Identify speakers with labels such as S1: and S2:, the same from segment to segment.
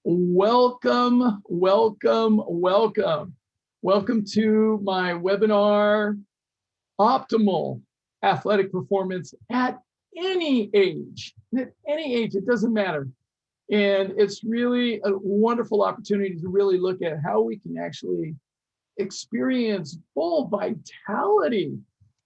S1: Welcome, welcome, welcome. Welcome to my webinar, Optimal Athletic Performance at any age. At any age, it doesn't matter. And it's really a wonderful opportunity to really look at how we can actually experience full vitality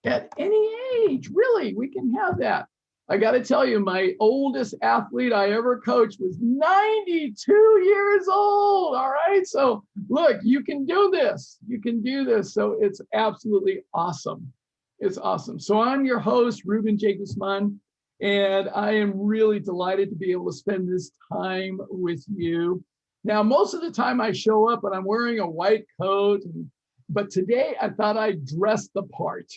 S1: at any age. Really, we can have that. I got to tell you, my oldest athlete I ever coached was 92 years old. All right. So, look, you can do this. You can do this. So, it's absolutely awesome. It's awesome. So, I'm your host, Ruben J. Guzman, and I am really delighted to be able to spend this time with you. Now, most of the time I show up and I'm wearing a white coat, but today I thought I'd dress the part.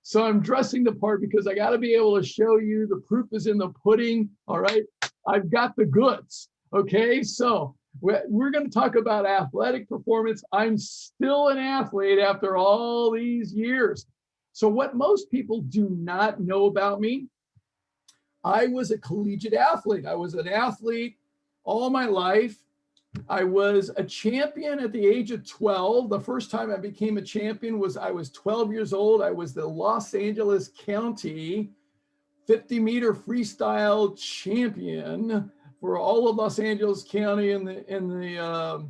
S1: So I'm dressing the part because I got to be able to show you the proof is in the pudding. All right. I've got the goods. Okay. So we're going to talk about athletic performance. I'm still an athlete after all these years. So what most people do not know about me, I was a collegiate athlete. I was an athlete all my life. I was a champion at the age of 12. The first time I became a champion was I was 12 years old. I was the Los Angeles County 50-meter freestyle champion for all of Los Angeles County in the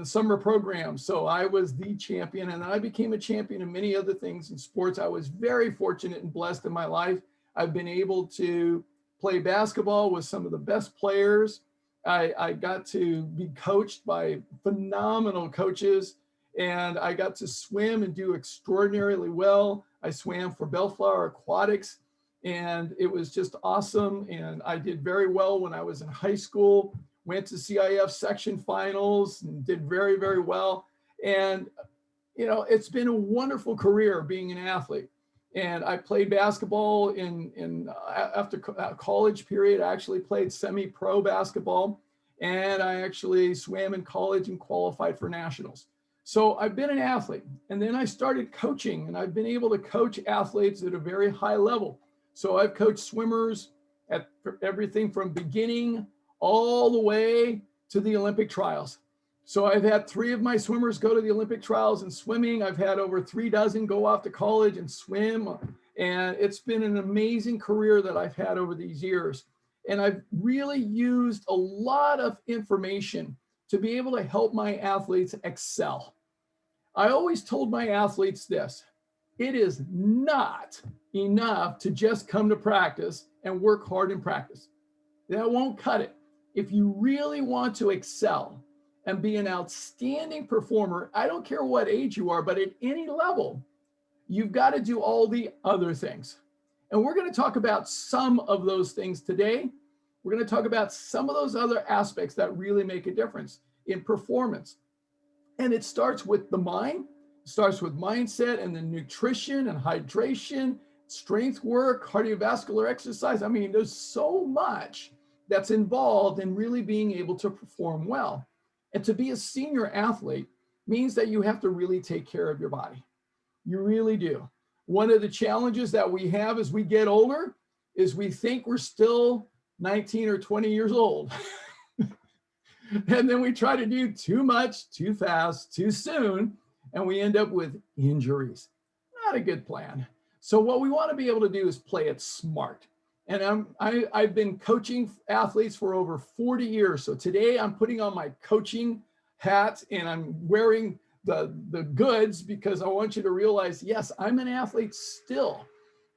S1: summer program. So I was the champion, and I became a champion in many other things in sports. I was very fortunate and blessed in my life. I've been able to play basketball with some of the best players. I got to be coached by phenomenal coaches, and I got to swim and do extraordinarily well. I swam for Bellflower Aquatics, and it was just awesome. And I did very well when I was in high school, went to CIF section finals and did very, very well. And, you know, it's been a wonderful career being an athlete. And I played basketball after college period. I actually played semi-pro basketball, and I actually swam in college and qualified for nationals. So I've been an athlete, and then I started coaching, and I've been able to coach athletes at a very high level. So I've coached swimmers at everything from beginning all the way to the Olympic trials. So I've had 3 of my swimmers go to the Olympic trials in swimming. I've had over 3 dozen go off to college and swim. And it's been an amazing career that I've had over these years. And I've really used a lot of information to be able to help my athletes excel. I always told my athletes this: it is not enough to just come to practice and work hard in practice. That won't cut it. If you really want to excel and be an outstanding performer, I don't care what age you are, but at any level, you've got to do all the other things. And we're going to talk about some of those things today. We're going to talk about some of those other aspects that really make a difference in performance. And it starts with the mind, it starts with mindset, and then nutrition and hydration, strength work, cardiovascular exercise. I mean, there's so much that's involved in really being able to perform well. And to be a senior athlete means that you have to really take care of your body. You really do. One of the challenges that we have as we get older is we think we're still 19 or 20 years old. And then we try to do too much, too fast, too soon, and we end up with injuries. Not a good plan. So what we want to be able to do is play it smart. And I've been coaching athletes for over 40 years. So today I'm putting on my coaching hat and I'm wearing the goods because I want you to realize, yes, I'm an athlete still.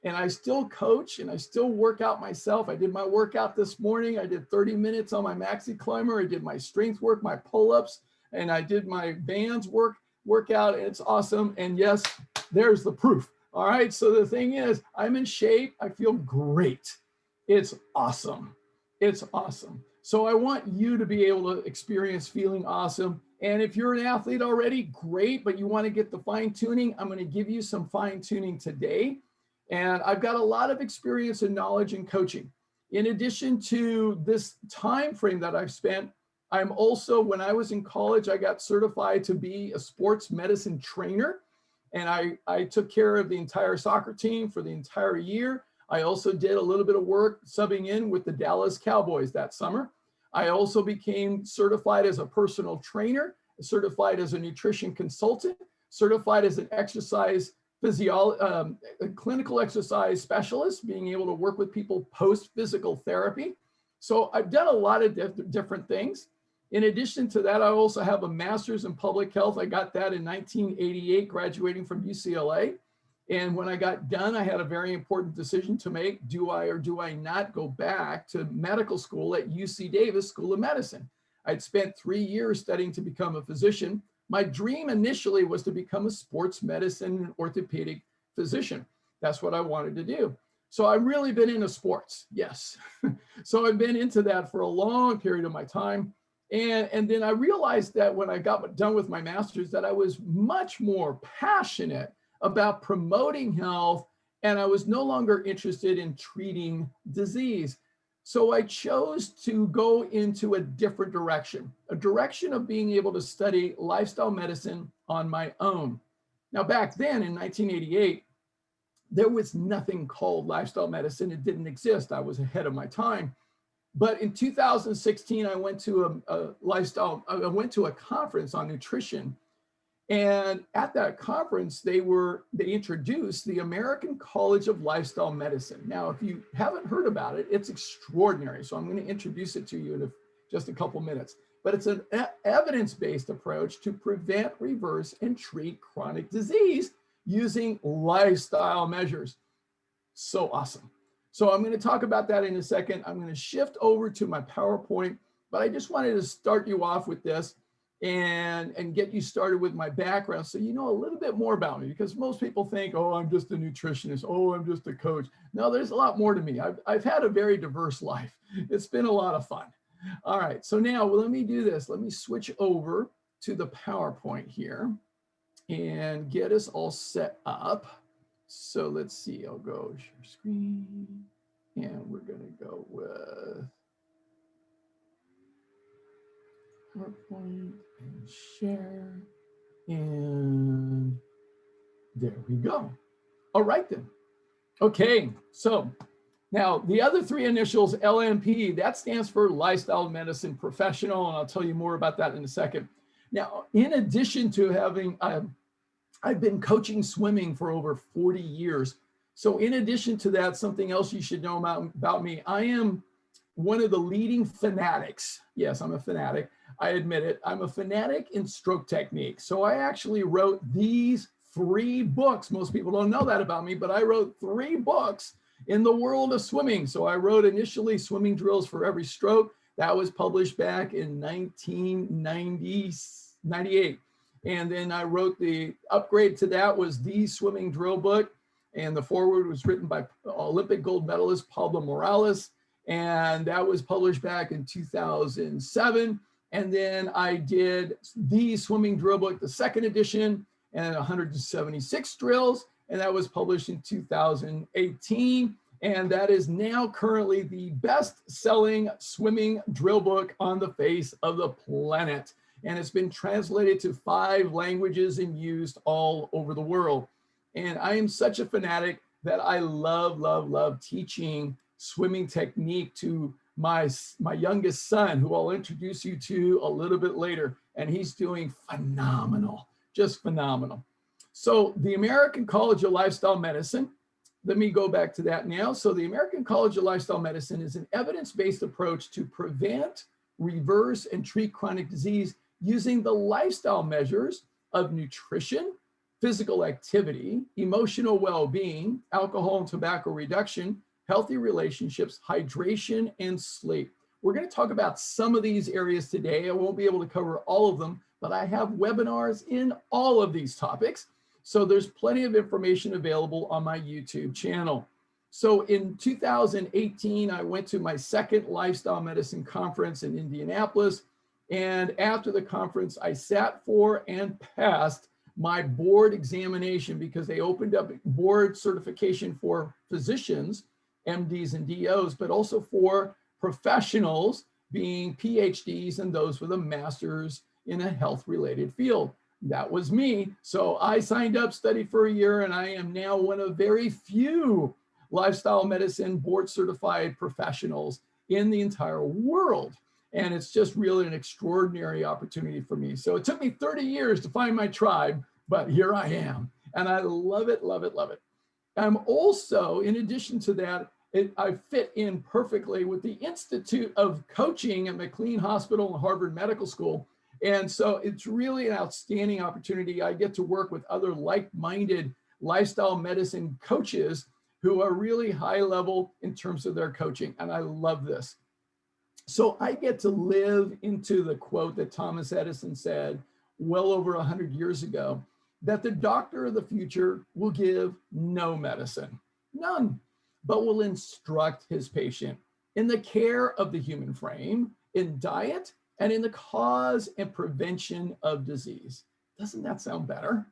S1: And I still coach and I still work out myself. I did my workout this morning. I did 30 minutes on my maxi climber. I did my strength work, my pull-ups, and I did my bands workout. And it's awesome. And yes, there's the proof. All right. So the thing is, I'm in shape. I feel great. It's awesome. It's awesome. So I want you to be able to experience feeling awesome. And if you're an athlete already, great, but you want to get the fine tuning, I'm going to give you some fine tuning today. And I've got a lot of experience and knowledge in coaching. In addition to this time frame that I've spent, I'm also, when I was in college, I got certified to be a sports medicine trainer. And I took care of the entire soccer team for the entire year. I also did a little bit of work subbing in with the Dallas Cowboys that summer. I also became certified as a personal trainer, certified as a nutrition consultant, certified as an exercise a clinical exercise specialist, being able to work with people post physical therapy. So I've done a lot of different things. In addition to that, I also have a master's in public health. I got that in 1988, graduating from UCLA. And when I got done, I had a very important decision to make. Do I or do I not go back to medical school at UC Davis School of Medicine? I'd spent 3 years studying to become a physician. My dream initially was to become a sports medicine and orthopedic physician. That's what I wanted to do. So I've really been into sports, yes. So I've been into that for a long period of my time. And then I realized that when I got done with my master's that I was much more passionate about promoting health, and I was no longer interested in treating disease. So I chose to go into a different direction, a direction of being able to study lifestyle medicine on my own. Now, back then in 1988, there was nothing called lifestyle medicine. It didn't exist. I was ahead of my time. But in 2016, I went to I went to a conference on nutrition. And at that conference, they introduced the American College of Lifestyle Medicine. Now, if you haven't heard about it, it's extraordinary. So I'm going to introduce it to you in just a couple minutes. But it's an evidence-based approach to prevent, reverse, and treat chronic disease using lifestyle measures. So awesome. So I'm going to talk about that in a second. I'm going to shift over to my PowerPoint, but I just wanted to start you off with this and get you started with my background so you know a little bit more about me, because most people think, oh, I'm just a nutritionist, oh, I'm just a coach. No, there's a lot more to me. I've had a very diverse life. It's been a lot of fun. All right, so now let me do this. Let me switch over to the PowerPoint here and get us all set up. So let's see, I'll go share screen, and we're gonna go with PowerPoint and share, and there we go. All right then. Okay, so now the other three initials, LMP, that stands for Lifestyle Medicine Professional, and I'll tell you more about that in a second. Now, in addition to having, I've been coaching swimming for over 40 years. So in addition to that, something else you should know about me, I am one of the leading fanatics. Yes, I'm a fanatic. I admit it. I'm a fanatic in stroke technique. So I actually wrote these 3 books. Most people don't know that about me, but I wrote 3 books in the world of swimming. So I wrote initially Swimming Drills for Every Stroke. That was published back in 1998. And then I wrote the upgrade to that was the Swimming Drill book. And the foreword was written by Olympic gold medalist Pablo Morales. And that was published back in 2007. And then I did the Swimming Drill book, the 2nd edition, and 176 drills. And that was published in 2018. And that is now currently the best-selling swimming drill book on the face of the planet. And it's been translated to 5 languages and used all over the world. And I am such a fanatic that I love teaching swimming technique to my youngest son, who I'll introduce you to a little bit later. And he's doing phenomenal, just phenomenal. So the American College of Lifestyle Medicine, let me go back to that now. So the American College of Lifestyle Medicine is an evidence-based approach to prevent, reverse, and treat chronic disease using the lifestyle measures of nutrition, physical activity, emotional well-being, alcohol and tobacco reduction, healthy relationships, hydration, and sleep. We're going to talk about some of these areas today. I won't be able to cover all of them, but I have webinars in all of these topics. So there's plenty of information available on my YouTube channel. So in 2018, I went to my 2nd Lifestyle Medicine Conference in Indianapolis. And after the conference, I sat for and passed my board examination, because they opened up board certification for physicians, MDs and DOs, but also for professionals, being PhDs and those with a master's in a health-related field. That was me. So I signed up, studied for a year, and I am now one of very few lifestyle medicine board certified professionals in the entire world. And it's just really an extraordinary opportunity for me. So it took me 30 years to find my tribe, but here I am. And I love it, love it, love it. I'm also, in addition to that, I fit in perfectly with the Institute of Coaching at McLean Hospital and Harvard Medical School. And so it's really an outstanding opportunity. I get to work with other like-minded lifestyle medicine coaches who are really high level in terms of their coaching. And I love this. So I get to live into the quote that Thomas Edison said well over 100 years ago, that the doctor of the future will give no medicine, none, but will instruct his patient in the care of the human frame, in diet, and in the cause and prevention of disease. Doesn't that sound better?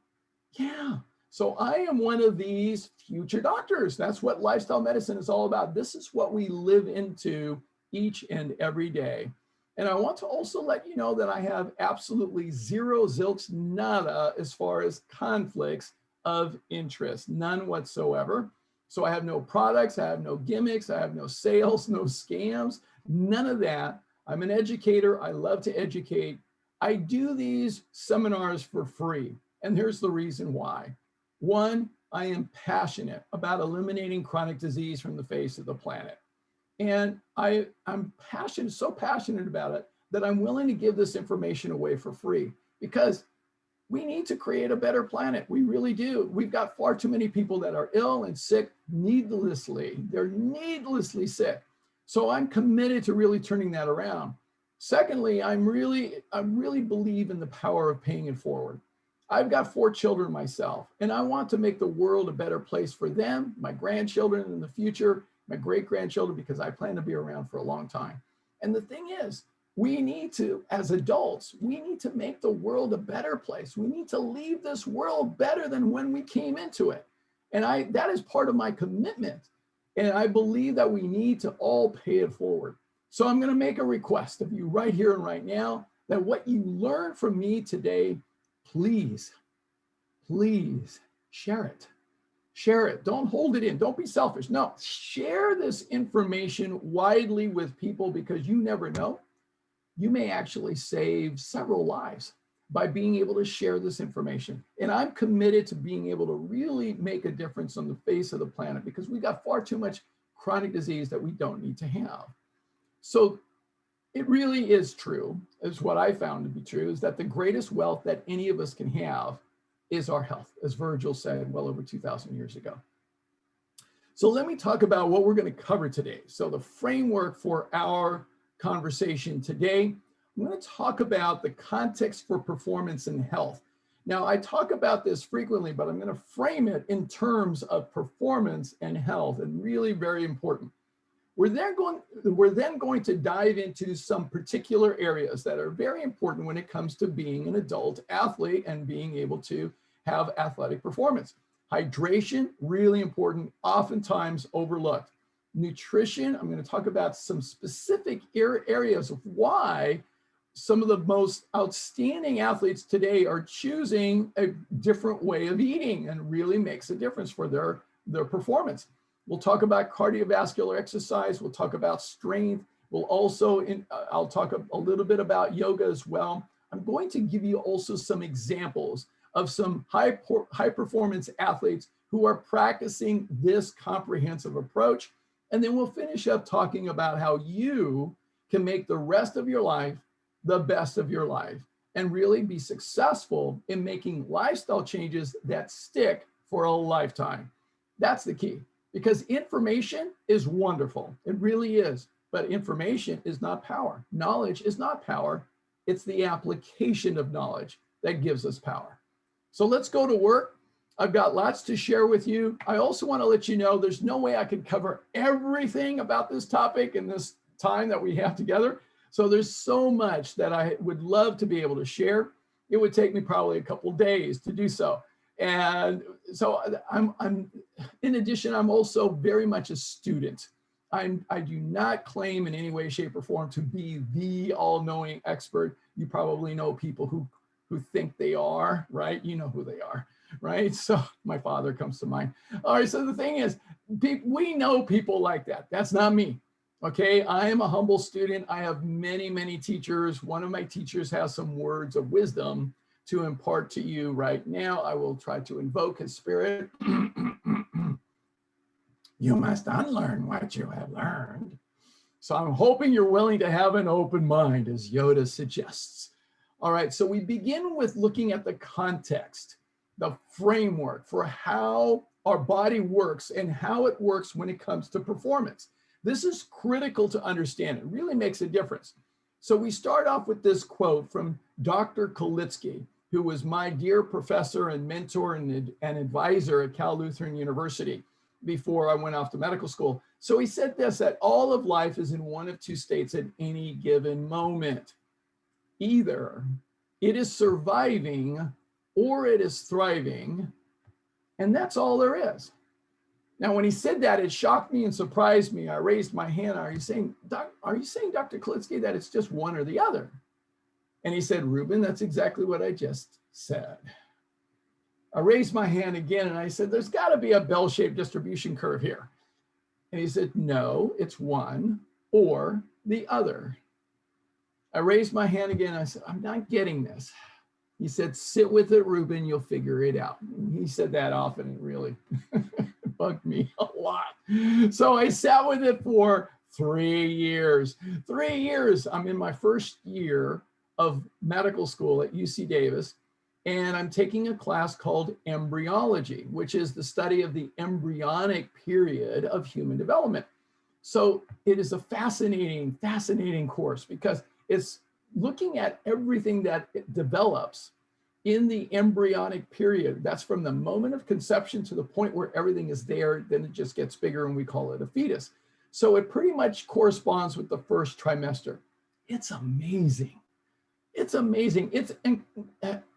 S1: Yeah. So I am one of these future doctors. That's what lifestyle medicine is all about. This is what we live into each and every day. And I want to also let you know that I have absolutely zero, zilch, nada as far as conflicts of interest, none whatsoever. So I have no products, I have no gimmicks, I have no sales, no scams, none of that. I'm an educator. I love to educate. I do these seminars for free. And here's the reason why. One, I am passionate about eliminating chronic disease from the face of the planet. And I'm passionate, so passionate about it that I'm willing to give this information away for free because we need to create a better planet. We really do. We've got far too many people that are ill and sick needlessly. They're needlessly sick. So I'm committed to really turning that around. Secondly, I really believe in the power of paying it forward. I've got 4 children myself, and I want to make the world a better place for them, my grandchildren in the future, my great-grandchildren, because I plan to be around for a long time. And the thing is, we need to, as adults, we need to make the world a better place. We need to leave this world better than when we came into it. And that is part of my commitment. And I believe that we need to all pay it forward. So I'm going to make a request of you right here and right now that what you learn from me today, please, please share it. Share it. Don't hold it in. Don't be selfish. No, share this information widely with people because you never know. You may actually save several lives by being able to share this information. And I'm committed to being able to really make a difference on the face of the planet because we got far too much chronic disease that we don't need to have. So it really is true, is what I found to be true, is that the greatest wealth that any of us can have is our health, as Virgil said well over 2,000 years ago. So let me talk about what we're going to cover today. So the framework for our conversation today, I'm going to talk about the context for performance and health. Now, I talk about this frequently, but I'm going to frame it in terms of performance and health, and really very important. We're then going to dive into some particular areas that are very important when it comes to being an adult athlete and being able to have athletic performance. Hydration, really important, oftentimes overlooked. Nutrition, I'm going to talk about some specific areas of why some of the most outstanding athletes today are choosing a different way of eating and really makes a difference for their performance. We'll talk about cardiovascular exercise. We'll talk about strength. We'll also, I'll talk a little bit about yoga as well. I'm going to give you also some examples of some high performance athletes who are practicing this comprehensive approach. And then we'll finish up talking about how you can make the rest of your life the best of your life and really be successful in making lifestyle changes that stick for a lifetime. That's the key. Because information is wonderful. It really is. But information is not power. Knowledge is not power. It's the application of knowledge that gives us power. So let's go to work. I've got lots to share with you. I also want to let you know there's no way I could cover everything about this topic in this time that we have together. So there's so much that I would love to be able to share. It would take me probably a couple of days to do so. And so I'm in addition, I'm also very much a student. I do not claim in any way, shape, or form to be the all-knowing expert. You probably know people who think they are, right? You know who they are, right? So my father comes to mind. All right, so the thing is, we know people like that. That's not me. Okay, I am a humble student. I have many, many teachers. One of my teachers has some words of wisdom to impart to you right now. I will try to invoke his spirit. You must unlearn what you have learned. So I'm hoping you're willing to have an open mind, as Yoda suggests. All right, so we begin with looking at the context, the framework for how our body works and how it works when it comes to performance. This is critical to understand. It really makes a difference. So we start off with this quote from Dr. Kalitsky, who was my dear professor and mentor and advisor at Cal Lutheran University before I went off to medical school. So he said this, that all of life is in one of two states at any given moment. Either it is surviving or it is thriving, and that's all there is. Now, when he said that, it shocked me and surprised me. I raised my hand. Are you saying, Dr. Kalitsky, that it's just one or the other? And he said, Ruben, that's exactly what I just said. I raised my hand again and I said, there's got to be a bell-shaped distribution curve here. And he said, no, it's one or the other. I raised my hand again. I said, I'm not getting this. He said, sit with it, Ruben, you'll figure it out. And he said that often. It really bugged me a lot. So I sat with it for 3 years. 3 years. I'm in my first year of medical school at UC Davis, and I'm taking a class called embryology, which is the study of the embryonic period of human development. So it is a fascinating, fascinating course because it's looking at everything that it develops in the embryonic period. That's from the moment of conception to the point where everything is there, then it just gets bigger and we call it a fetus. So it pretty much corresponds with the first trimester. It's amazing. It's amazing.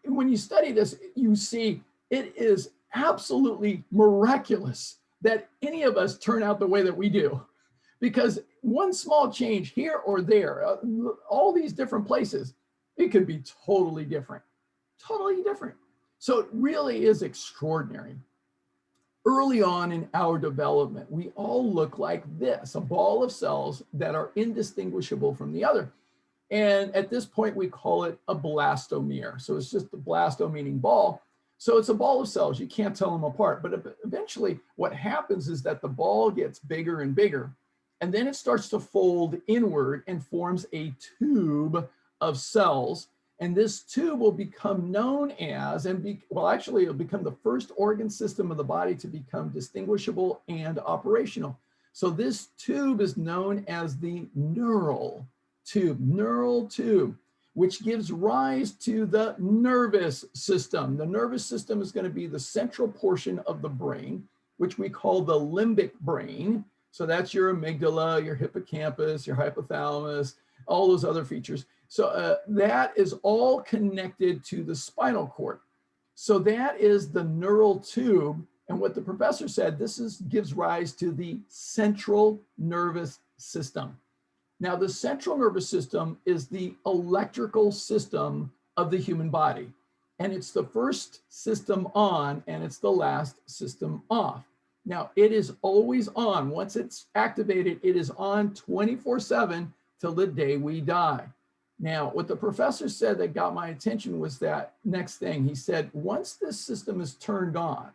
S1: When you study this, you see it is absolutely miraculous that any of us turn out the way that we do. Because one small change here or there, all these different places, it could be totally different. Totally different. So it really is extraordinary. Early on in our development, we all look like this, a ball of cells that are indistinguishable from the other. And at this point, we call it a blastomere. So it's just the blasto meaning ball. So it's a ball of cells. You can't tell them apart. But eventually, what happens is that the ball gets bigger and bigger. And then it starts to fold inward and forms a tube of cells. And this tube will become known as, actually it'll become the first organ system of the body to become distinguishable and operational. So this tube is known as the neural tube, which gives rise to the nervous system. The nervous system is going to be the central portion of the brain, which we call the limbic brain. So that's your amygdala, your hippocampus, your hypothalamus, all those other features. So that is all connected to the spinal cord. So that is the neural tube. And what the professor said, gives rise to the central nervous system. Now, the central nervous system is the electrical system of the human body. And it's the first system on and it's the last system off. Now, it is always on. Once it's activated, it is on 24/7 till the day we die. Now, what the professor said that got my attention was that next thing. He said, once this system is turned on,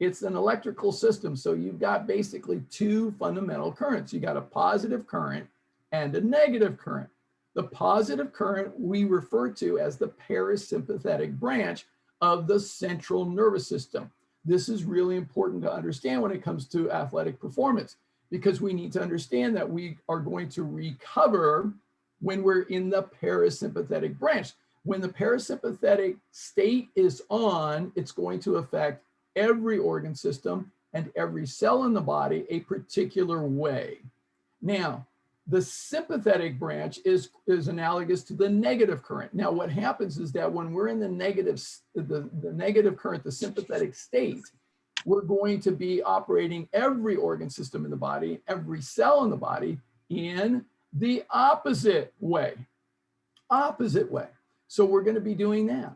S1: it's an electrical system. So you've got basically two fundamental currents. You got a positive current and a negative current. The positive current we refer to as the parasympathetic branch of the central nervous system. This is really important to understand when it comes to athletic performance, because we need to understand that we are going to recover when we're in the parasympathetic branch. When the parasympathetic state is on, it's going to affect every organ system and every cell in the body a particular way. Now, the sympathetic branch is analogous to the negative current. Now, what happens is that when we're in the negative current, the sympathetic state, we're going to be operating every organ system in the body, every cell in the body in the opposite way. So we're going to be doing that.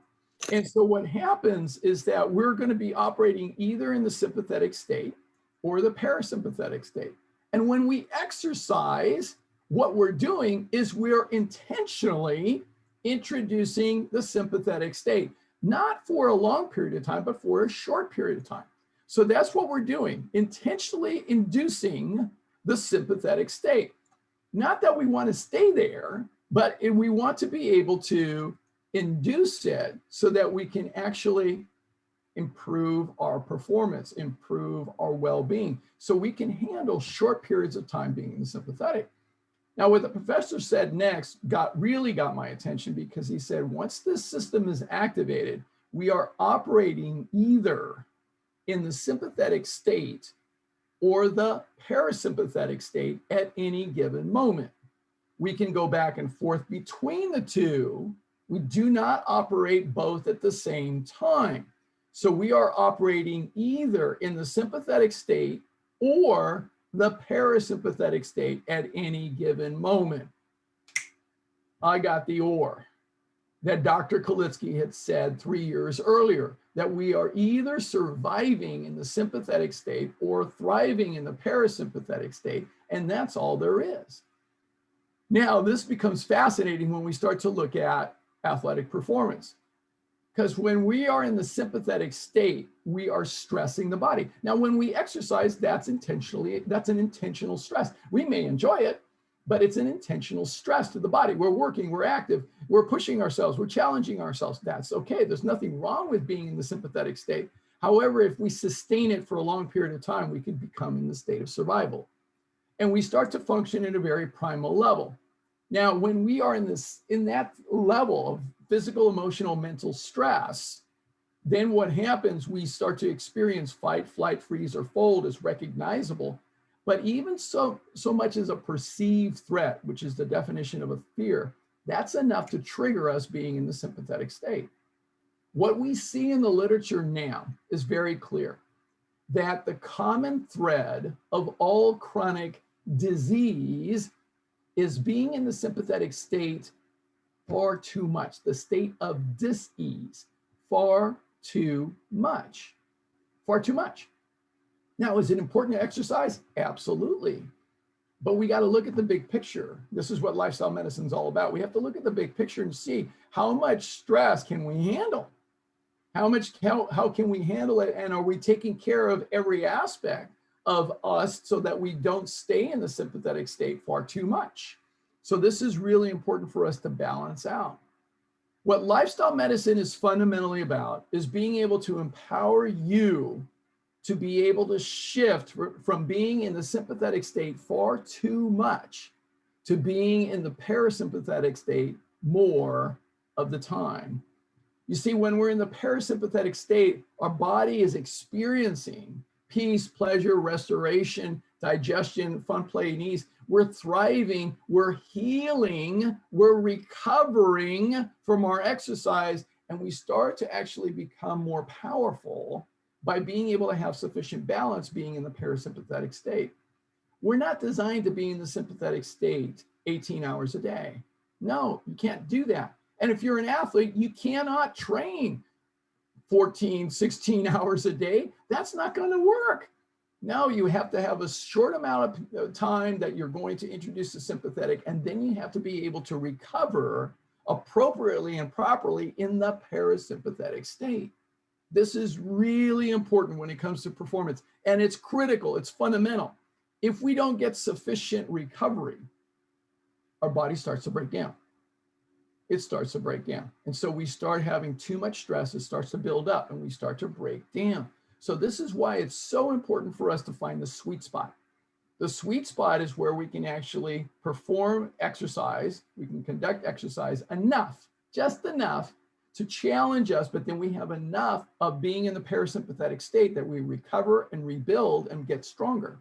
S1: And so what happens is that we're going to be operating either in the sympathetic state or the parasympathetic state. And when we exercise, what we're doing is we're intentionally introducing the sympathetic state, not for a long period of time, but for a short period of time. So that's what we're doing, intentionally inducing the sympathetic state. Not that we want to stay there, but we want to be able to induce it so that we can actually improve our performance, improve our well-being, so we can handle short periods of time being in the sympathetic. Now, what the professor said next really got my attention, because he said, once this system is activated, we are operating either in the sympathetic state or the parasympathetic state at any given moment. We can go back and forth between the two. We do not operate both at the same time. So we are operating either in the sympathetic state or the parasympathetic state at any given moment. I got the or that Dr. Kalitsky had said 3 years earlier, that we are either surviving in the sympathetic state or thriving in the parasympathetic state, and that's all there is. Now, this becomes fascinating when we start to look at athletic performance, because when we are in the sympathetic state, we are stressing the body. Now, when we exercise, that's an intentional stress. We may enjoy it, but it's an intentional stress to the body. We're working, we're active, we're pushing ourselves, we're challenging ourselves. That's okay. There's nothing wrong with being in the sympathetic state. However, if we sustain it for a long period of time, we can become in the state of survival. And we start to function at a very primal level. Now, when we are in that level of physical, emotional, mental stress, then what happens, we start to experience fight, flight, freeze, or fold as recognizable. But even so much as a perceived threat, which is the definition of a fear, that's enough to trigger us being in the sympathetic state. What we see in the literature now is very clear, that the common thread of all chronic disease is being in the sympathetic state far too much, the state of dis-ease, far too much, far too much. Now, is it important to exercise? Absolutely. But we got to look at the big picture. This is what lifestyle medicine is all about. We have to look at the big picture and see how much stress can we handle? How can we handle it? And are we taking care of every aspect of us so that we don't stay in the sympathetic state far too much? So this is really important for us to balance out. What lifestyle medicine is fundamentally about is being able to empower you to be able to shift from being in the sympathetic state far too much to being in the parasympathetic state more of the time. You see, when we're in the parasympathetic state, our body is experiencing peace, pleasure, restoration, digestion, fun, play, and ease. We're thriving, we're healing, we're recovering from our exercise, and we start to actually become more powerful by being able to have sufficient balance being in the parasympathetic state. We're not designed to be in the sympathetic state 18 hours a day. No, you can't do that. And if you're an athlete, you cannot train 14, 16 hours a day. That's not going to work. No, you have to have a short amount of time that you're going to introduce the sympathetic, and then you have to be able to recover appropriately and properly in the parasympathetic state. This is really important when it comes to performance, and it's critical, it's fundamental. If we don't get sufficient recovery, our body starts to break down. It starts to break down. And so we start having too much stress, it starts to build up, and we start to break down. So this is why it's so important for us to find the sweet spot. The sweet spot is where we can actually perform exercise, we can conduct exercise enough, just enough to challenge us, but then we have enough of being in the parasympathetic state that we recover and rebuild and get stronger.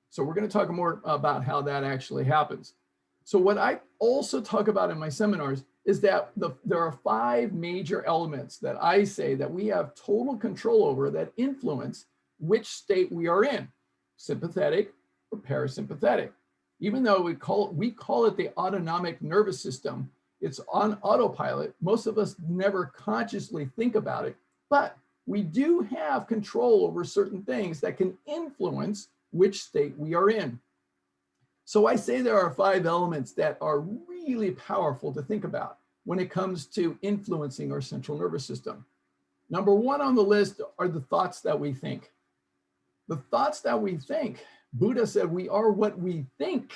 S1: So we're going to talk more about how that actually happens. So what I also talk about in my seminars is that there are 5 major elements that I say that we have total control over that influence which state we are in, sympathetic or parasympathetic. Even though we call it the autonomic nervous system, it's on autopilot. Most of us never consciously think about it, but we do have control over certain things that can influence which state we are in. So I say there are 5 elements that are really powerful to think about when it comes to influencing our central nervous system. Number 1 on the list are the thoughts that we think. The thoughts that we think. Buddha said we are what we think.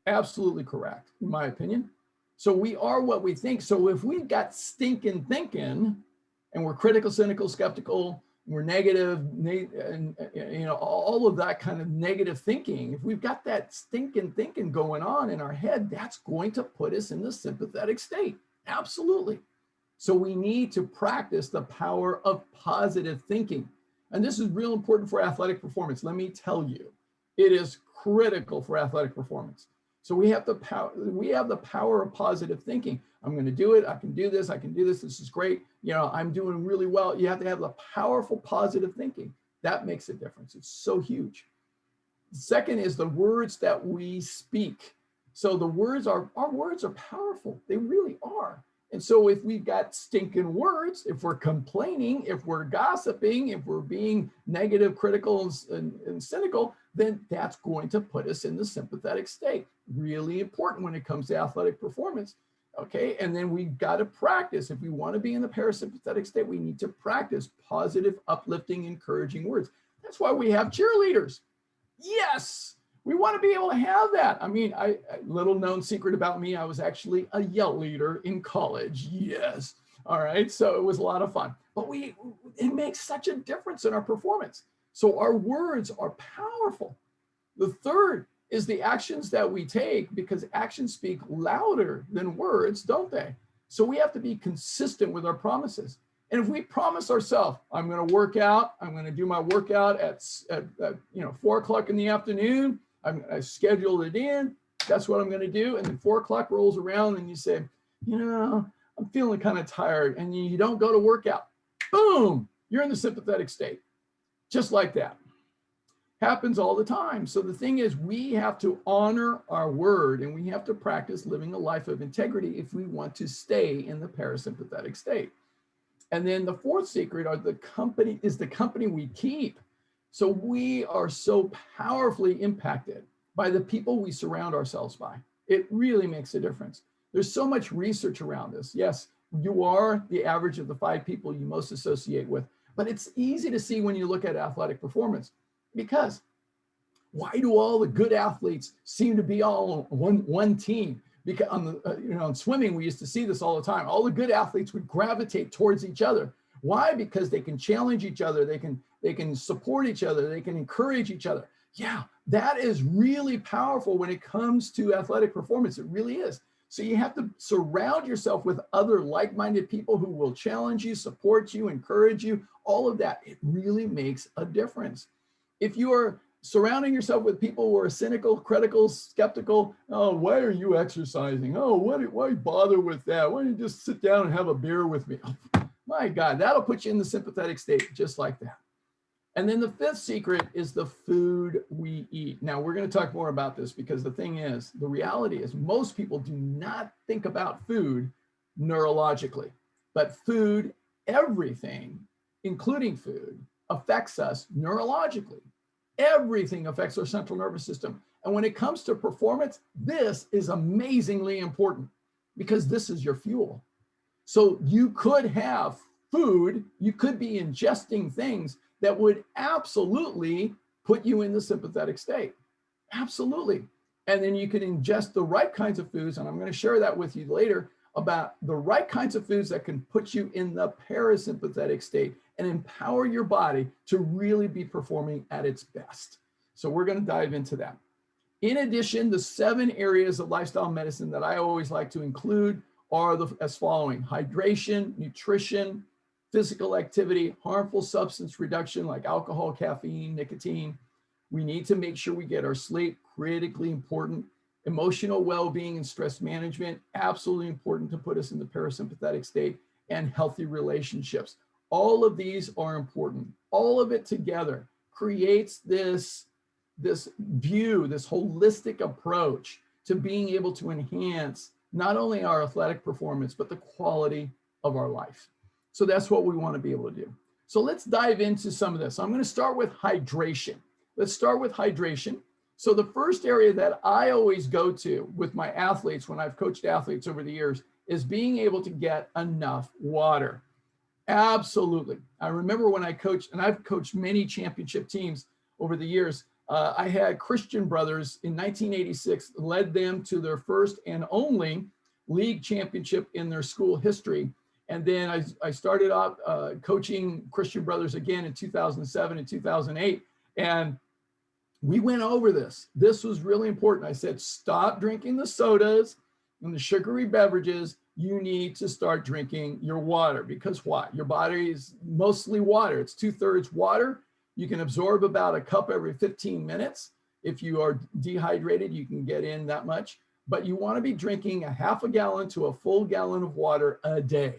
S1: Absolutely correct, in my opinion. So we are what we think. So if we've got stinking thinking and we're critical, cynical, skeptical, we're negative, and all of that kind of negative thinking, if we've got that stinking thinking going on in our head, that's going to put us in the sympathetic state. Absolutely. So we need to practice the power of positive thinking. And this is real important for athletic performance. Let me tell you, it is critical for athletic performance. So we have the power of positive thinking. I'm going to do it. I can do this. I can do this. This is great. I'm doing really well. You have to have the powerful positive thinking. That makes a difference. It's so huge. The second is the words that we speak. So our words are powerful. They really are. And so if we've got stinking words, if we're complaining, if we're gossiping, if we're being negative, critical, and cynical, then that's going to put us in the sympathetic state. Really important when it comes to athletic performance. Okay, and then we've got to practice. If we want to be in the parasympathetic state, we need to practice positive, uplifting, encouraging words. That's why we have cheerleaders. Yes, we want to be able to have that. I mean, little known secret about me, I was actually a yell leader in college. Yes. All right. So it was a lot of fun. But it makes such a difference in our performance. So our words are powerful. The third is the actions that we take, because actions speak louder than words, don't they? So we have to be consistent with our promises. And if we promise ourselves, I'm going to work out, I'm going to do my workout at 4 o'clock in the afternoon, I scheduled it in, that's what I'm going to do. And then 4 o'clock rolls around and you say, I'm feeling kind of tired, and you don't go to workout. Boom, you're in the sympathetic state. Just like that. Happens all the time. So the thing is, we have to honor our word, and we have to practice living a life of integrity if we want to stay in the parasympathetic state. And then the fourth secret is the company we keep. So we are so powerfully impacted by the people we surround ourselves by. It really makes a difference. There's so much research around this. Yes, you are the average of the 5 people you most associate with, but it's easy to see when you look at athletic performance. Because why do all the good athletes seem to be all on one team? Because in swimming, we used to see this all the time. All the good athletes would gravitate towards each other. Why? Because they can challenge each other. They can support each other. They can encourage each other. Yeah, that is really powerful when it comes to athletic performance. It really is. So you have to surround yourself with other like-minded people who will challenge you, support you, encourage you, all of that. It really makes a difference. If you are surrounding yourself with people who are cynical, critical, skeptical, oh, why are you exercising? Oh, why bother with that? Why don't you just sit down and have a beer with me? Oh, my God, that'll put you in the sympathetic state just like that. And then the fifth secret is the food we eat. Now, we're going to talk more about this, because the thing is, the reality is most people do not think about food neurologically, but food, everything, including food, affects us neurologically. Everything affects our central nervous system. And when it comes to performance, this is amazingly important, because this is your fuel. So you could have food, you could be ingesting things that would absolutely put you in the sympathetic state. Absolutely. And then you can ingest the right kinds of foods, and I'm going to share that with you later, about the right kinds of foods that can put you in the parasympathetic state and empower your body to really be performing at its best. So we're going to dive into that. In addition, the 7 areas of lifestyle medicine that I always like to include are as following: hydration, nutrition, physical activity, harmful substance reduction like alcohol, caffeine, nicotine. We need to make sure we get our sleep, critically important. Emotional well-being and stress management, absolutely important to put us in the parasympathetic state, and healthy relationships. All of these are important. All of it together creates this view, this holistic approach to being able to enhance not only our athletic performance, but the quality of our life. So that's what we want to be able to do. So let's dive into some of this. I'm going to start with hydration. Let's start with hydration. So the first area that I always go to with my athletes when I've coached athletes over the years is being able to get enough water. Absolutely. I remember when I coached, and I've coached many championship teams over the years. I had Christian Brothers in 1986, led them to their first and only league championship in their school history. And then I started off coaching Christian Brothers again in 2007 and 2008. And we went over this. This was really important. I said, stop drinking the sodas and the sugary beverages. You need to start drinking your water, because why? Your body is mostly water. It's 2/3 water. You can absorb about a cup every 15 minutes. If you are dehydrated, you can get in that much, but you want to be drinking a half a gallon to a full gallon of water a day.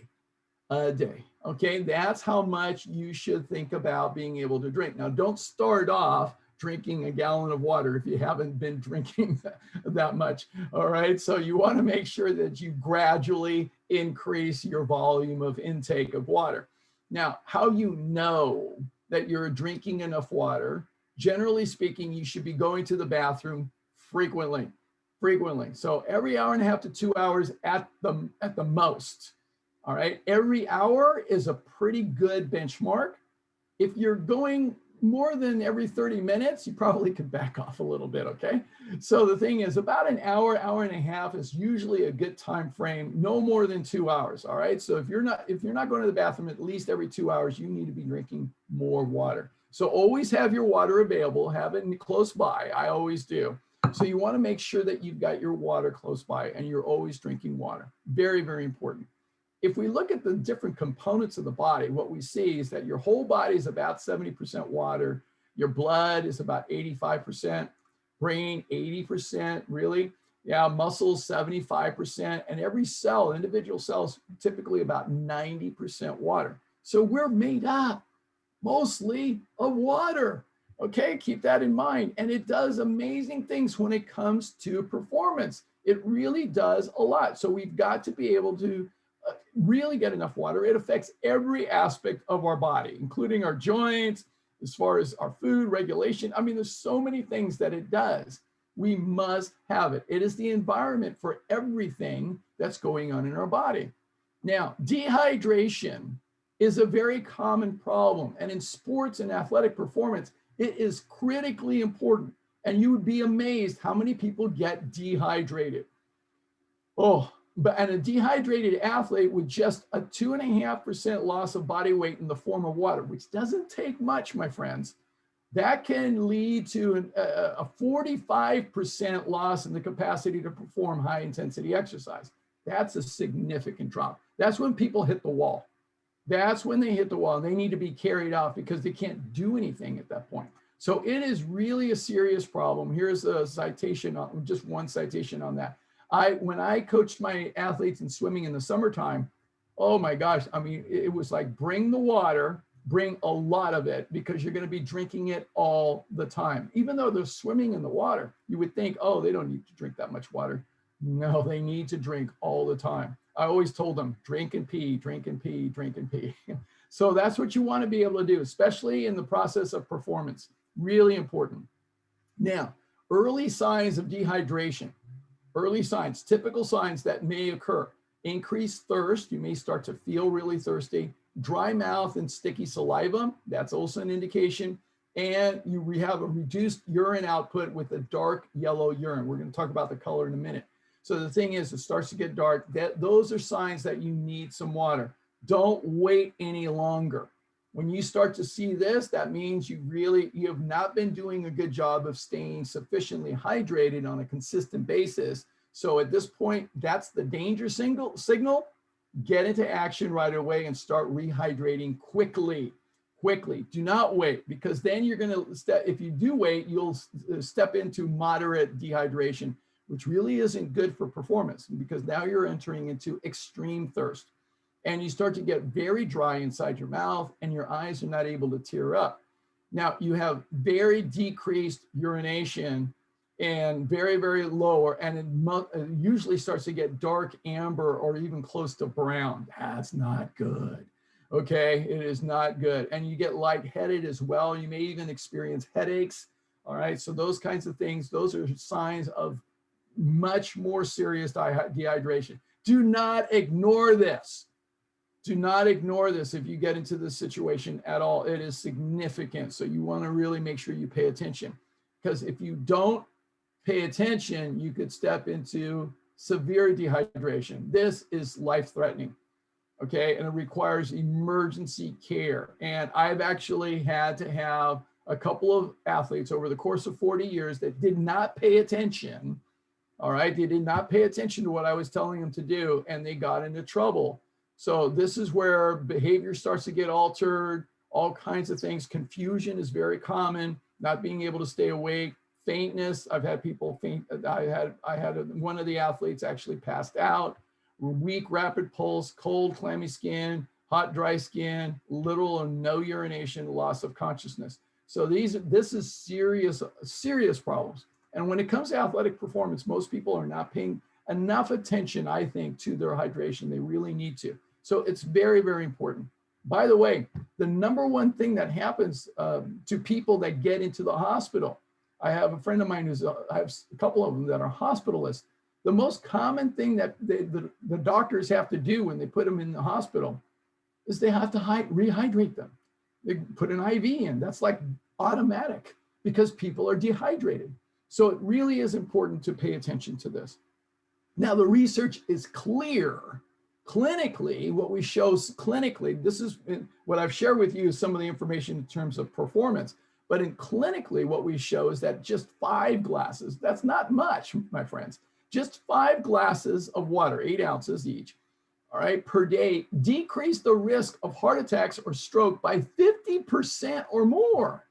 S1: Okay, that's how much you should think about being able to drink. Now, don't start off drinking a gallon of water if you haven't been drinking that much. All right, so you want to make sure that you gradually increase your volume of intake of water. Now, how you know that you're drinking enough water? Generally speaking, you should be going to the bathroom frequently. So every hour and a half to 2 hours at the most. All right, every hour is a pretty good benchmark. If you're going more than every 30 minutes, you probably could back off a little bit, okay? So the thing is, about an hour, hour and a half is usually a good time frame, no more than 2 hours, all right? So if you're not going to the bathroom at least every 2 hours, you need to be drinking more water. So always have your water available, have it close by. I always do. So you want to make sure that you've got your water close by and you're always drinking water. Very, very important. If we look at the different components of the body, what we see is that your whole body is about 70% water. Your blood is about 85%, brain 80%, really. Yeah, muscles 75%, and every cell, individual cells, typically about 90% water. So we're made up mostly of water. Okay, keep that in mind. And it does amazing things when it comes to performance. It really does a lot. So we've got to be able to really get enough water. It affects every aspect of our body, including our joints, as far as our food regulation. I mean, there's so many things that it does. We must have it. It is the environment for everything that's going on in our body. Now, dehydration is a very common problem. And in sports and athletic performance, it is critically important. And you would be amazed how many people get dehydrated. And a dehydrated athlete with just a 2.5% loss of body weight in the form of water, which doesn't take much, my friends, that can lead to a 45% loss in the capacity to perform high intensity exercise. That's a significant drop. That's when people hit the wall. That's when they hit the wall. They need to be carried off because they can't do anything at that point. So it is really a serious problem. Here's a citation, just one citation on that. When I coached my athletes in swimming in the summertime, oh my gosh, I mean, it was like, bring the water, bring a lot of it, because you're going to be drinking it all the time. Even though they're swimming in the water, you would think, oh, they don't need to drink that much water. No, they need to drink all the time. I always told them, drink and pee, drink and pee, drink and pee. So that's what you want to be able to do, especially in the process of performance. Really important. Now, early signs of dehydration. Early signs, typical signs that may occur: increased thirst. You may start to feel really thirsty. Dry mouth and sticky saliva. That's also an indication. And you have a reduced urine output with a dark yellow urine. We're going to talk about the color in a minute. So the thing is, it starts to get dark. Those are signs that you need some water. Don't wait any longer. When you start to see this, that means you have not been doing a good job of staying sufficiently hydrated on a consistent basis. So at this point, that's the danger signal. Get into action right away and start rehydrating quickly. Do not wait, because then you're going to if you do wait, you'll step into moderate dehydration, which really isn't good for performance, because now you're entering into extreme thirst. And you start to get very dry inside your mouth and your eyes are not able to tear up. Now you have very decreased urination and very, very low, and it usually starts to get dark amber or even close to brown. That's not good. Okay, it is not good. And you get lightheaded as well. You may even experience headaches. All right, so those kinds of things, those are signs of much more serious dehydration. Do not ignore this. Do not ignore this if you get into this situation at all. It is significant. So you want to really make sure you pay attention, because if you don't pay attention, you could step into severe dehydration. This is life-threatening, okay? And it requires emergency care. And I've actually had to have a couple of athletes over the course of 40 years that did not pay attention, all right? They did not pay attention to what I was telling them to do, and they got into trouble. So this is where behavior starts to get altered, all kinds of things. Confusion is very common, not being able to stay awake, faintness. I've had people faint. I had one of the athletes actually passed out, weak, rapid pulse, cold, clammy skin, hot, dry skin, little or no urination, loss of consciousness. So this is serious problems. And when it comes to athletic performance, most people are not paying enough attention, I think, to their hydration. They really need to. So it's very, very important. By the way, the number one thing that happens to people that get into the hospital, I have a friend of mine I have a couple of them that are hospitalists. The most common thing that the doctors have to do when they put them in the hospital is they have to rehydrate them. They put an IV in. That's like automatic, because people are dehydrated. So it really is important to pay attention to this. Now, the research is clear. Clinically, what we show clinically, this is what I've shared with you, some of the information in terms of performance, but in clinically, what we show is that just 5 glasses, that's not much, my friends, just 5 glasses of water, 8 ounces each, all right, per day, decrease the risk of heart attacks or stroke by 50% or more.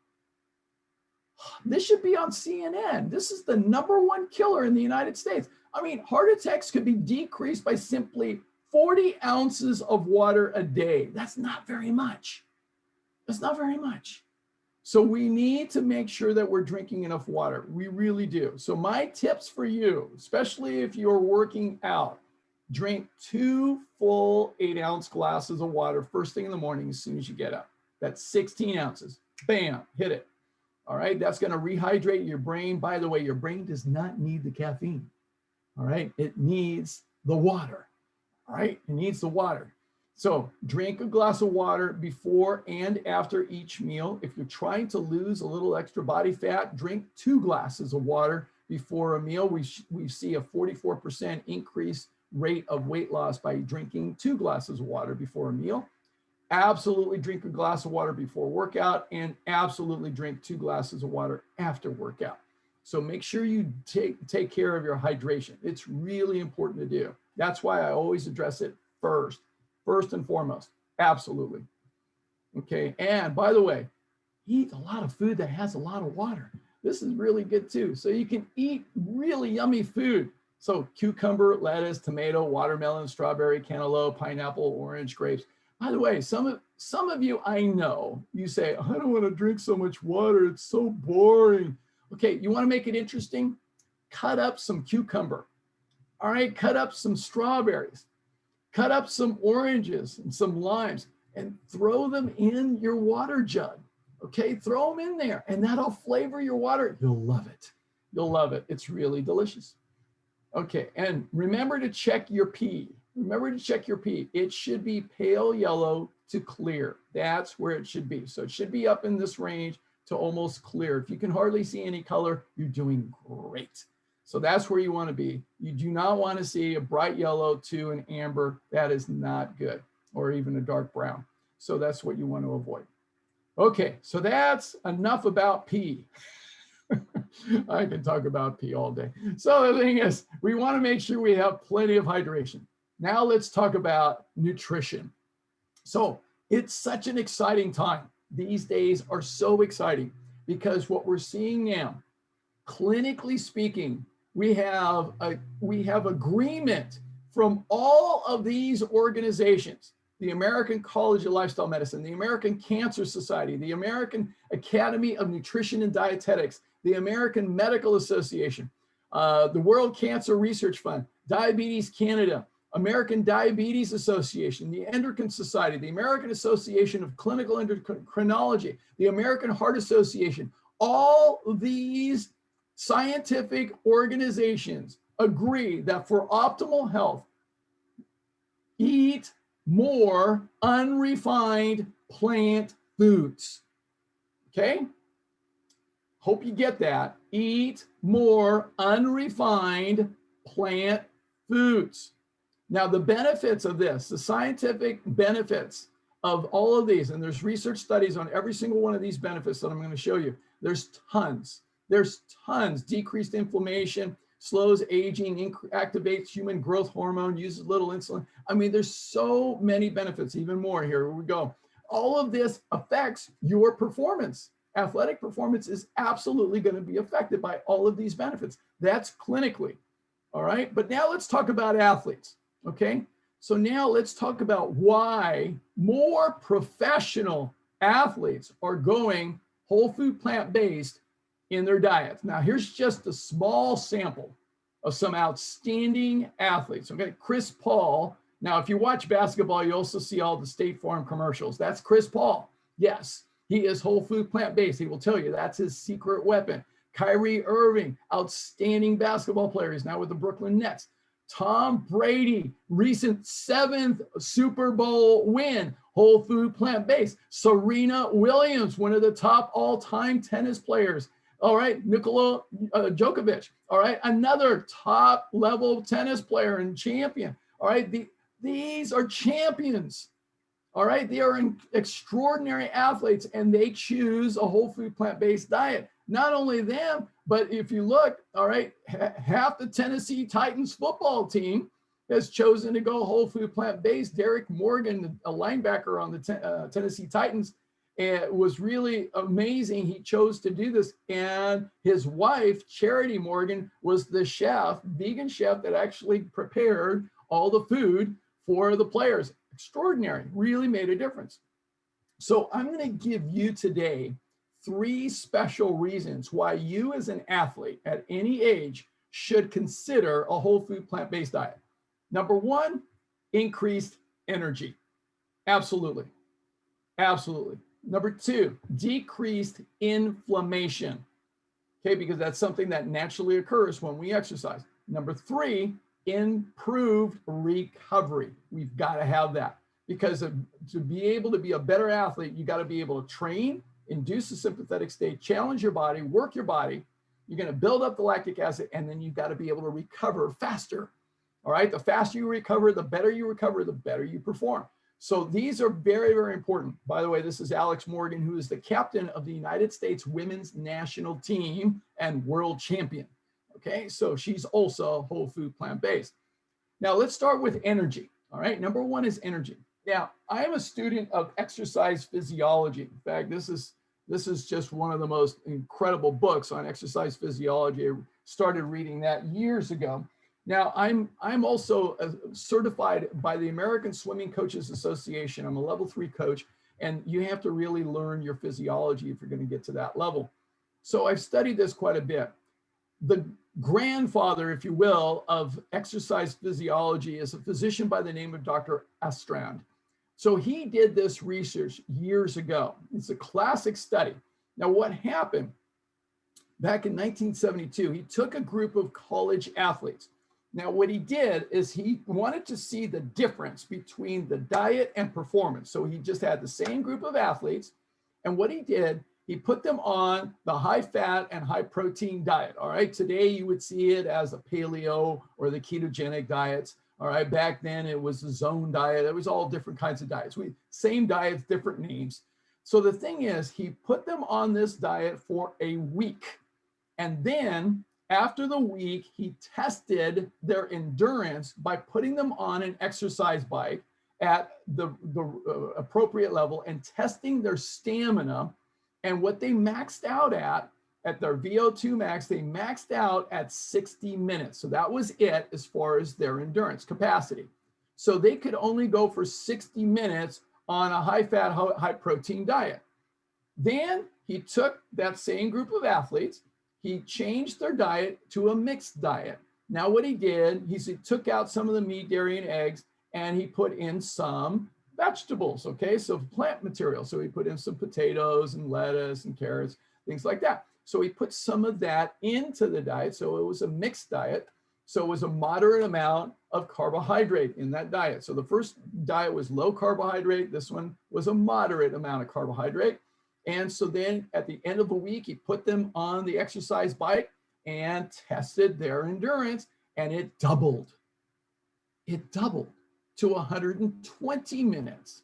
S1: This should be on CNN. This is the #1 killer in the United States. I mean, heart attacks could be decreased by simply 40 ounces of water a day. That's not very much. That's not very much. So we need to make sure that we're drinking enough water. We really do. So my tips for you, especially if you're working out, drink 2 full 8-ounce glasses of water first thing in the morning as soon as you get up. That's 16 ounces. Bam, hit it. All right, that's going to rehydrate your brain. By the way, your brain does not need the caffeine. All right, it needs the water. All right, it needs the water. So drink a glass of water before and after each meal. If you're trying to lose a little extra body fat, drink 2 glasses of water before a meal. We see a 44% increase rate of weight loss by drinking 2 glasses of water before a meal. Absolutely drink a glass of water before workout, and absolutely drink 2 glasses of water after workout. So make sure you take care of your hydration. It's really important to do. That's why I always address it first and foremost. Absolutely. Okay, and by the way, eat a lot of food that has a lot of water. This is really good too. So you can eat really yummy food. So cucumber, lettuce, tomato, watermelon, strawberry, cantaloupe, pineapple, orange, grapes. By the way, some of you, I know, you say, I don't want to drink so much water. It's so boring. Okay, you want to make it interesting? Cut up some cucumber. All right, cut up some strawberries. Cut up some oranges and some limes and throw them in your water jug. Okay, throw them in there and that'll flavor your water. You'll love it. You'll love it. It's really delicious. Okay, and remember to check your pee. Remember to check your pee. It should be pale yellow to clear. That's where it should be. So it should be up in this range to almost clear. If you can hardly see any color, you're doing great. So that's where you want to be. You do not want to see a bright yellow to an amber. That is not good, or even a dark brown. So that's what you want to avoid. Okay, so that's enough about pee. I can talk about pee all day. So the thing is, we want to make sure we have plenty of hydration. Now let's talk about nutrition. So it's such an exciting time. These days are so exciting because what we're seeing now, clinically speaking, we have agreement from all of these organizations: the American College of Lifestyle Medicine, the American Cancer Society, the American Academy of Nutrition and Dietetics, the American Medical Association, the World Cancer Research Fund, Diabetes Canada, American Diabetes Association, the Endocrine Society, the American Association of Clinical Endocrinology, the American Heart Association. All these scientific organizations agree that for optimal health, eat more unrefined plant foods. Okay? Hope you get that. Eat more unrefined plant foods. Now, the benefits of this, the scientific benefits of all of these, and there's research studies on every single one of these benefits that I'm going to show you. There's tons. There's tons. Decreased inflammation, slows aging, activates human growth hormone, uses little insulin. I mean, there's so many benefits, even more. Here we go. All of this affects your performance. Athletic performance is absolutely going to be affected by all of these benefits. That's clinically. All right. But now let's talk about athletes. Okay. So now let's talk about why more professional athletes are going whole food plant-based in their diets. Now, here's just a small sample of some outstanding athletes. Okay. Chris Paul. Now, if you watch basketball, you also see all the State Farm commercials. That's Chris Paul. Yes. He is whole food plant-based. He will tell you that's his secret weapon. Kyrie Irving, outstanding basketball player. He's now with the Brooklyn Nets. Tom Brady, recent 7th Super Bowl win, whole food plant-based. Serena Williams, one of the top all-time tennis players. All right, Nikola Djokovic. All right, another top-level tennis player and champion. All right, these are champions. All right, they are extraordinary athletes, and they choose a whole food plant-based diet. Not only them, but if you look, all right, half the Tennessee Titans football team has chosen to go whole food plant-based. Derek Morgan, a linebacker on the Tennessee Titans, it was really amazing. He chose to do this, and his wife, Charity Morgan, was the chef, vegan chef that actually prepared all the food for the players. Extraordinary, really made a difference. So I'm going to give you today 3 special reasons why you as an athlete at any age should consider a whole food plant-based diet. Number 1, increased energy. Absolutely. Absolutely. Number 2, decreased inflammation. Okay, because that's something that naturally occurs when we exercise. Number 3, improved recovery. We've got to have that, because to be able to be a better athlete, you got to be able to train, induce a sympathetic state, challenge your body, work your body. You're going to build up the lactic acid, and then you've got to be able to recover faster. All right. The faster you recover, the better you perform. So these are very, very important. By the way, this is Alex Morgan, who is the captain of the United States women's national team and world champion. Okay, so she's also whole food plant-based. Now let's start with energy. All right, number 1 is energy. Now, I am a student of exercise physiology. In fact, this is just one of the most incredible books on exercise physiology. I started reading that years ago. Now, I'm also certified by the American Swimming Coaches Association. I'm a level 3 coach, and you have to really learn your physiology if you're going to get to that level. So I've studied this quite a bit. The grandfather, if you will, of exercise physiology is a physician by the name of Dr. Ostrand. So he did this research years ago. It's a classic study. Now, what happened back in 1972, he took a group of college athletes. Now, what he did is he wanted to see the difference between the diet and performance. So he just had the same group of athletes. And what he did, he put them on the high fat and high protein diet. All right. Today, you would see it as a paleo or the ketogenic diets. All right. Back then, it was the zone diet. It was all different kinds of diets. Same diets, different names. So the thing is, he put them on this diet for a week. And then after the week, he tested their endurance by putting them on an exercise bike at the appropriate level and testing their stamina. And what they maxed out at their VO2 max, they maxed out at 60 minutes. So that was it as far as their endurance capacity. So they could only go for 60 minutes on a high fat, high protein diet. Then he took that same group of athletes, he changed their diet to a mixed diet. Now what he did, he took out some of the meat, dairy, and eggs, and he put in some vegetables, okay? So plant material. So he put in some potatoes and lettuce and carrots. things like that. So he put some of that into the diet. So it was a mixed diet. So it was a moderate amount of carbohydrate in that diet. So the first diet was low carbohydrate. This one was a moderate amount of carbohydrate. And so then at the end of the week, he put them on the exercise bike and tested their endurance, and it doubled. It doubled to 120 minutes.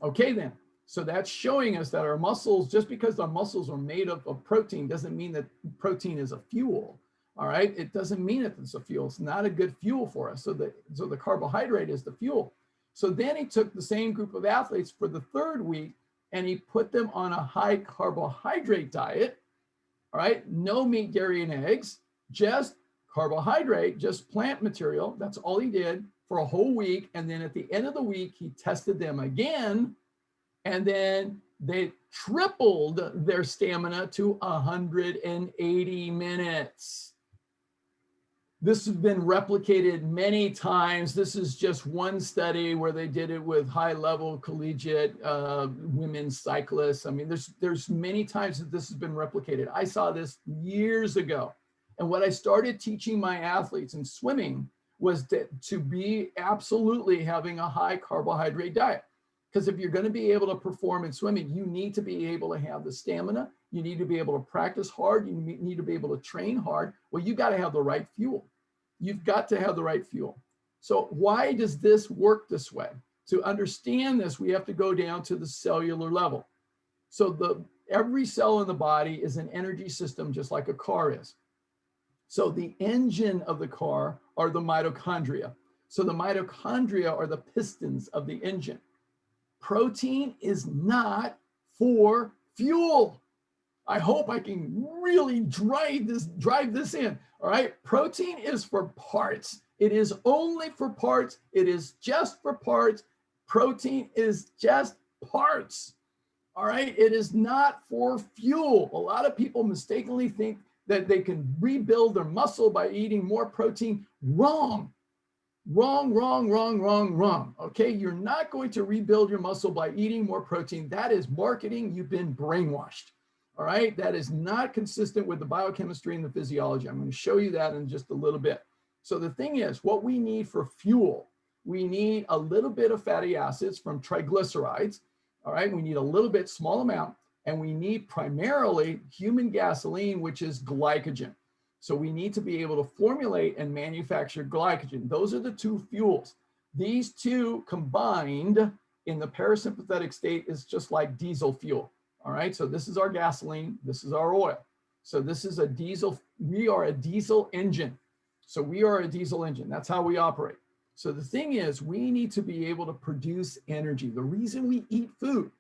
S1: Okay, then. So that's showing us that our muscles, just because our muscles are made up of protein, doesn't mean that protein is a fuel. All right, it doesn't mean that it's a fuel. It's not a good fuel for us. So the carbohydrate is the fuel. So then he took the same group of athletes for the third week and he put them on a high carbohydrate diet. All right, no meat, dairy, and eggs, just carbohydrate, just plant material. That's all he did for a whole week. And then at the end of the week, he tested them again. And then they tripled their stamina to 180 minutes. This has been replicated many times. This is just one study where they did it with high-level collegiate women's cyclists. I mean, there's many times that this has been replicated. I saw this years ago. And what I started teaching my athletes in swimming was to be absolutely having a high carbohydrate diet. Because if you're going to be able to perform in swimming, you need to be able to have the stamina. You need to be able to practice hard. You need to be able to train hard. Well, you got to have the right fuel. You've got to have the right fuel. So why does this work this way? To understand this, we have to go down to the cellular level. So every cell in the body is an energy system, just like a car is. So the engine of the car are the mitochondria. So the mitochondria are the pistons of the engine. Protein is not for fuel. I hope I can really drive this in. All right. Protein is for parts. It is only for parts. It is just for parts. Protein is just parts. All right. It is not for fuel. A lot of people mistakenly think that they can rebuild their muscle by eating more protein. Wrong. Wrong. Okay. You're not going to rebuild your muscle by eating more protein. That is marketing. You've been brainwashed. All right, that is not consistent with the biochemistry and the physiology. I'm going to show you that in just a little bit. So the thing is, what we need for fuel, we need a little bit of fatty acids from triglycerides. All right, we need a little bit, small amount, and we need primarily human gasoline, which is glycogen. So we need to be able to formulate and manufacture glycogen. Those are the two fuels. These two combined in the parasympathetic state is just like diesel fuel. All right, so this is our gasoline, this is our oil. So this is a diesel, we are a diesel engine. So we are a diesel engine, that's how we operate. So the thing is, we need to be able to produce energy. The reason we eat food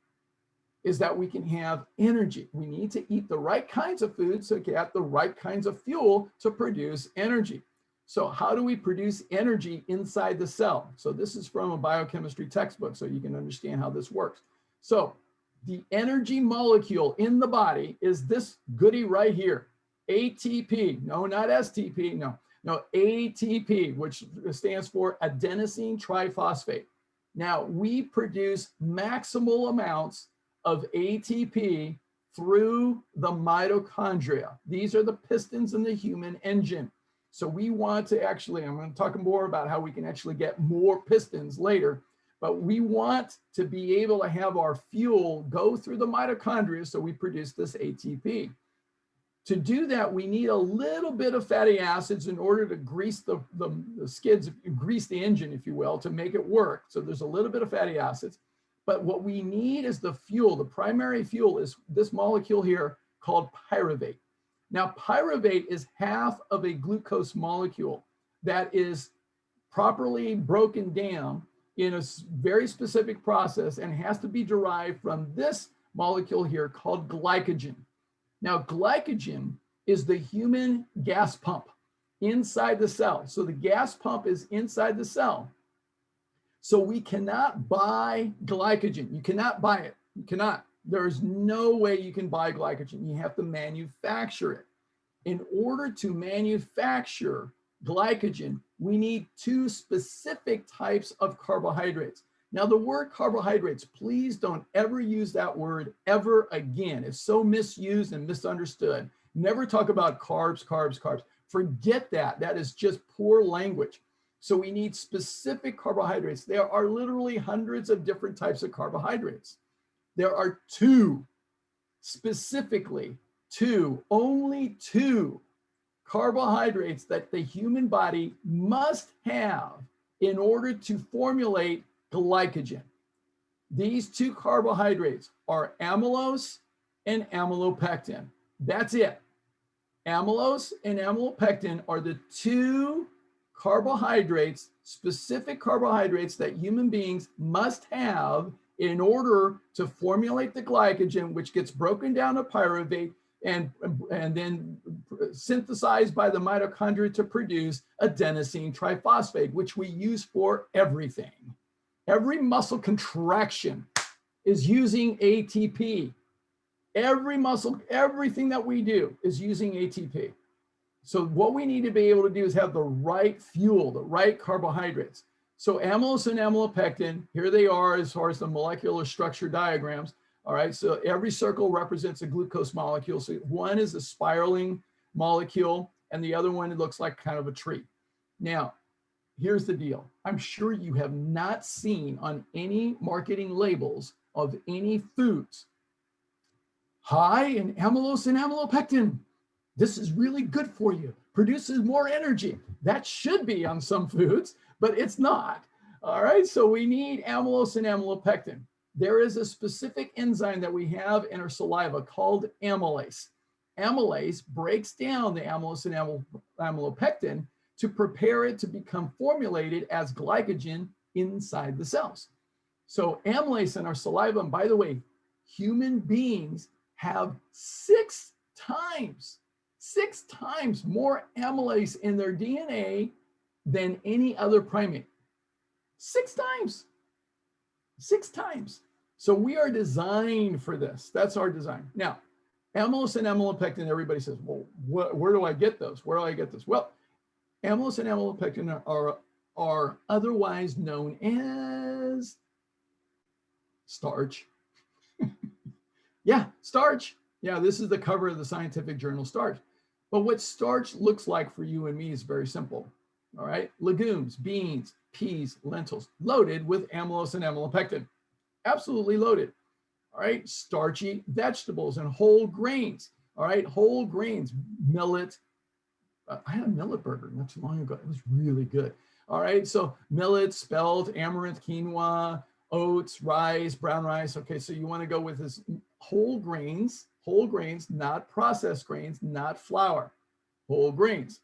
S1: is that we can have energy. We need to eat the right kinds of food to get the right kinds of fuel to produce energy. So how do we produce energy inside the cell? So this is from a biochemistry textbook, so you can understand how this works. So the energy molecule in the body is this goodie right here, ATP. No, not STP, no, ATP, which stands for adenosine triphosphate. Now, we produce maximal amounts of ATP through the mitochondria. These are the pistons in the human engine. So we want to actually, I'm going to talk more about how we can actually get more pistons later, but we want to be able to have our fuel go through the mitochondria so we produce this ATP. To do that, we need a little bit of fatty acids in order to grease the skids, grease the engine, if you will, to make it work. So there's a little bit of fatty acids. But what we need is the fuel. The primary fuel is this molecule here called pyruvate. Now, pyruvate is half of a glucose molecule that is properly broken down in a very specific process and has to be derived from this molecule here called glycogen. Now, glycogen is the human gas pump inside the cell. So the gas pump is inside the cell. So we cannot buy glycogen. You cannot buy it. You cannot. There's no way you can buy glycogen. You have to manufacture it. In order to manufacture glycogen, we need two specific types of carbohydrates. Now, the word carbohydrates, please don't ever use that word ever again. It's so misused and misunderstood. Never talk about carbs, carbs, carbs. Forget that. That is just poor language. So we need specific carbohydrates. There are literally hundreds of different types of carbohydrates. There are specifically only two carbohydrates that the human body must have in order to formulate glycogen. These two carbohydrates are amylose and amylopectin. That's it. Amylose and amylopectin are the two carbohydrates, specific carbohydrates that human beings must have in order to formulate the glycogen, which gets broken down to pyruvate and then synthesized by the mitochondria to produce adenosine triphosphate, which we use for everything. Every muscle contraction is using ATP. Every muscle, everything that we do is using ATP. So what we need to be able to do is have the right fuel, the right carbohydrates. So amylose and amylopectin, here they are as far as the molecular structure diagrams. All right, so every circle represents a glucose molecule. So one is a spiraling molecule and the other one, it looks like kind of a tree. Now, here's the deal. I'm sure you have not seen on any marketing labels of any foods, high in amylose and amylopectin. This is really good for you, produces more energy. That should be on some foods, but it's not. All right, so we need amylose and amylopectin. There is a specific enzyme that we have in our saliva called amylase. Amylase breaks down the amylose and amylopectin to prepare it to become formulated as glycogen inside the cells. So amylase in our saliva, and by the way, human beings have six times more amylase in their DNA than any other primate. 6 times. So we are designed for this. That's our design. Now, amylose and amylopectin, everybody says, well, where do I get those? Where do I get this? Well, amylose and amylopectin are otherwise known as starch. Yeah, starch. Yeah, this is the cover of the scientific journal Starch. But what starch looks like for you and me is very simple. All right, legumes, beans, peas, lentils, loaded with amylose and amylopectin. Absolutely loaded. All right, starchy vegetables and whole grains. All right, whole grains, millet. I had a millet burger not too long ago. It was really good. All right, so millet, spelt, amaranth, quinoa, oats, rice, brown rice. Okay, so you want to go with this whole grains, not processed grains, not flour, whole grains.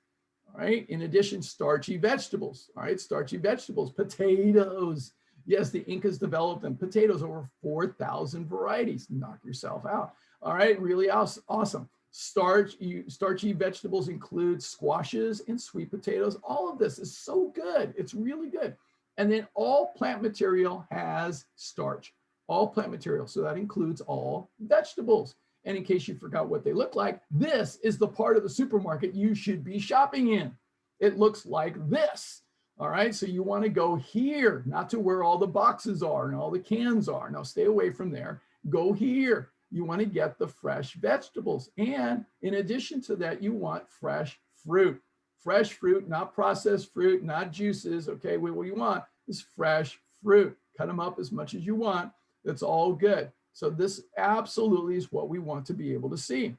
S1: All right, in addition, starchy vegetables. All right, starchy vegetables, potatoes. Yes, the Incas developed them. Potatoes, over 4,000 varieties. Knock yourself out. All right, really awesome. Starchy vegetables include squashes and sweet potatoes. All of this is so good. It's really good. And then all plant material has starch. All plant material. So that includes all vegetables. And in case you forgot what they look like, this is the part of the supermarket you should be shopping in. It looks like this. All right, so you want to go here, not to where all the boxes are and all the cans are. Now stay away from there. Go here. You want to get the fresh vegetables. And in addition to that, you want fresh fruit. Fresh fruit, not processed fruit, not juices. Okay, what you want is fresh fruit. Cut them up as much as you want. It's all good. So this absolutely is what we want to be able to see.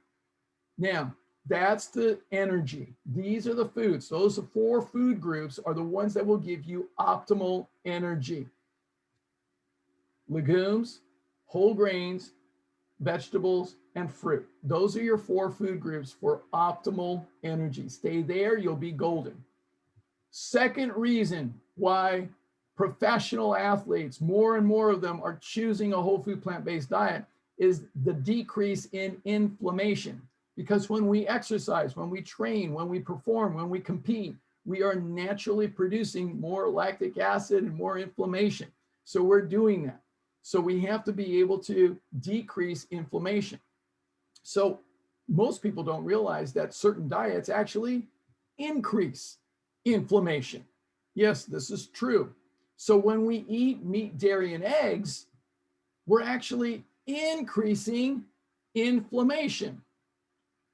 S1: Now, that's the energy. These are the foods. Those 4 food groups are the ones that will give you optimal energy. Legumes, whole grains, vegetables, and fruit. Those are your 4 food groups for optimal energy. Stay there, you'll be golden. Second reason why professional athletes, more and more of them are choosing a whole food plant-based diet is the decrease in inflammation. Because when we exercise, when we train, when we perform, when we compete, we are naturally producing more lactic acid and more inflammation. So we're doing that. So we have to be able to decrease inflammation. So most people don't realize that certain diets actually increase inflammation. Yes, this is true. So when we eat meat, dairy, and eggs, we're actually increasing inflammation.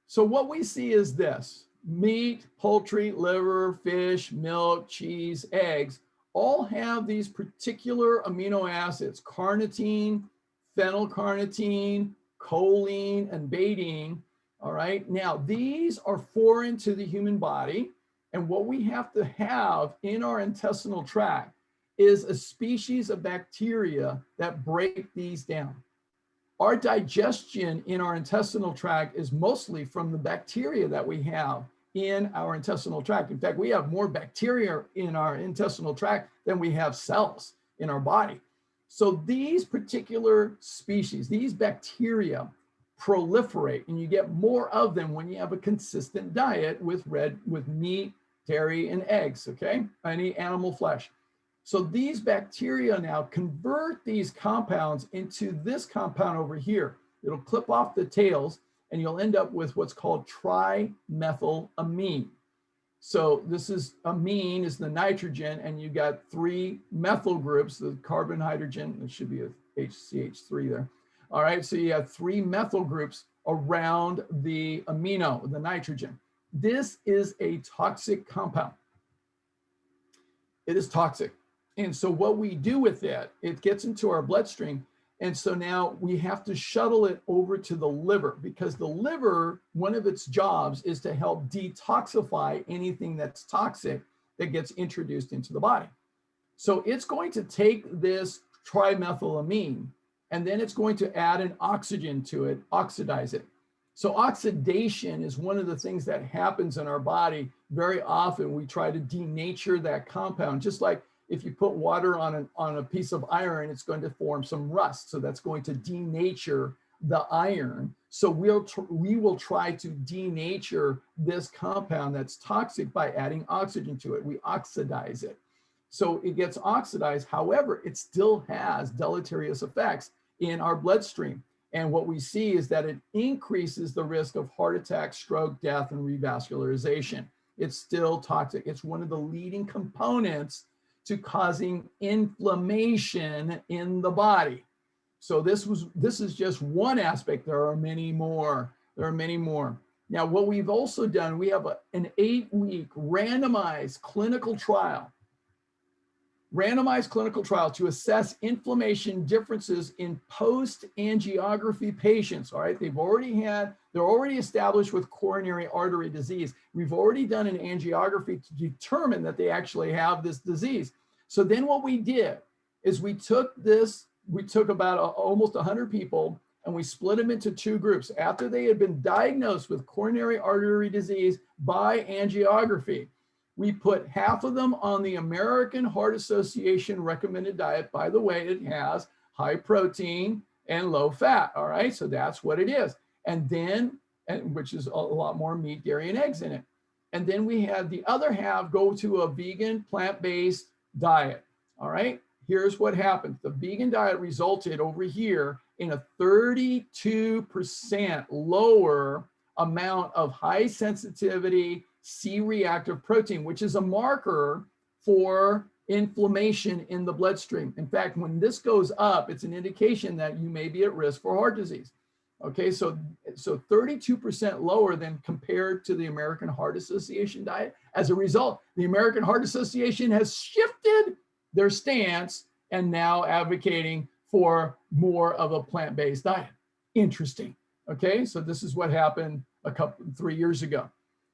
S1: So what we see is this: meat, poultry, liver, fish, milk, cheese, eggs, all have these particular amino acids: carnitine, phenylcarnitine, choline, and betaine. All right. Now, these are foreign to the human body. And what we have to have in our intestinal tract is a species of bacteria that break these down. Our digestion in our intestinal tract is mostly from the bacteria that we have in our intestinal tract. In fact, we have more bacteria in our intestinal tract than we have cells in our body. So these particular species, these bacteria, proliferate, and you get more of them when you have a consistent diet with meat, dairy, and eggs, okay? Any animal flesh. So these bacteria now convert these compounds into this compound over here. It'll clip off the tails, and you'll end up with what's called trimethylamine. So this is amine is the nitrogen, and you got 3 methyl groups, the carbon, hydrogen, it should be a HCH3 there. All right, so you have 3 methyl groups around the amino, the nitrogen. This is a toxic compound. It is toxic. And so what we do with it, it gets into our bloodstream. And so now we have to shuttle it over to the liver, because the liver, one of its jobs is to help detoxify anything that's toxic that gets introduced into the body. So it's going to take this trimethylamine, and then it's going to add an oxygen to it, oxidize it. So oxidation is one of the things that happens in our body. Very often we try to denature that compound, just like if you put water on a piece of iron, it's going to form some rust. So that's going to denature the iron. So we will try to denature this compound that's toxic by adding oxygen to it. We oxidize it. So it gets oxidized. However, it still has deleterious effects in our bloodstream. And what we see is that it increases the risk of heart attack, stroke, death, and revascularization. It's still toxic. It's one of the leading components to causing inflammation in the body. So this is just one aspect. There are many more. There are many more. Now, what we've also done, we have an 8-week randomized clinical trial to assess inflammation differences in post-angiography patients. All right, they're already established with coronary artery disease. We've already done an angiography to determine that they actually have this disease. So then what we did is we took about almost 100 people, and we split them into 2 groups. After they had been diagnosed with coronary artery disease by angiography, we put half of them on the American Heart Association recommended diet. By the way, it has high protein and low fat. All right, so that's what it is. And then, which is a lot more meat, dairy, and eggs in it. And then we had the other half go to a vegan, plant-based diet. All right, here's what happened. The vegan diet resulted over here in a 32% lower amount of high sensitivity C-reactive protein, which is a marker for inflammation in the bloodstream. In fact, when this goes up, it's an indication that you may be at risk for heart disease. Okay, so 32% lower than compared to the American Heart Association diet. As a result, the American Heart Association has shifted their stance and now advocating for more of a plant-based diet. Interesting. Okay, so this is what happened 3 years ago.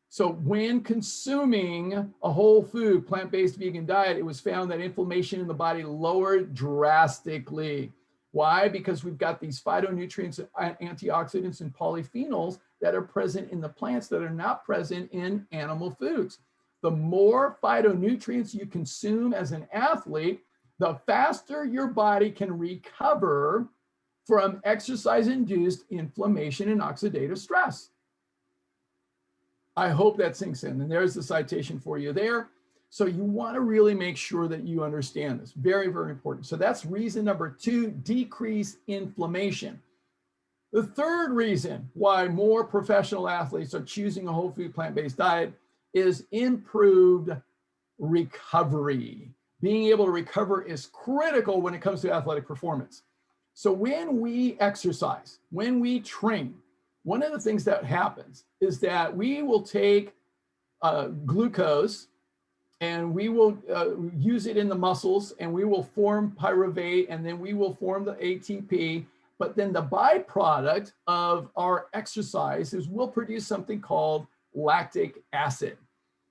S1: So when consuming a whole food, plant-based vegan diet, it was found that inflammation in the body lowered drastically. Why? Because we've got these phytonutrients, antioxidants, and polyphenols that are present in the plants that are not present in animal foods. The more phytonutrients you consume as an athlete, the faster your body can recover from exercise-induced inflammation and oxidative stress. I hope that sinks in. And there's the citation for you there. So you want to really make sure that you understand this. Very, very important. So that's reason number 2, decrease inflammation. The third reason why more professional athletes are choosing a whole food plant-based diet is improved recovery. being able to recover is critical when it comes to athletic performance. So when we exercise, when we train, one of the things that happens is that we will take glucose and we will use it in the muscles, and we will form pyruvate, and then we will form the ATP. But then the byproduct of our exercise is we'll produce something called lactic acid.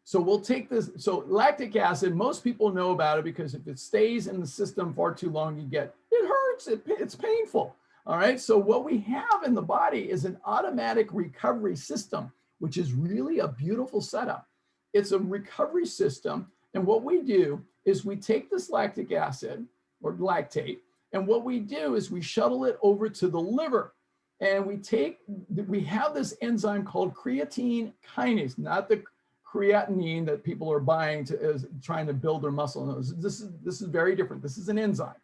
S1: So we'll take this, so lactic acid, most people know about it because if it stays in the system far too long, it hurts, it's painful. All right, so what we have in the body is an automatic recovery system, which is really a beautiful setup. It's a recovery system. And what we do is we take this lactic acid or lactate, and what we do is we shuttle it over to the liver. And we have this enzyme called creatine kinase, not the creatinine that people are buying trying to build their muscle. No, this is very different. This is an enzyme.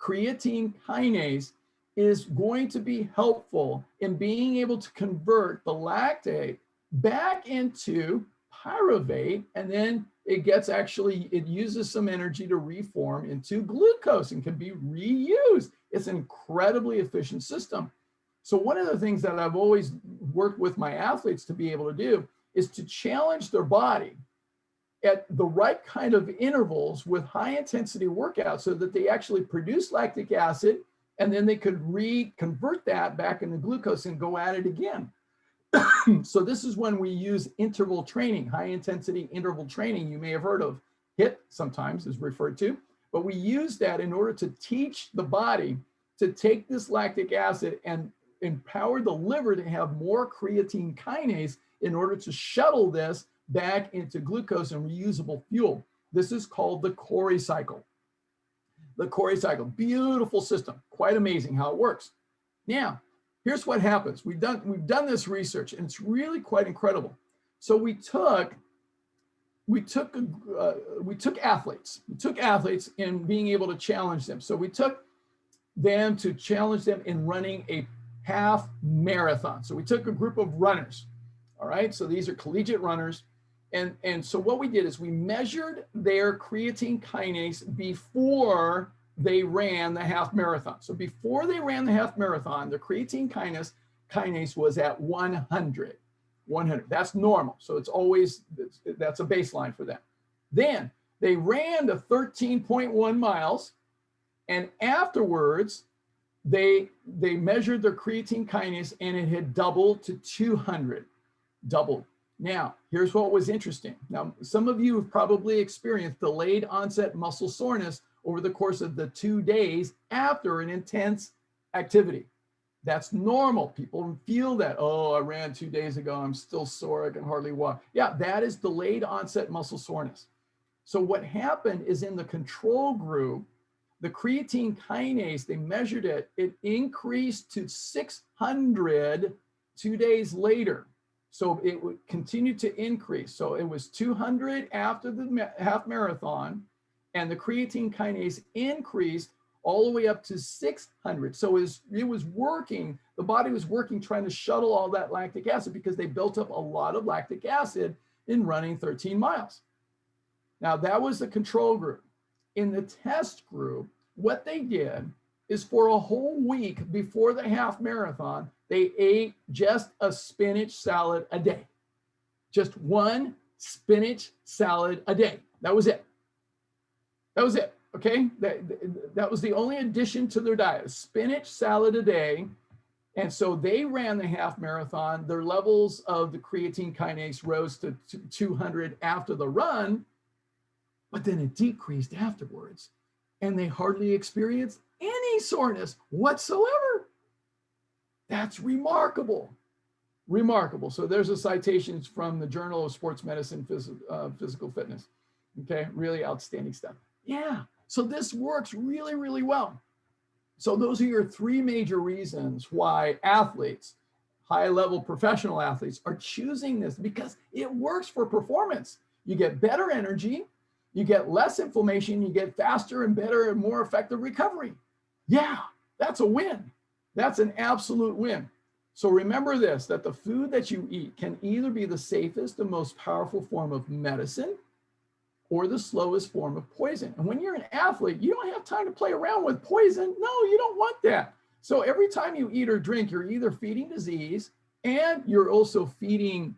S1: Creatine kinase is going to be helpful in being able to convert the lactate back into pyruvate, and then it uses some energy to reform into glucose and can be reused. It's an incredibly efficient system. So one of the things that I've always worked with my athletes to be able to do is to challenge their body at the right kind of intervals with high intensity workouts so that they actually produce lactic acid, and then they could reconvert that back into glucose and go at it again. So this is when we use interval training, high intensity interval training. You may have heard of HIIT sometimes is referred to, but we use that in order to teach the body to take this lactic acid and empower the liver to have more creatine kinase in order to shuttle this back into glucose and reusable fuel. This is called the Cori cycle. The Cori cycle, beautiful system, quite amazing how it works. Now, here's what happens. We've done this research, and it's really quite incredible. So we took athletes in being able to challenge them. So we took them to challenge them in running a half marathon. So we took a group of runners. All right, so these are collegiate runners. And so what we did is we measured their creatine kinase before they ran the half marathon. So before they ran the half marathon, the creatine kinase was at 100. 100, that's normal. So that's a baseline for them. Then they ran the 13.1 miles, and afterwards they measured their creatine kinase, and it had doubled to 200. Doubled. Now, here's what was interesting. Now, some of you have probably experienced delayed onset muscle soreness over the course of the 2 days after an intense activity. That's normal. People feel that, oh, I ran 2 days ago, I'm still sore, I can hardly walk. Yeah, that is delayed onset muscle soreness. So what happened is in the control group, the creatine kinase, they measured it, it increased to 600 2 days later. So it would continue to increase. So it was 200 after the half marathon, and the creatine kinase increased all the way up to 600. So it was working, the body was working, trying to shuttle all that lactic acid because they built up a lot of lactic acid in running 13 miles. Now that was the control group. In the test group, what they did is for a whole week before the half marathon, they ate just a spinach salad a day. Just one spinach salad a day. That was it. That was it, okay? That was the only addition to their diet, a spinach salad a day. And so they ran the half marathon. Their levels of the creatine kinase rose to 200 after the run, but then it decreased afterwards. And they hardly experienced any soreness whatsoever. That's remarkable, remarkable. So there's a citation from the Journal of Sports Medicine, Physical Fitness. Okay, really outstanding stuff. Yeah, so this works really, really well. So those are your three major reasons why athletes, high-level professional athletes, are choosing this, because it works for performance. You get better energy, you get less inflammation, you get faster and better and more effective recovery. Yeah, that's a win. That's an absolute win. So remember this, that the food that you eat can either be the safest and most powerful form of medicine, or the slowest form of poison. And when you're an athlete, you don't have time to play around with poison. No, you don't want that. So every time you eat or drink, you're either feeding disease and you're also feeding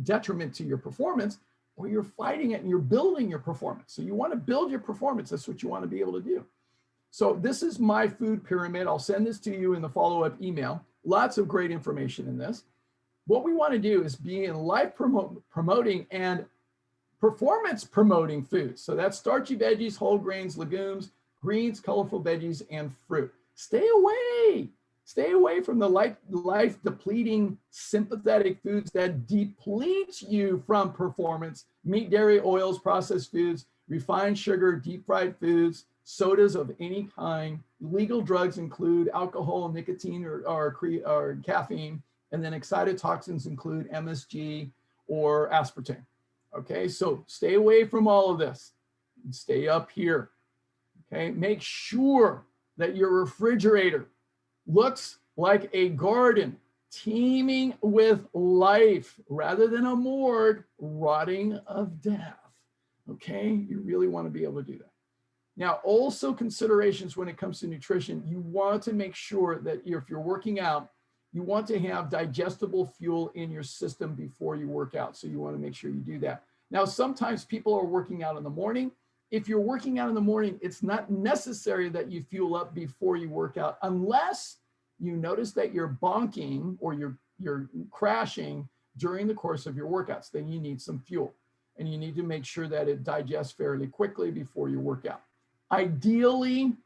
S1: detriment to your performance, or you're fighting it and you're building your performance. So you want to build your performance. That's what you want to be able to do. So this is my food pyramid. I'll send this to you in the follow-up email. Lots of great information in this. What we want to do is be in life promoting and performance promoting foods. So that's starchy veggies, whole grains, legumes, greens, colorful veggies, and fruit. Stay away from the life depleting sympathetic foods that deplete you from performance: meat, dairy, oils, processed foods, refined sugar, deep fried foods, sodas of any kind. Legal drugs include alcohol, nicotine, or caffeine, and then excitotoxins include MSG or aspartame. Okay, so stay away from all of this and stay up here. Okay, make sure that your refrigerator looks like a garden teeming with life rather than a morgue rotting of death. Okay, you really want to be able to do that. Now, also considerations when it comes to nutrition, you want to make sure that if you're working out, you want to have digestible fuel in your system before you work out. So you want to make sure you do that. Now, sometimes people are working out in the morning. If you're working out in the morning, it's not necessary that you fuel up before you work out, unless you notice that you're bonking or you're crashing during the course of your workouts. Then you need some fuel, and you need to make sure that it digests fairly quickly before you work out. Ideally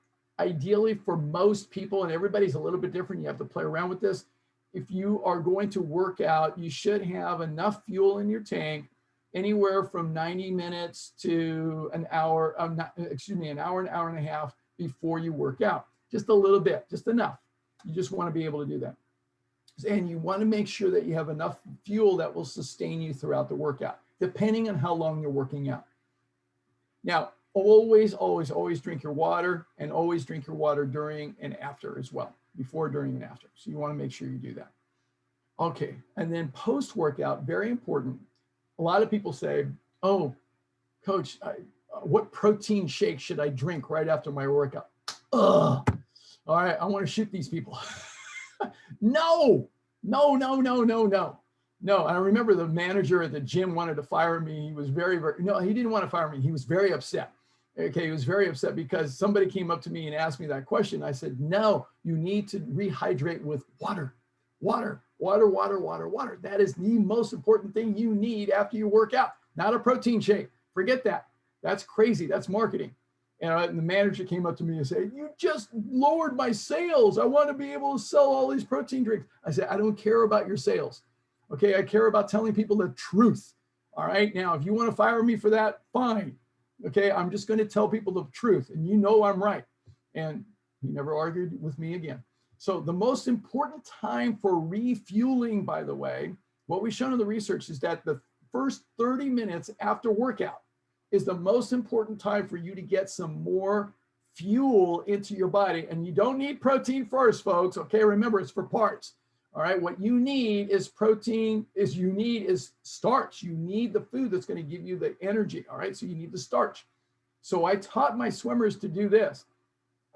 S1: for most people, and everybody's a little bit different, you have to play around with this. If you are going to work out, you should have enough fuel in your tank anywhere from 90 minutes to an hour, an hour and a half before you work out. Just a little bit, just enough. You just want to be able to do that. And you want to make sure that you have enough fuel that will sustain you throughout the workout, depending on how long you're working out. Now, always drink your water, and always drink your water during and after as well, before, during, and after. So you want to make sure you do that. Okay, and then post-workout, very important. A lot of people say, oh, coach, what protein shake should I drink right after my workout? All right, I want to shoot these people. No. I remember the manager at the gym wanted to fire me. He was no, he didn't want to fire me. He was very upset. Okay, he was very upset because somebody came up to me and asked me that question. I said, no, you need to rehydrate with water. Water. That is the most important thing you need after you work out, not a protein shake. Forget that. That's crazy. That's marketing. And the manager came up to me and said, you just lowered my sales. I want to be able to sell all these protein drinks. I said, I don't care about your sales. Okay, I care about telling people the truth. All right, now, if you want to fire me for that, fine. Okay, I'm just going to tell people the truth, and you know I'm right. And he never argued with me again. So the most important time for refueling, by the way, what we've shown in the research is that the first 30 minutes after workout is the most important time for you to get some more fuel into your body. And you don't need protein first, folks. Okay, remember, it's for parts. All right, what you need is protein, is starch. You need the food that's going to give you the energy. All right, so you need the starch. So I taught my swimmers to do this.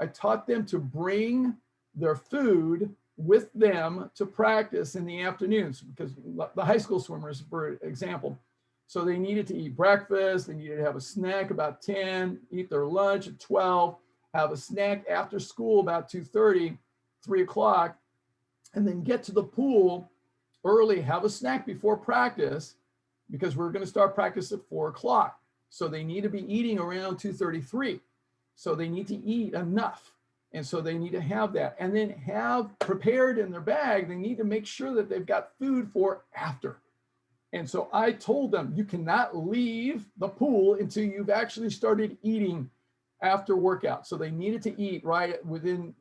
S1: I taught them to bring their food with them to practice in the afternoons, because the high school swimmers, for example, so they needed to eat breakfast, they needed to have a snack about 10, eat their lunch at 12, have a snack after school about 2:30, 3 o'clock, and then get to the pool early, have a snack before practice, because we're going to start practice at 4 o'clock. So they need to be eating around 2:33. So they need to eat enough. And so they need to have that, and then have prepared in their bag. They need to make sure that they've got food for after. And so I told them, you cannot leave the pool until you've actually started eating after workout. So they needed to eat right within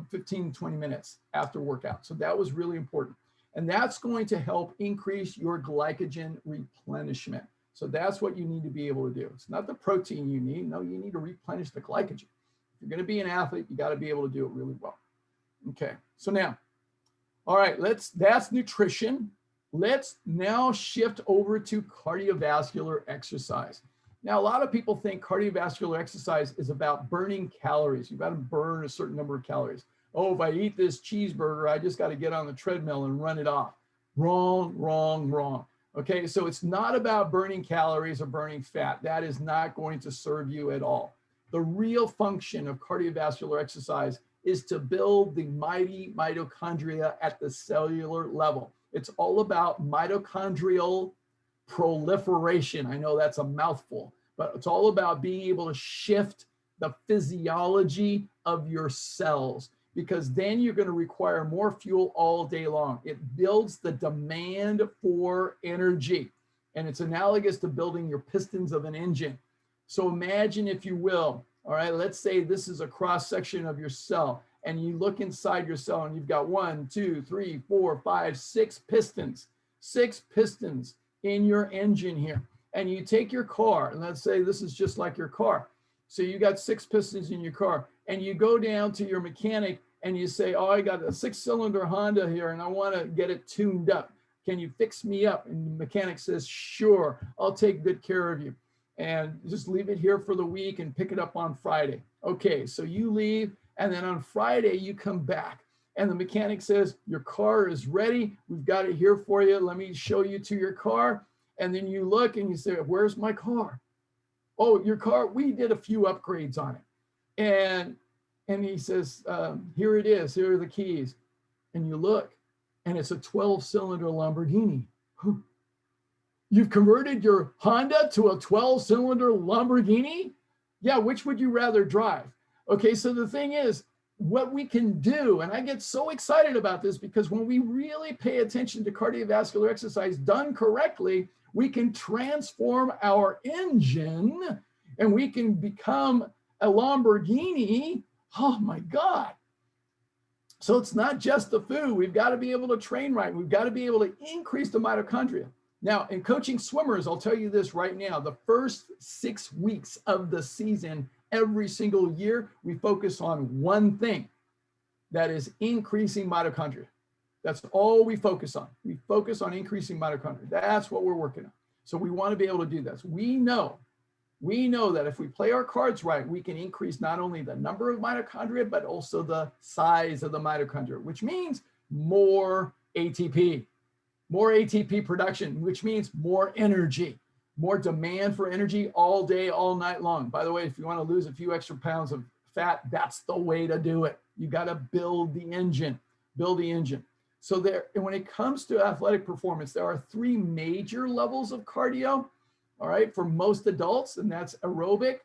S1: 15, 20 minutes after workout. So that was really important. And that's going to help increase your glycogen replenishment. So that's what you need to be able to do. It's not the protein you need. No, you need to replenish the glycogen. If you're going to be an athlete, you got to be able to do it really well. Okay, so now, all right, that's nutrition. Let's now shift over to cardiovascular exercise. Now, a lot of people think cardiovascular exercise is about burning calories. You've got to burn a certain number of calories. Oh, if I eat this cheeseburger, I just got to get on the treadmill and run it off. Wrong, wrong, wrong. Okay, so it's not about burning calories or burning fat. That is not going to serve you at all. The real function of cardiovascular exercise is to build the mighty mitochondria at the cellular level. It's all about mitochondrial proliferation. I know that's a mouthful, but it's all about being able to shift the physiology of your cells, because then you're going to require more fuel all day long. It builds the demand for energy, and it's analogous to building your pistons of an engine. So imagine, if you will, all right, let's say this is a cross section of your cell, and you look inside your cell and you've got 1, 2, 3, 4, 5, 6 pistons, 6 pistons in your engine here. And you take your car, and let's say this is just like your car. So you got 6 pistons in your car, and you go down to your mechanic and you say, oh, I got a 6-cylinder Honda here and I want to get it tuned up. Can you fix me up? And the mechanic says, sure, I'll take good care of you. And just leave it here for the week and pick it up on Friday. Okay, so you leave, and then on Friday you come back and the mechanic says, your car is ready. We've got it here for you. Let me show you to your car. And then you look and you say, where's my car? Oh, your car, we did a few upgrades on it. And he says, here it is, here are the keys. And you look, and it's a 12-cylinder Lamborghini. You've converted your Honda to a 12-cylinder Lamborghini? Yeah, which would you rather drive? Okay, so the thing is, what we can do, and I get so excited about this because when we really pay attention to cardiovascular exercise done correctly, we can transform our engine and we can become a Lamborghini. Oh my God. So it's not just the food. We've got to be able to train right. We've got to be able to increase the mitochondria. Now, in coaching swimmers, I'll tell you this right now, the first 6 weeks of the season, every single year, we focus on one thing, that is increasing mitochondria. That's all we focus on. We focus on increasing mitochondria. That's what we're working on. So we want to be able to do this. We know that if we play our cards right, we can increase not only the number of mitochondria, but also the size of the mitochondria, which means more ATP production, which means more energy, more demand for energy all day, all night long. By the way, if you want to lose a few extra pounds of fat, that's the way to do it. You got to build the engine. So when it comes to athletic performance, there are 3 major levels of cardio, all right, for most adults, and that's aerobic,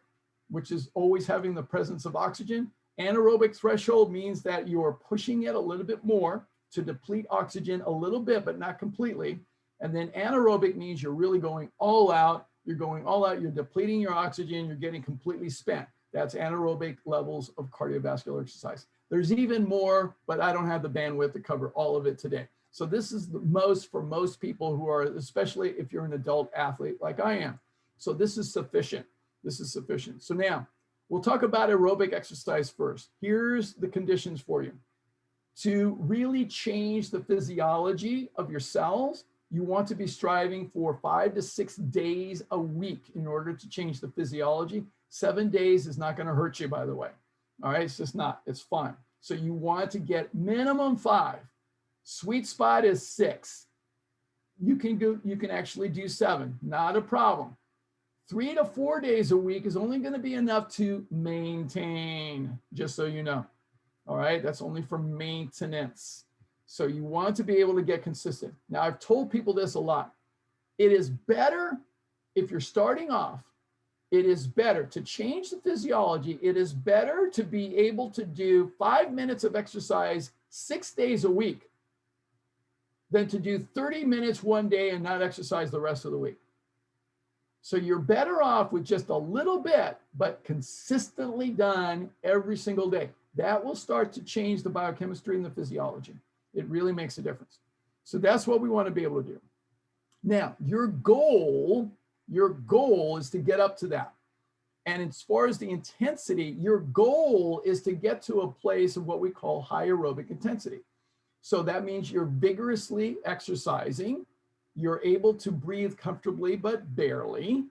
S1: which is always having the presence of oxygen. Anaerobic threshold means that you are pushing it a little bit more to deplete oxygen a little bit, but not completely. And then anaerobic means you're really going all out. You're depleting your oxygen, you're getting completely spent. That's anaerobic levels of cardiovascular exercise. There's even more, but I don't have the bandwidth to cover all of it today. So this is the most for most people who are, especially if you're an adult athlete like I am. So this is sufficient. So now we'll talk about aerobic exercise first. Here's the conditions for you. To really change the physiology of your cells, you want to be striving for 5 to 6 days a week in order to change the physiology. 7 days is not going to hurt you, by the way. All right, it's just not, it's fine. So you want to get minimum 5. Sweet spot is 6. You can actually do 7, not a problem. 3 to 4 days a week is only going to be enough to maintain, just so you know. All right, that's only for maintenance. So you want to be able to get consistent. Now, I've told people this a lot. It is better, if you're starting off, it is better to change the physiology. It is better to be able to do 5 minutes of exercise 6 days a week than to do 30 minutes one day and not exercise the rest of the week. So you're better off with just a little bit, but consistently done every single day. That will start to change the biochemistry and the physiology. It really makes a difference. So that's what we want to be able to do. Now, your goal is to get up to that. And as far as the intensity, your goal is to get to a place of what we call high aerobic intensity. So that means you're vigorously exercising. You're able to breathe comfortably, but barely.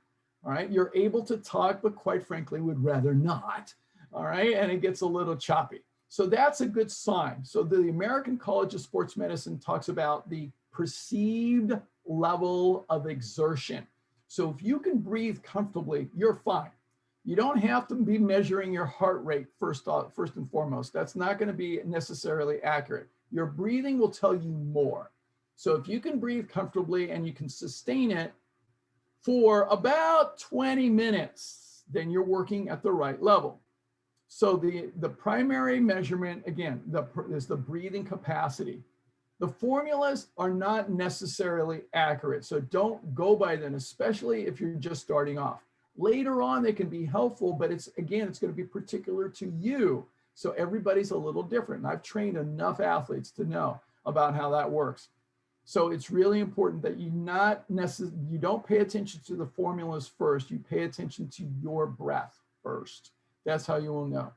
S1: All right. You're able to talk, but quite frankly, would rather not. All right. And it gets a little choppy. So that's a good sign. So the American College of Sports Medicine talks about the perceived level of exertion. So if you can breathe comfortably, you're fine. You don't have to be measuring your heart rate first and foremost. That's not going to be necessarily accurate. Your breathing will tell you more. So if you can breathe comfortably and you can sustain it for about 20 minutes, then you're working at the right level. So the primary measurement, again, is the breathing capacity. The formulas are not necessarily accurate, so don't go by them, especially if you're just starting off. Later on, they can be helpful, but it's going to be particular to you. So everybody's a little different. And I've trained enough athletes to know about how that works. So it's really important that you don't pay attention to the formulas first. You pay attention to your breath first. That's how you will know.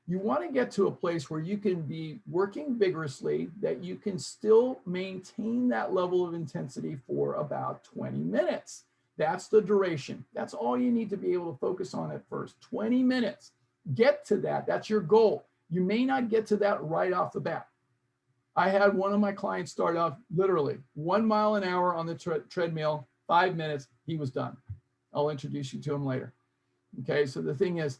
S1: You want to get to a place where you can be working vigorously, that you can still maintain that level of intensity for about 20 minutes. That's the duration. That's all you need to be able to focus on at first. 20 minutes. Get to that. That's your goal. You may not get to that right off the bat. I had one of my clients start off literally 1 mile an hour on the treadmill, 5 minutes, he was done. I'll introduce you to him later. Okay, so the thing is,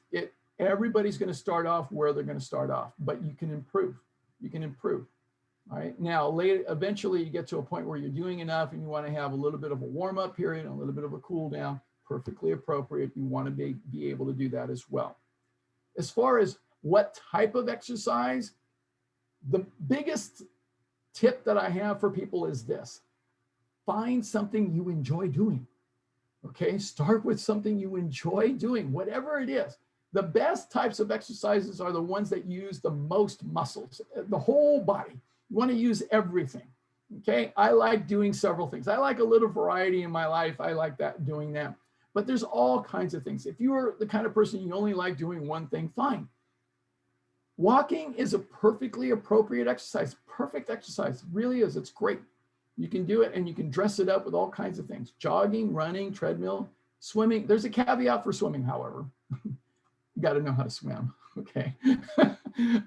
S1: everybody's going to start off where they're going to start off, but you can improve. You can improve. All right. Now, eventually you get to a point where you're doing enough and you want to have a little bit of a warm-up period and a little bit of a cool down, perfectly appropriate. You want to be able to do that as well. As far as what type of exercise, the biggest tip that I have for people is this: find something you enjoy doing. Okay, start with something you enjoy doing, whatever it is. The best types of exercises are the ones that use the most muscles, the whole body. You want to use everything. Okay, I like doing several things. I like a little variety in my life. I like doing that. But there's all kinds of things. If you're the kind of person you only like doing one thing, fine. Walking is a perfectly appropriate exercise. Perfect exercise, it really is. It's great. You can do it and you can dress it up with all kinds of things. Jogging, running, treadmill, swimming. There's a caveat for swimming, however. You got to know how to swim. Okay.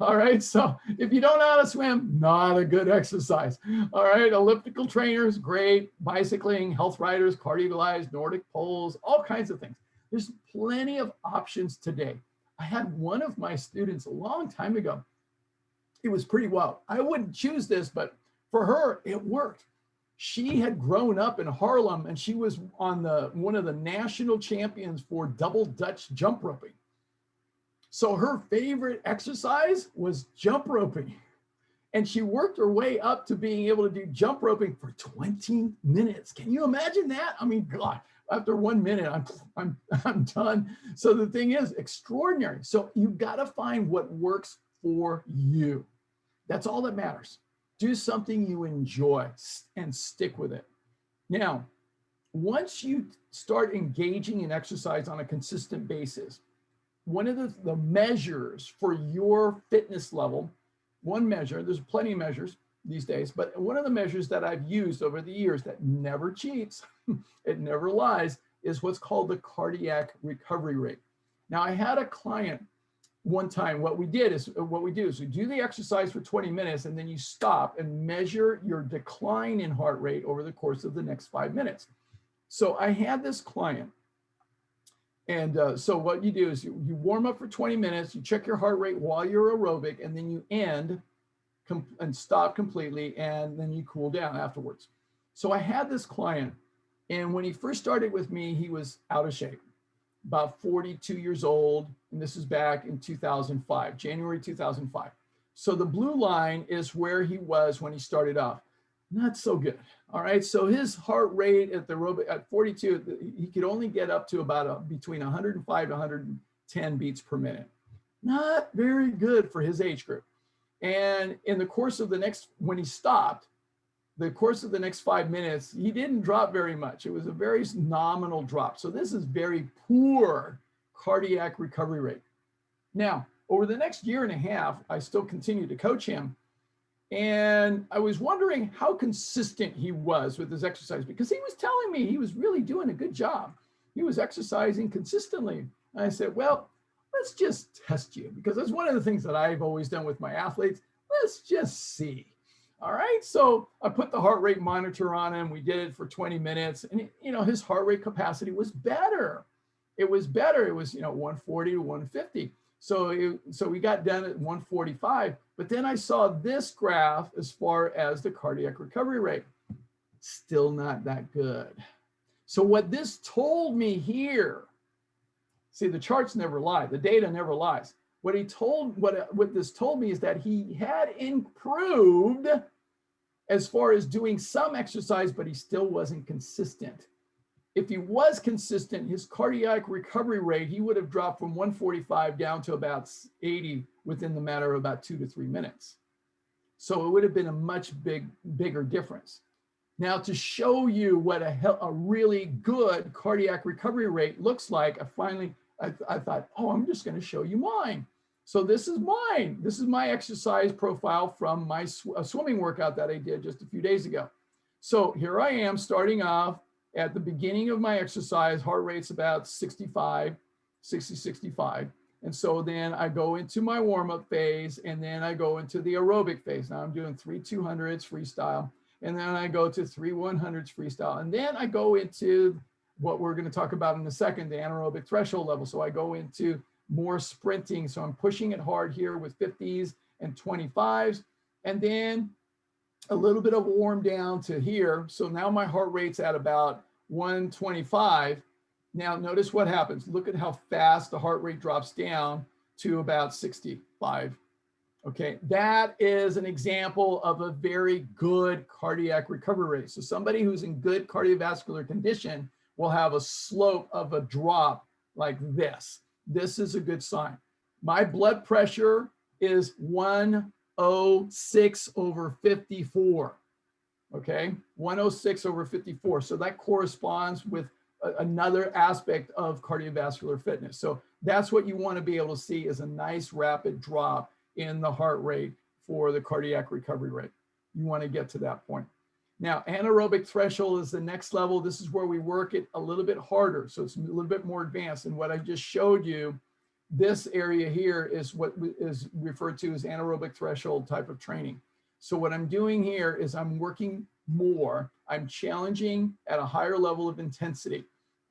S1: All right. So if you don't know how to swim, not a good exercise. All right. Elliptical trainers, great. Bicycling, health riders, cardio, Nordic poles, all kinds of things. There's plenty of options today. I had one of my students a long time ago. It was pretty wild. I wouldn't choose this, but for her, it worked. She had grown up in Harlem and she was on one of the national champions for double Dutch jump roping. So her favorite exercise was jump roping. And she worked her way up to being able to do jump roping for 20 minutes. Can you imagine that? I mean, God, after 1 minute, I'm done. So the thing is extraordinary. So you've got to find what works for you. That's all that matters. Do something you enjoy and stick with it. Now, once you start engaging in exercise on a consistent basis, one of the measures for your fitness level, one measure, there's plenty of measures these days, but one of the measures that I've used over the years that never cheats, it never lies, is what's called the cardiac recovery rate. Now, I had a client one time, what we do is we do the exercise for 20 minutes and then you stop and measure your decline in heart rate over the course of the next 5 minutes. So I had this client. And so what you do is you warm up for 20 minutes, you check your heart rate while you're aerobic, and then you end and stop completely, and then you cool down afterwards. So I had this client, and when he first started with me, he was out of shape, about 42 years old, and this is back in 2005, January 2005. So the blue line is where he was when he started off. Not so good. All right. So his heart rate at 42, he could only get up to about between 105 to 110 beats per minute. Not very good for his age group. And in the course of when he stopped, the course of the next 5 minutes, he didn't drop very much. It was a very nominal drop. So this is very poor cardiac recovery rate. Now, over the next year and a half, I still continued to coach him. And I was wondering how consistent he was with his exercise, because he was telling me he was really doing a good job. He was exercising consistently. And I said, well, let's just test you, because that's one of the things that I've always done with my athletes. Let's just see. All right. So I put the heart rate monitor on him. We did it for 20 minutes, and his heart rate capacity was better. It was better. It was 140 to 150. So we got done at 145. But then I saw this graph as far as the cardiac recovery rate. Still not that good. So what this told me here, see, the charts never lie, the data never lies. What this told me is that he had improved as far as doing some exercise, but he still wasn't consistent. If he was consistent, his cardiac recovery rate, he would have dropped from 145 down to about 80 within the matter of about 2 to 3 minutes. So it would have been a much bigger difference. Now, to show you what a really good cardiac recovery rate looks like, I thought, oh, I'm just going to show you mine. So this is mine. This is my exercise profile from my swimming workout that I did just a few days ago. So here I am starting off at the beginning of my exercise. Heart rate's about 60, 65. And so then I go into my warm-up phase, and then I go into the aerobic phase. Now I'm doing 3 200s freestyle, and then I go to 3 100s freestyle. And then I go into what we're going to talk about in a second, the anaerobic threshold level. So I go into more sprinting. So I'm pushing it hard here with 50s and 25s, and then a little bit of warm down to here. So now my heart rate's at about 125. Now notice what happens. Look at how fast the heart rate drops down to about 65. Okay, that is an example of a very good cardiac recovery rate. So somebody who's in good cardiovascular condition will have a slope of a drop like this. This is a good sign. My blood pressure is 106 over 54. Okay, 106 over 54. So that corresponds with another aspect of cardiovascular fitness. So that's what you want to be able to see, is a nice rapid drop in the heart rate for the cardiac recovery rate. You want to get to that point. Now, anaerobic threshold is the next level. This is where we work it a little bit harder. So it's a little bit more advanced. And what I just showed you, this area here is what is referred to as anaerobic threshold type of training. So what I'm doing here is I'm working more. I'm challenging at a higher level of intensity,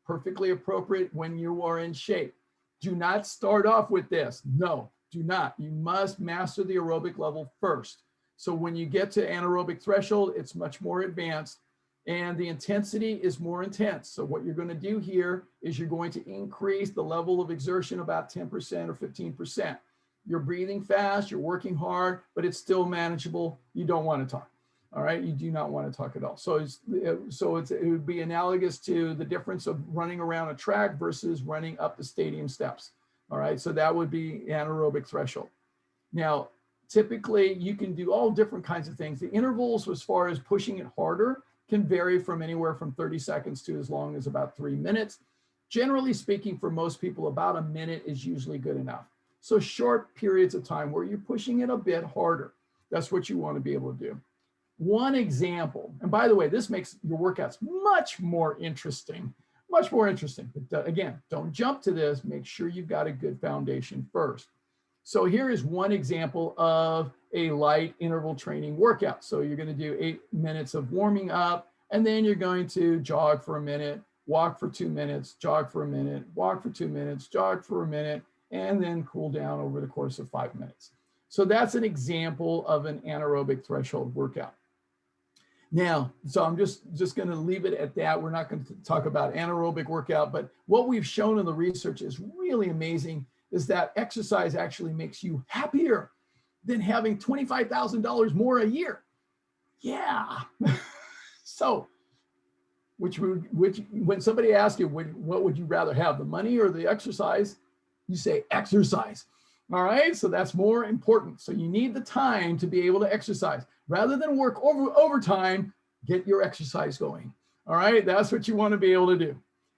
S1: perfectly appropriate when you are in shape. Do not start off with this. No, do not. You must master the aerobic level first. So when you get to anaerobic threshold, it's much more advanced and the intensity is more intense. So what you're going to do here is you're going to increase the level of exertion about 10% or 15%. You're breathing fast, you're working hard, but it's still manageable. You don't want to talk. All right, you do not want to talk at all. So it would be analogous to the difference of running around a track versus running up the stadium steps. All right, so that would be anaerobic threshold. Now, typically you can do all different kinds of things. The intervals as far as pushing it harder can vary from anywhere from 30 seconds to as long as about 3 minutes. Generally speaking, for most people, about a minute is usually good enough. So short periods of time where you're pushing it a bit harder. That's what you want to be able to do. One example, and by the way, this makes your workouts much more interesting. But again, don't jump to this. Make sure you've got a good foundation first. So here is one example of a light interval training workout. So you're going to do 8 minutes of warming up, and then you're going to jog for a minute, walk for 2 minutes, jog for a minute, walk for 2 minutes, jog for a minute, and then cool down over the course of 5 minutes. So that's an example of an anaerobic threshold workout. Now, so I'm just going to leave it at that. We're not going to talk about anaerobic workout, but what we've shown in the research is really amazing, is that exercise actually makes you happier than having $25,000 more a year. Yeah. So, when somebody asks you, what would you rather have, the money or the exercise? You say exercise. All right, so that's more important. So you need the time to be able to exercise. Rather than work overtime, get your exercise going. All right, that's what you want to be able to do.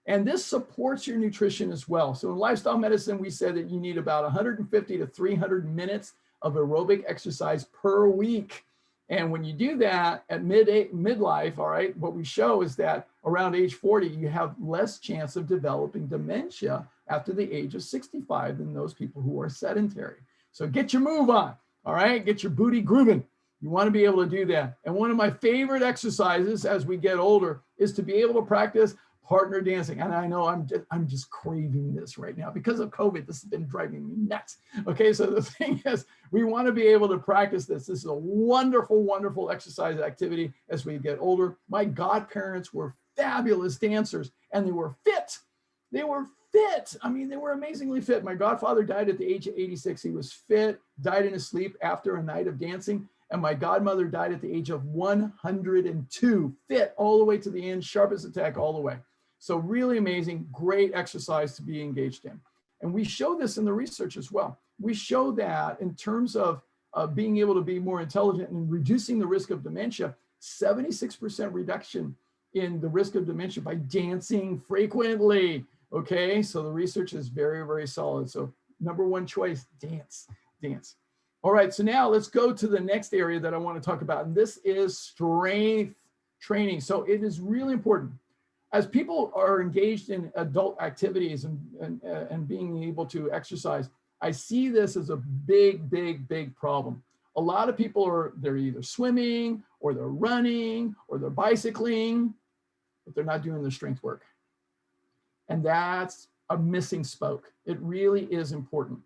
S1: And this supports your nutrition as well. So in lifestyle medicine, we said that you need about 150 to 300 minutes of aerobic exercise per week. And when you do that at midlife, all right, what we show is that around age 40, you have less chance of developing dementia after the age of 65 than those people who are sedentary. So get your move on, all right? Get your booty grooving. You want to be able to do that. And one of my favorite exercises as we get older is to be able to practice partner dancing. And I know I'm just craving this right now because of COVID. This has been driving me nuts. Okay, so the thing is, we want to be able to practice this. This is a wonderful, wonderful exercise activity as we get older. My godparents were fabulous dancers and they were fit. They were fit. I mean, they were amazingly fit. My godfather died at the age of 86. He was fit, died in his sleep after a night of dancing. And my godmother died at the age of 102, fit all the way to the end, sharp as a tack all the way. So really amazing, great exercise to be engaged in. And we show this in the research as well. We show that in terms of being able to be more intelligent and reducing the risk of dementia, 76% reduction in the risk of dementia by dancing frequently. Okay, so the research is very, very solid. So number one choice, dance, dance. All right, so now let's go to the next area that I want to talk about, and this is strength training. So it is really important. As people are engaged in adult activities and being able to exercise, I see this as a big, big, big problem. A lot of people they're either swimming or they're running or they're bicycling, but they're not doing the strength work. And that's a missing spoke. It really is important.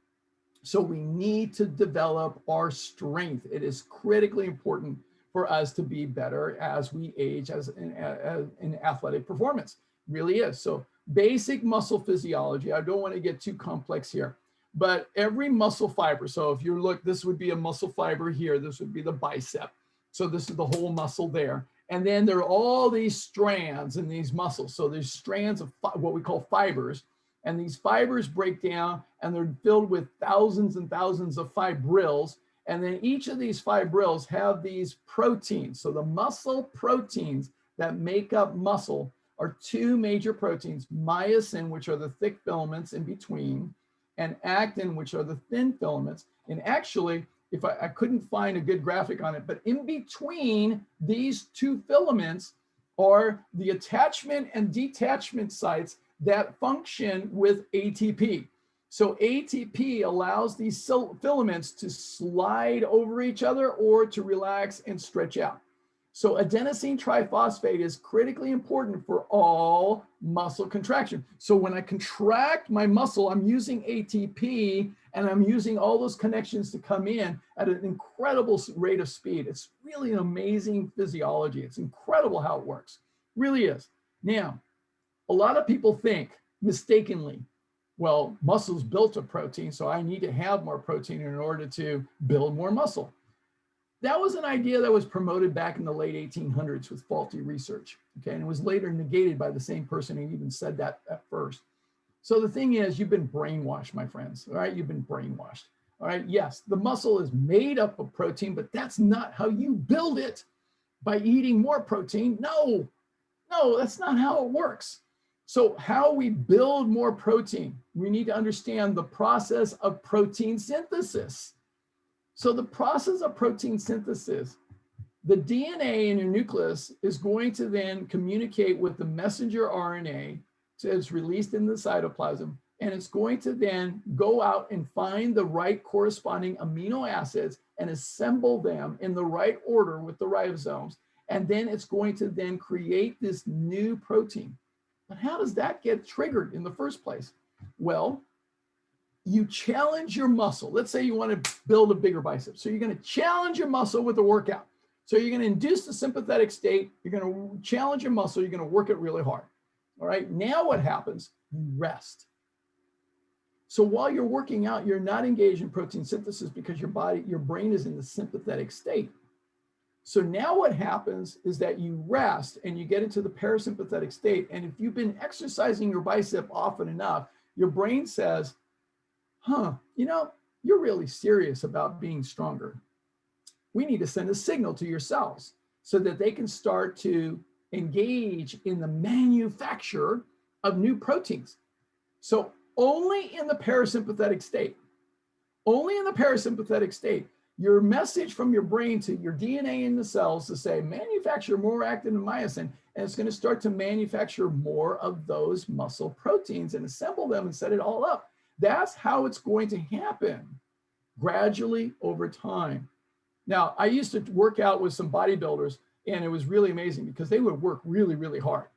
S1: So we need to develop our strength. It is critically important for us to be better as we age as in athletic performance. Really is. So basic muscle physiology, I don't want to get too complex here, but every muscle fiber, so if you look, this would be a muscle fiber here, this would be the bicep. So this is the whole muscle there. And then there are all these strands in these muscles. So there's strands of what we call fibers. And these fibers break down and they're filled with thousands and thousands of fibrils. And then each of these fibrils have these proteins. So the muscle proteins that make up muscle are two major proteins, myosin, which are the thick filaments in between, and actin, which are the thin filaments. And actually, if I couldn't find a good graphic on it, but in between these two filaments are the attachment and detachment sites that function with ATP. So ATP allows these filaments to slide over each other or to relax and stretch out. So adenosine triphosphate is critically important for all muscle contraction. So when I contract my muscle, I'm using ATP and I'm using all those connections to come in at an incredible rate of speed. It's really an amazing physiology. It's incredible how it works. Really is. Now, a lot of people think mistakenly, well, muscle's built of protein, so I need to have more protein in order to build more muscle. That was an idea that was promoted back in the late 1800s with faulty research, okay? And it was later negated by the same person who even said that at first. So the thing is, you've been brainwashed, my friends, all right? You've been brainwashed, all right? Yes, the muscle is made up of protein, but that's not how you build it by eating more protein. No, that's not how it works. So how we build more protein, we need to understand the process of protein synthesis. So the process of protein synthesis, the DNA in your nucleus is going to then communicate with the messenger RNA that's released in the cytoplasm, and it's going to then go out and find the right corresponding amino acids and assemble them in the right order with the ribosomes, and then it's going to then create this new protein. But how does that get triggered in the first place? Well, you challenge your muscle. Let's say you want to build a bigger bicep. So you're going to challenge your muscle with a workout. So you're going to induce the sympathetic state. You're going to challenge your muscle. You're going to work it really hard. All right. Now what happens? You rest. So while you're working out, you're not engaged in protein synthesis because your brain is in the sympathetic state. So now what happens is that you rest and you get into the parasympathetic state. And if you've been exercising your bicep often enough, your brain says, you're really serious about being stronger. We need to send a signal to your cells so that they can start to engage in the manufacture of new proteins. So only in the parasympathetic state, your message from your brain to your DNA in the cells to say, manufacture more actin and myosin, and it's going to start to manufacture more of those muscle proteins and assemble them and set it all up. That's how it's going to happen gradually over time. Now, I used to work out with some bodybuilders, and it was really amazing because they would work really, really hard.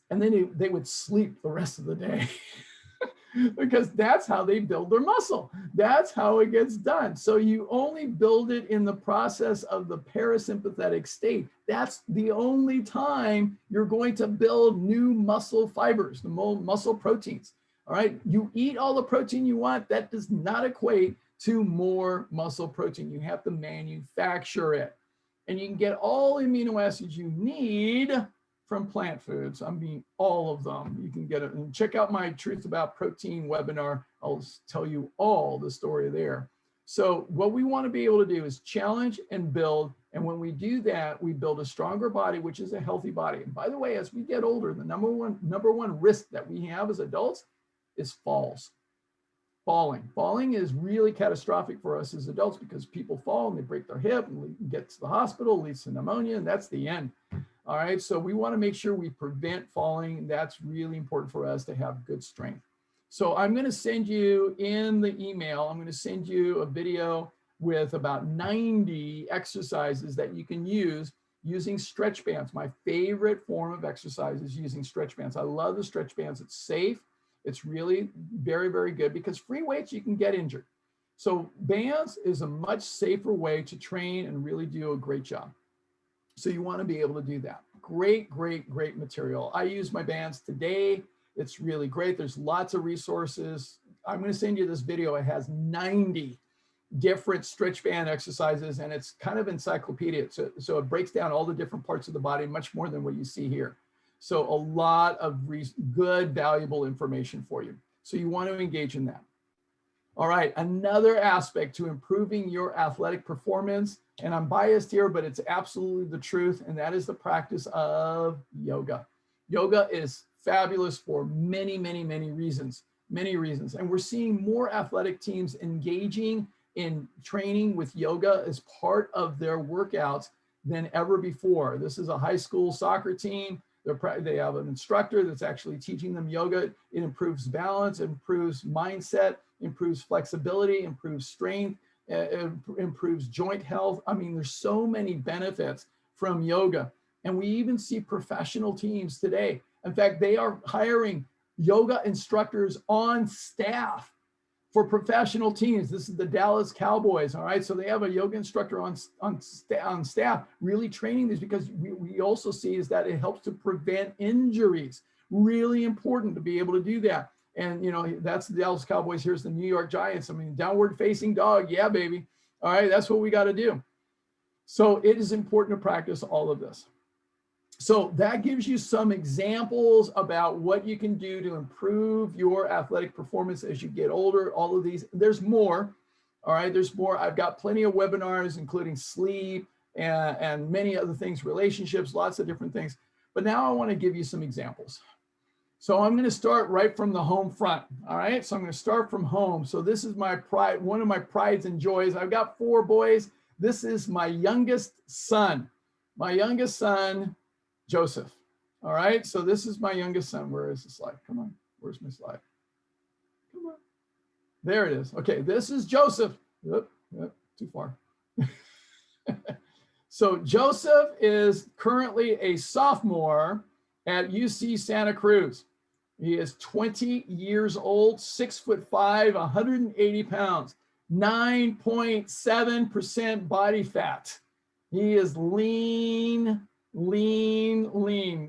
S1: And then they would sleep the rest of the day. Because that's how they build their muscle. That's how it gets done. So you only build it in the process of the parasympathetic state. That's the only time you're going to build new muscle fibers, the muscle proteins. All right. You eat all the protein you want. That does not equate to more muscle protein. You have to manufacture it. And you can get all amino acids you need from plant foods. I mean, all of them. You can get it. And check out my Truth About Protein webinar. I'll tell you all the story there. So what we want to be able to do is challenge and build. And when we do that, we build a stronger body, which is a healthy body. And by the way, as we get older, the number one risk that we have as adults is falls. Falling is really catastrophic for us as adults because people fall and they break their hip and get to the hospital, leads to pneumonia, and that's the end. All right, so we want to make sure we prevent falling. That's really important for us to have good strength. So I'm going to send you in the email, I'm going to send you a video with about 90 exercises that you can use using stretch bands. My favorite form of exercise is using stretch bands. I love the stretch bands. It's safe. It's really very, very good because free weights, you can get injured. So bands is a much safer way to train and really do a great job. So you want to be able to do that. Great, great, great material. I use my bands today. It's really great. There's lots of resources. I'm going to send you this video. It has 90 different stretch band exercises, and it's kind of encyclopedic. So it breaks down all the different parts of the body, much more than what you see here. So a lot of good, valuable information for you. So you want to engage in that. All right, another aspect to improving your athletic performance, and I'm biased here, but it's absolutely the truth, and that is the practice of yoga. Yoga is fabulous for many, many, many reasons, and we're seeing more athletic teams engaging in training with yoga as part of their workouts than ever before. This is a high school soccer team. They have an instructor that's actually teaching them yoga. It improves balance, improves mindset, improves flexibility, improves strength, improves joint health. I mean, there's so many benefits from yoga. And we even see professional teams today. In fact, they are hiring yoga instructors on staff for professional teams. This is the Dallas Cowboys, all right? So they have a yoga instructor on staff really training these because we also see is that it helps to prevent injuries. Really important to be able to do that. And, you know, that's the Dallas Cowboys. Here's the New York Giants. I mean, downward facing dog. Yeah, baby. All right, that's what we got to do. So it is important to practice all of this. So that gives you some examples about what you can do to improve your athletic performance as you get older. All of these, there's more. All right, there's more. I've got plenty of webinars, including sleep and many other things, relationships, lots of different things. But now I want to give you some examples. So I'm going to start right from the home front. All right, so I'm going to start from home. So this is my pride, one of my prides and joys. I've got 4 boys. This is my youngest son. My youngest son, Joseph. All right, so this is my youngest son. Where is the slide? Come on, where's my slide? Come on. There it is. Okay, this is Joseph. Yep, too far. So Joseph is currently a sophomore at UC Santa Cruz. He is 20 years old, 6'5", 180 pounds, 9.7% body fat. He is lean,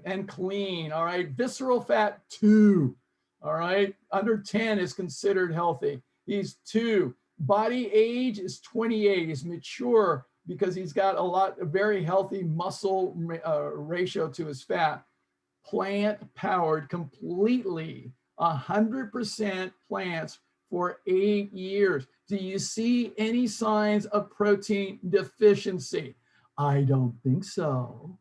S1: and clean. All right, visceral fat 2. All right, under 10 is considered healthy. He's 2. Body age is 28. He's mature because he's got a very healthy muscle ratio to his fat. Plant powered completely, 100% plants for 8 years. Do you see any signs of protein deficiency? I don't think so.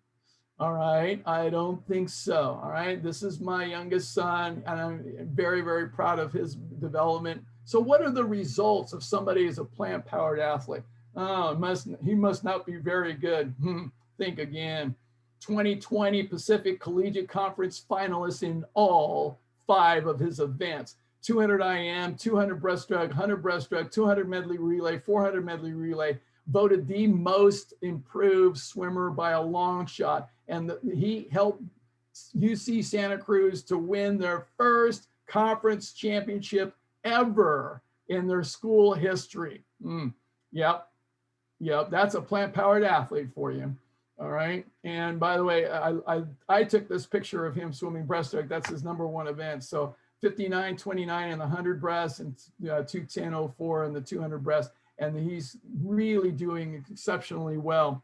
S1: All right, I don't think so. All right, this is my youngest son, and I'm very, very proud of his development. So what are the results of somebody as a plant-powered athlete? Oh, he must not be very good. Think again. 2020 Pacific Collegiate Conference finalists in all 5 of his events. 200 IM, 200 breaststroke, 100 breaststroke, 200 medley relay, 400 medley relay, voted the most improved swimmer by a long shot. And he helped UC Santa Cruz to win their first conference championship ever in their school history. Yep, that's a plant-powered athlete for you. All right. And by the way, I took this picture of him swimming breaststroke. That's his #1 event. So 59.29 in the 100 breast and 2:10.04 in the 200 breast. And he's really doing exceptionally well.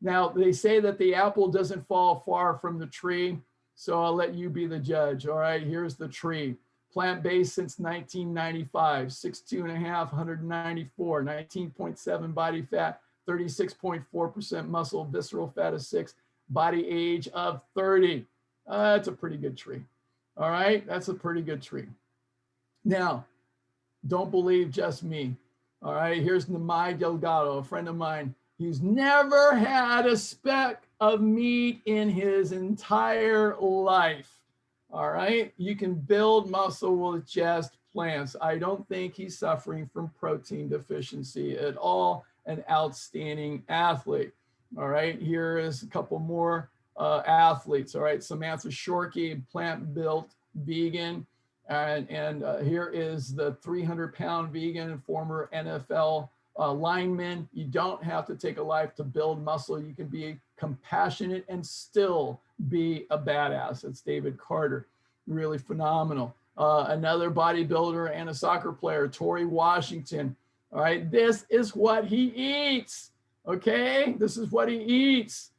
S1: Now, they say that the apple doesn't fall far from the tree. So I'll let you be the judge. All right, here's the tree. Plant-based since 1995, 6'2.5", 194, 19.7 body fat, 36.4% muscle, visceral fat of 6, body age of 30. That's a pretty good tree. All right, that's a pretty good tree. Now, don't believe just me. All right, here's Namai Delgado, a friend of mine. He's never had a speck of meat in his entire life. All right, you can build muscle with just plants. I don't think he's suffering from protein deficiency at all. An outstanding athlete. All right, here is a couple more athletes. All right, Samantha Shorkey, plant-built vegan. And here is the 300-pound vegan and former NFL lineman. You don't have to take a life to build muscle. You can be compassionate and still be a badass. It's David Carter, really phenomenal. Another bodybuilder and a soccer player, Tori Washington. All right, this is what he eats. Okay, this is what he eats.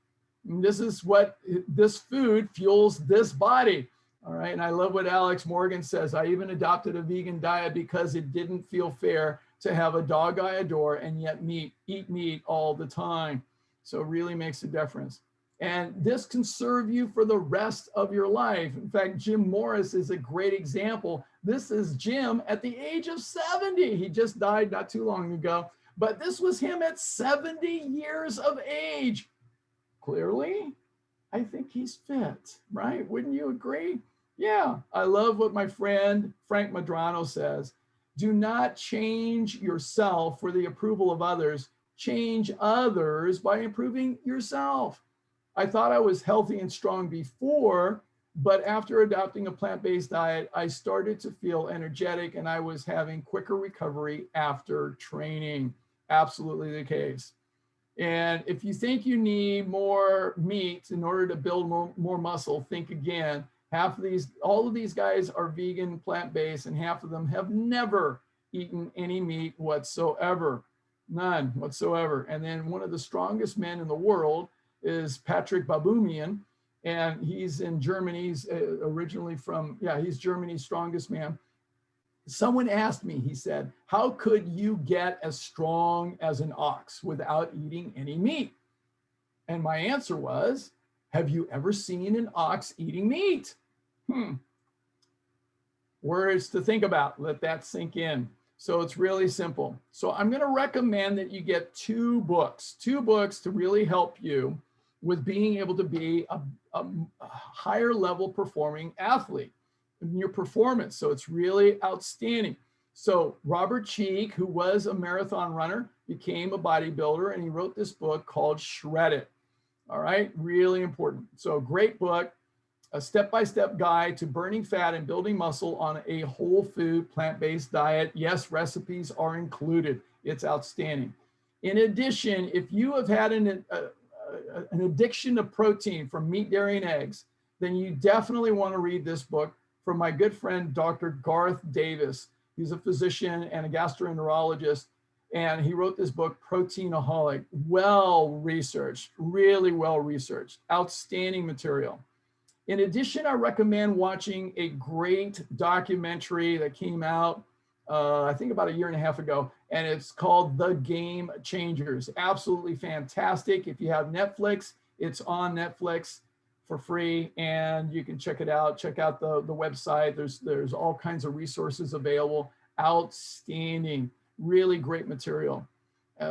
S1: And this is what this food fuels this body. All right, and I love what Alex Morgan says. I even adopted a vegan diet because it didn't feel fair to have a dog I adore and yet eat meat all the time. So it really makes a difference. And this can serve you for the rest of your life. In fact, Jim Morris is a great example. This is Jim at the age of 70. He just died not too long ago, but this was him at 70 years of age. Clearly, I think he's fit, right? Wouldn't you agree? Yeah, I love what my friend Frank Madrano says. Do not change yourself for the approval of others. Change others by improving yourself. I thought I was healthy and strong before, but after adopting a plant-based diet, I started to feel energetic and I was having quicker recovery after training. Absolutely the case. And if you think you need more meat in order to build more muscle, think again. All of these guys are vegan, plant-based, and half of them have never eaten any meat whatsoever. None whatsoever. And then one of the strongest men in the world is Patrick Baboumian, and he's in Germany. He's originally from, he's Germany's strongest man. Someone asked me, he said, how could you get as strong as an ox without eating any meat? And my answer was, have you ever seen an ox eating meat? Words to think about, let that sink in. So it's really simple. So I'm going to recommend that you get 2 books to really help you with being able to be a higher level performing athlete in your performance. So it's really outstanding. So Robert Cheek, who was a marathon runner, became a bodybuilder, and he wrote this book called Shred It. All right, really important. So great book, a step-by-step guide to burning fat and building muscle on a whole food plant-based diet. Yes, recipes are included. It's outstanding. In addition, if you have had an addiction to protein from meat, dairy, and eggs, then you definitely want to read this book from my good friend, Dr. Garth Davis. He's a physician and a gastroenterologist, and he wrote this book, Proteinaholic. Well-researched, really well-researched, outstanding material. In addition, I recommend watching a great documentary that came out, I think about 1.5 years ago, and it's called The Game Changers. Absolutely fantastic. If you have Netflix, it's on Netflix for free, and you can check it out. Check out the website. There's all kinds of resources available. Outstanding, really great material.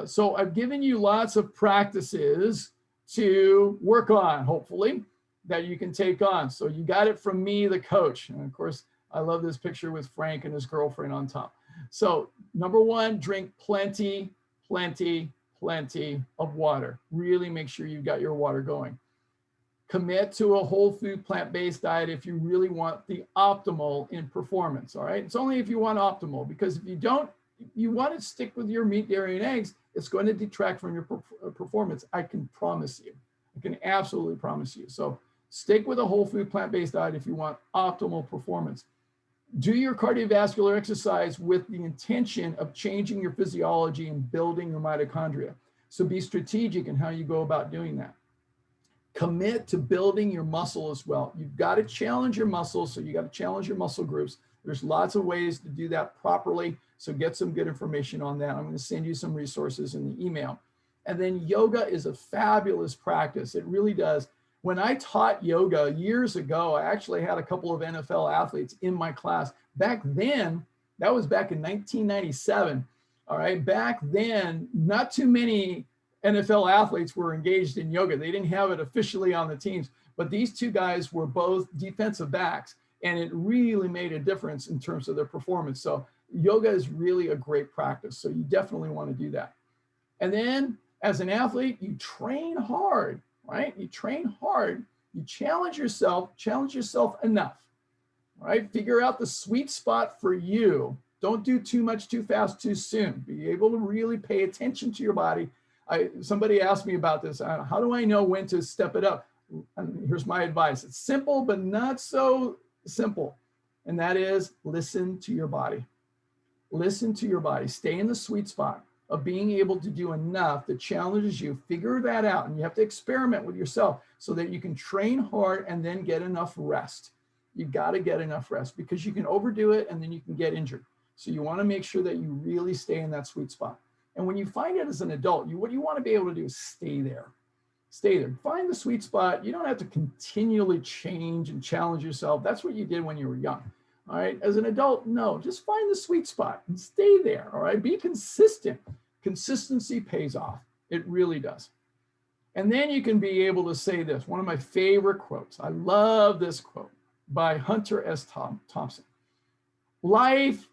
S1: So I've given you lots of practices to work on, hopefully, that you can take on. So you got it from me, the coach. And of course, I love this picture with Frank and his girlfriend on top. So number one, drink plenty, plenty, plenty of water. Really make sure you've got your water going. Commit to a whole food, plant-based diet if you really want the optimal in performance, all right? It's only if you want optimal, because if you don't, you want to stick with your meat, dairy, and eggs, it's going to detract from your performance. I can promise you. I can absolutely promise you. So stick with a whole food, plant-based diet if you want optimal performance. Do your cardiovascular exercise with the intention of changing your physiology and building your mitochondria. So be strategic in how you go about doing that. Commit to building your muscle as well. You've got to challenge your muscles, so you got to challenge your muscle groups. There's lots of ways to do that properly, so get some good information on that. I'm going to send you some resources in the email. And then yoga is a fabulous practice. It really does. When I taught yoga years ago, I actually had a couple of NFL athletes in my class. Back then, that was back in 1997. All right, back then, not too many NFL athletes were engaged in yoga. They didn't have it officially on the teams, but these two guys were both defensive backs, and it really made a difference in terms of their performance. So yoga is really a great practice. So you definitely want to do that. And then as an athlete, you train hard, right? You train hard, you challenge yourself enough, right? Figure out the sweet spot for you. Don't do too much too fast, too soon. Be able to really pay attention to your body. Somebody asked me about this. How do I know when to step it up? And here's my advice. It's simple, but not so simple. And that is listen to your body. Listen to your body. Stay in the sweet spot of being able to do enough that challenges you. Figure that out. And you have to experiment with yourself so that you can train hard and then get enough rest. You got to get enough rest because you can overdo it and then you can get injured. So you want to make sure that you really stay in that sweet spot. And when you find it as an adult, what you want to be able to do is stay there. Stay there. Find the sweet spot. You don't have to continually change and challenge yourself. That's what you did when you were young. All right. As an adult, no, just find the sweet spot and stay there. All right. Be consistent. Consistency pays off. It really does. And then you can be able to say this, one of my favorite quotes. I love this quote by Hunter S. Thompson. Life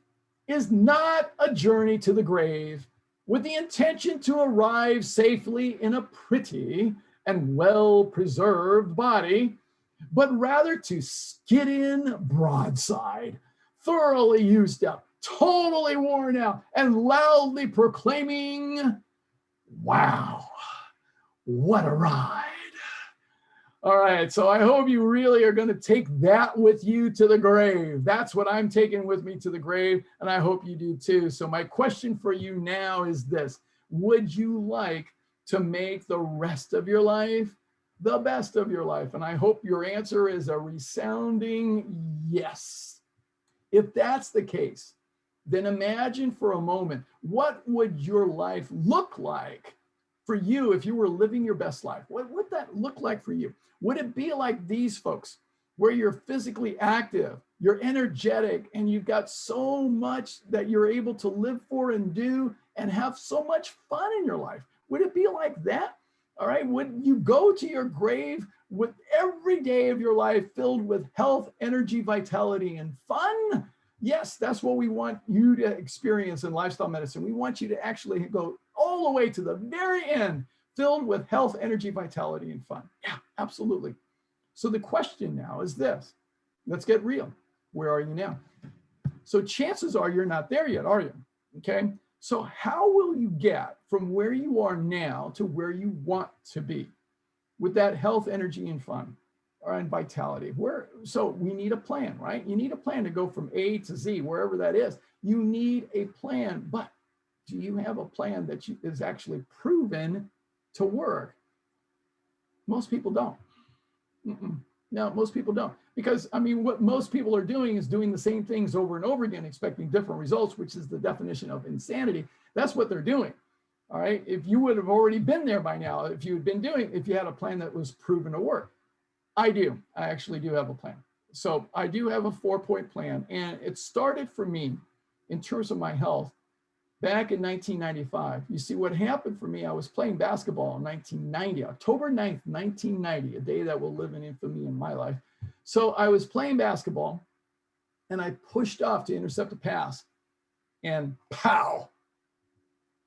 S1: is not a journey to the grave with the intention to arrive safely in a pretty and well-preserved body, but rather to skid in broadside, thoroughly used up, totally worn out, and loudly proclaiming, wow, what a ride. All right, so I hope you really are going to take that with you to the grave. That's what I'm taking with me to the grave, and I hope you do too. So my question for you now is this. Would you like to make the rest of your life the best of your life? And I hope your answer is a resounding yes. If that's the case, then imagine for a moment, what would your life look like for you if you were living your best life? What would that look like for you? Would it be like these folks, where you're physically active, you're energetic, and you've got so much that you're able to live for and do and have so much fun in your life? Would it be like that? All right. Would you go to your grave with every day of your life filled with health, energy, vitality, and fun? Yes, that's what we want you to experience in lifestyle medicine. We want you to actually go all the way to the very end, filled with health, energy, vitality, and fun. Yeah, absolutely. So the question now is this. Let's get real. Where are you now? So chances are you're not there yet, are you? Okay. So how will you get from where you are now to where you want to be with that health, energy, and fun? And vitality. So we need a plan, right? You need a plan to go from A to Z, wherever that is. You need a plan, but do you have a plan that is actually proven to work? Most people don't. No, most people don't. Because, I mean, what most people are doing is doing the same things over and over again, expecting different results, which is the definition of insanity. That's what they're doing. All right. If you would have already been there by now, if you had a plan that was proven to work. I actually do have a plan. So I do have a 4-point plan, and it started for me in terms of my health back in 1995. You see, what happened for me, I was playing basketball in 1990, October 9th, 1990, a day that will live in infamy in my life. So I was playing basketball and I pushed off to intercept a pass and pow,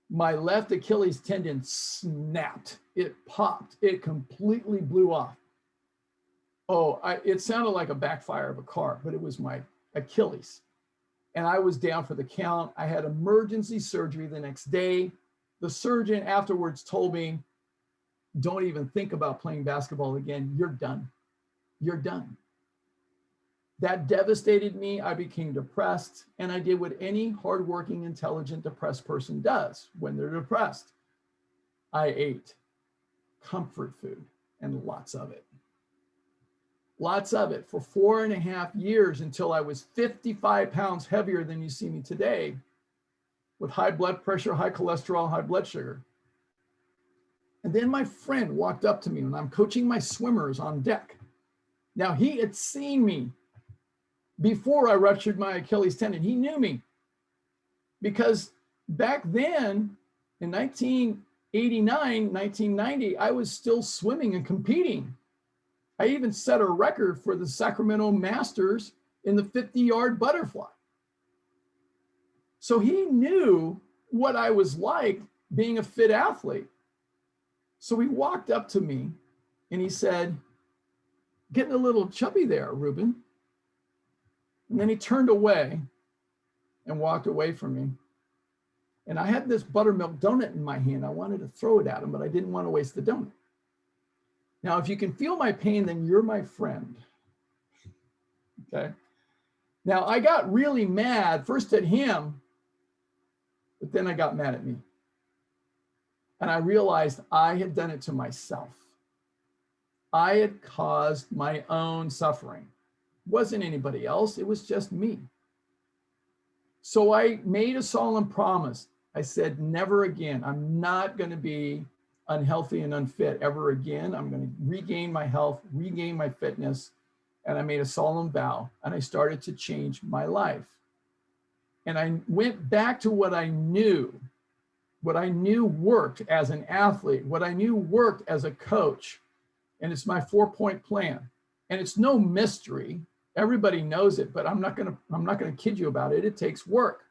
S1: my left Achilles tendon snapped. It popped. It completely blew off. Oh, it sounded like a backfire of a car, but it was my Achilles. And I was down for the count. I had emergency surgery the next day. The surgeon afterwards told me, don't even think about playing basketball again. You're done. You're done. That devastated me. I became depressed, and I did what any hardworking, intelligent, depressed person does when they're depressed. I ate comfort food, and lots of it. Lots of it for 4.5 years until I was 55 pounds heavier than you see me today, with high blood pressure, high cholesterol, high blood sugar. And then my friend walked up to me when I'm coaching my swimmers on deck. Now, he had seen me before I ruptured my Achilles tendon. He knew me because back then in 1989, 1990, I was still swimming and competing. I even set a record for the Sacramento Masters in the 50-yard butterfly. So he knew what I was like being a fit athlete. So he walked up to me and he said, "Getting a little chubby there, Ruben." And then he turned away and walked away from me. And I had this buttermilk donut in my hand. I wanted to throw it at him, but I didn't want to waste the donut. Now, if you can feel my pain, then you're my friend. Okay. Now, I got really mad first at him, but then I got mad at me. And I realized I had done it to myself. I had caused my own suffering. It wasn't anybody else, it was just me. So I made a solemn promise. I said, never again. I'm not going to be unhealthy and unfit ever again. I'm going to regain my health, regain my fitness. And I made a solemn vow and I started to change my life. And I went back to what I knew worked as an athlete, what I knew worked as a coach. And it's my 4-point plan. And it's no mystery. Everybody knows it, but I'm not going to kid you about it. It takes work.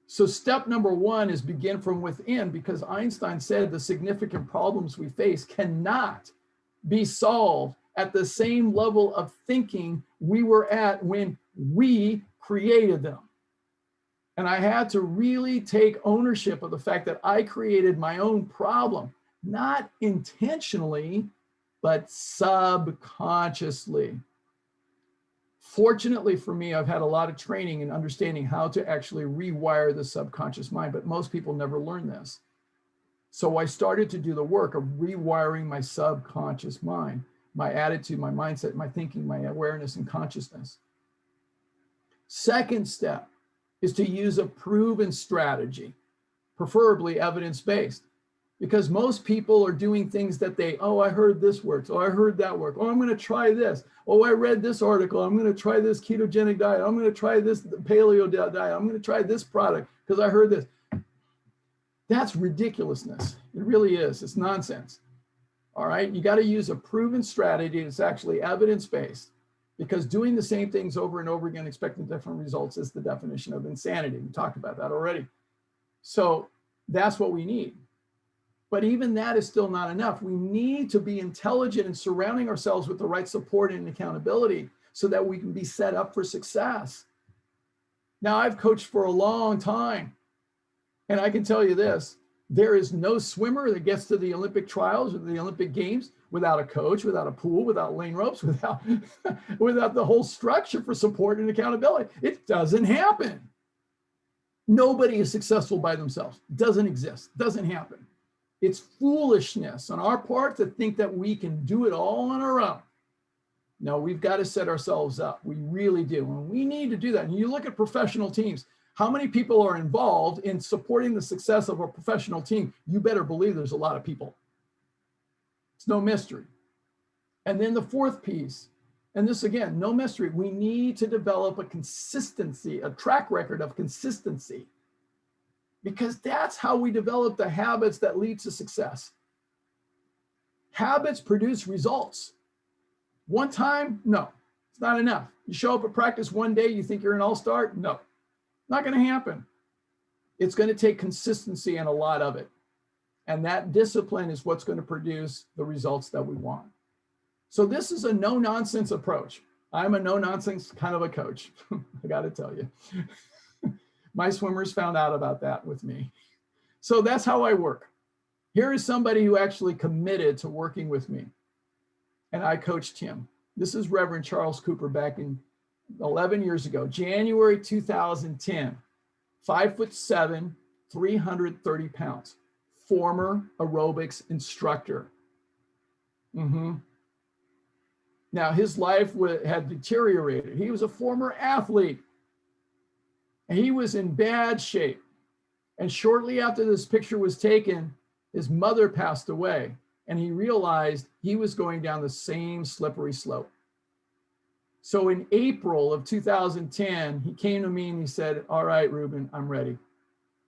S1: So step number 1 is begin from within, because Einstein said the significant problems we face cannot be solved at the same level of thinking we were at when we created them. And I had to really take ownership of the fact that I created my own problem, not intentionally, but subconsciously. Fortunately for me, I've had a lot of training in understanding how to actually rewire the subconscious mind, but most people never learn this. So I started to do the work of rewiring my subconscious mind, my attitude, my mindset, my thinking, my awareness and consciousness. Second step is to use a proven strategy, preferably evidence-based. Because most people are doing things that I heard this works. Oh, I heard that work. Oh, I'm going to try this. Oh, I read this article. I'm going to try this ketogenic diet. I'm going to try this paleo diet. I'm going to try this product because I heard this. That's ridiculousness. It really is. It's nonsense. All right. You got to use a proven strategy that's actually evidence-based, because doing the same things over and over again, expecting different results, is the definition of insanity. We talked about that already. So that's what we need. But even that is still not enough. We need to be intelligent in surrounding ourselves with the right support and accountability so that we can be set up for success. Now, I've coached for a long time, and I can tell you this: there is no swimmer that gets to the Olympic trials or the Olympic Games without a coach, without a pool, without lane ropes, without the whole structure for support and accountability. It doesn't happen. Nobody is successful by themselves. It doesn't exist. It doesn't happen. It's foolishness on our part to think that we can do it all on our own. No, we've got to set ourselves up. We really do. And we need to do that. And you look at professional teams, how many people are involved in supporting the success of a professional team? You better believe there's a lot of people. It's no mystery. And then the fourth piece, and this again, no mystery, we need to develop a consistency, a track record of consistency. because that's how we develop the habits that lead to success. Habits produce results. One time, no, it's not enough. You show up at practice one day, you think you're an all-star? No, not going to happen. It's going to take consistency and a lot of it. And that discipline is what's going to produce the results that we want. So this is a no-nonsense approach. I'm a no-nonsense kind of a coach, I got to tell you. My swimmers found out about that with me. So that's how I work. Here is somebody who actually committed to working with me, and I coached him. This is Reverend Charles Cooper back in 11 years ago, January 2010, 5'7", 330 pounds, former aerobics instructor. Now, his life had deteriorated. He was a former athlete, and he was in bad shape. And shortly after this picture was taken, his mother passed away, and he realized he was going down the same slippery slope. So in April of 2010, he came to me and he said, all right, Ruben, I'm ready.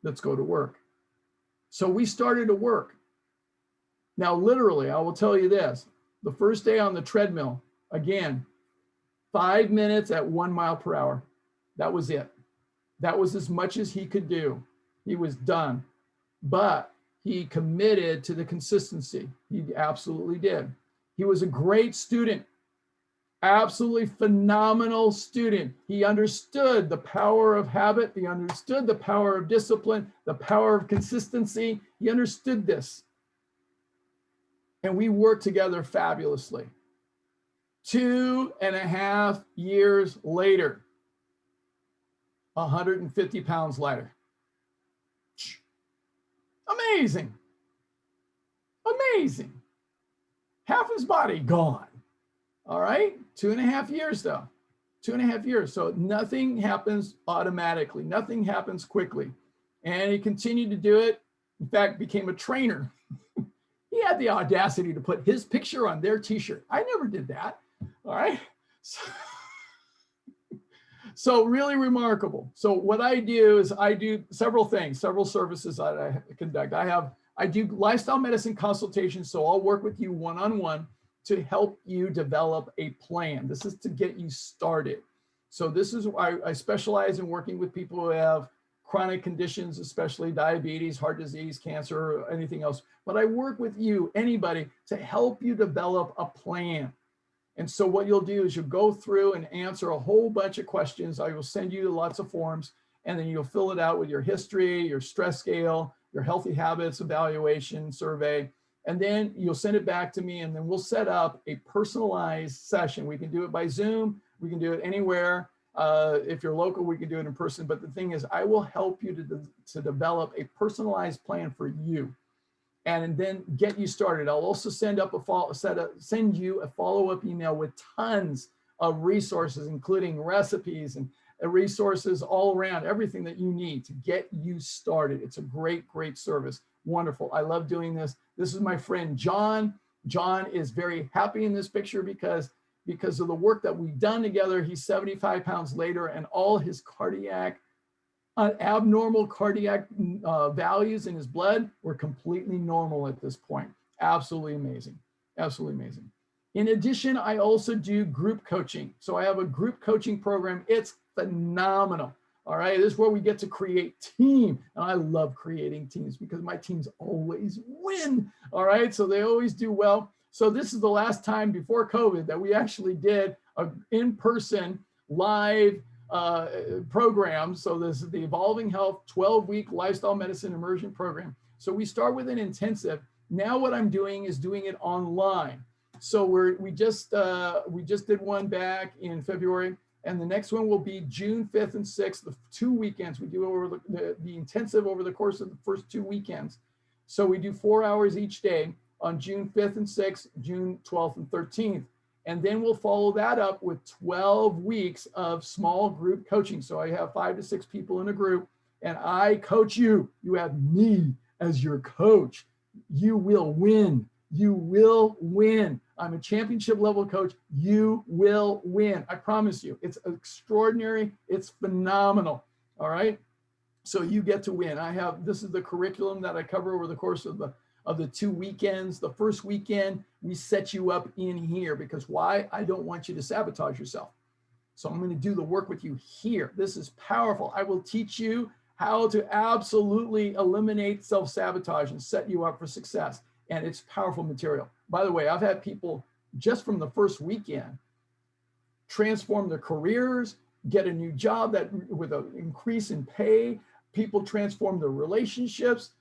S1: Let's go to work. So we started to work. Now, literally, I will tell you this, the first day on the treadmill, again, 5 minutes at 1 mile per hour. That was it. That was as much as he could do. He was done. But he committed to the consistency. He absolutely did. He was a great student, absolutely phenomenal student. He understood the power of habit. He understood the power of discipline, the power of consistency. He understood this. And we worked together fabulously. 2.5 years later, 150 pounds lighter. Amazing. Amazing. Half his body gone. All right. 2.5 years though. 2.5 years. So nothing happens automatically. Nothing happens quickly. And he continued to do it. In fact, became a trainer. He had the audacity to put his picture on their t-shirt. I never did that. All right. So really remarkable. So what I do is I do several things, several services that I conduct. I do lifestyle medicine consultations. So I'll work with you one-on-one to help you develop a plan. This is to get you started. So this is why I specialize in working with people who have chronic conditions, especially diabetes, heart disease, cancer, or anything else. But I work with you, anybody, to help you develop a plan. And so what you'll do is you'll go through and answer a whole bunch of questions. I will send you lots of forms, and then you'll fill it out with your history, your stress scale, your healthy habits evaluation survey, and then you'll send it back to me, and then we'll set up a personalized session. We can do it by Zoom. We can do it anywhere. If you're local, we can do it in person. But the thing is, I will help you to develop a personalized plan for you, and then get you started. I'll also send you a follow-up email with tons of resources, including recipes and resources all around, everything that you need to get you started. It's a great, great service. Wonderful. I love doing this. This is my friend, John. John is very happy in this picture because of the work that we've done together. He's 75 pounds later, and all his abnormal cardiac values in his blood were completely normal at this point. Absolutely amazing. Absolutely amazing. In addition, I also do group coaching. So I have a group coaching program. It's phenomenal. All right. This is where we get to create team. And I love creating teams because my teams always win. All right. So they always do well. So this is the last time before COVID that we actually did an in-person live program. So this is the Evolving Health 12-week lifestyle medicine immersion program. So we start with an intensive. Now what I'm doing is doing it online. So we just did one back in February, and the next one will be June 5th and 6th, the 2 weekends. We do over the intensive over the course of the first 2 weekends. So we do 4 hours each day on June 5th and 6th, June 12th and 13th. And then we'll follow that up with 12 weeks of small group coaching. So I have 5 to 6 people in a group, and I coach you. You have me as your coach. You will win. You will win. I'm a championship level coach. You will win. I promise you. It's extraordinary. It's phenomenal. All right. So you get to win. This is the curriculum that I cover over the course of the 2 weekends. The first weekend, we set you up in here because why? I don't want you to sabotage yourself. So I'm going to do the work with you here. This is powerful. I will teach you how to absolutely eliminate self-sabotage and set you up for success. And it's powerful material. By the way, I've had people just from the first weekend transform their careers, get a new job that with an increase in pay. People transform their relationships.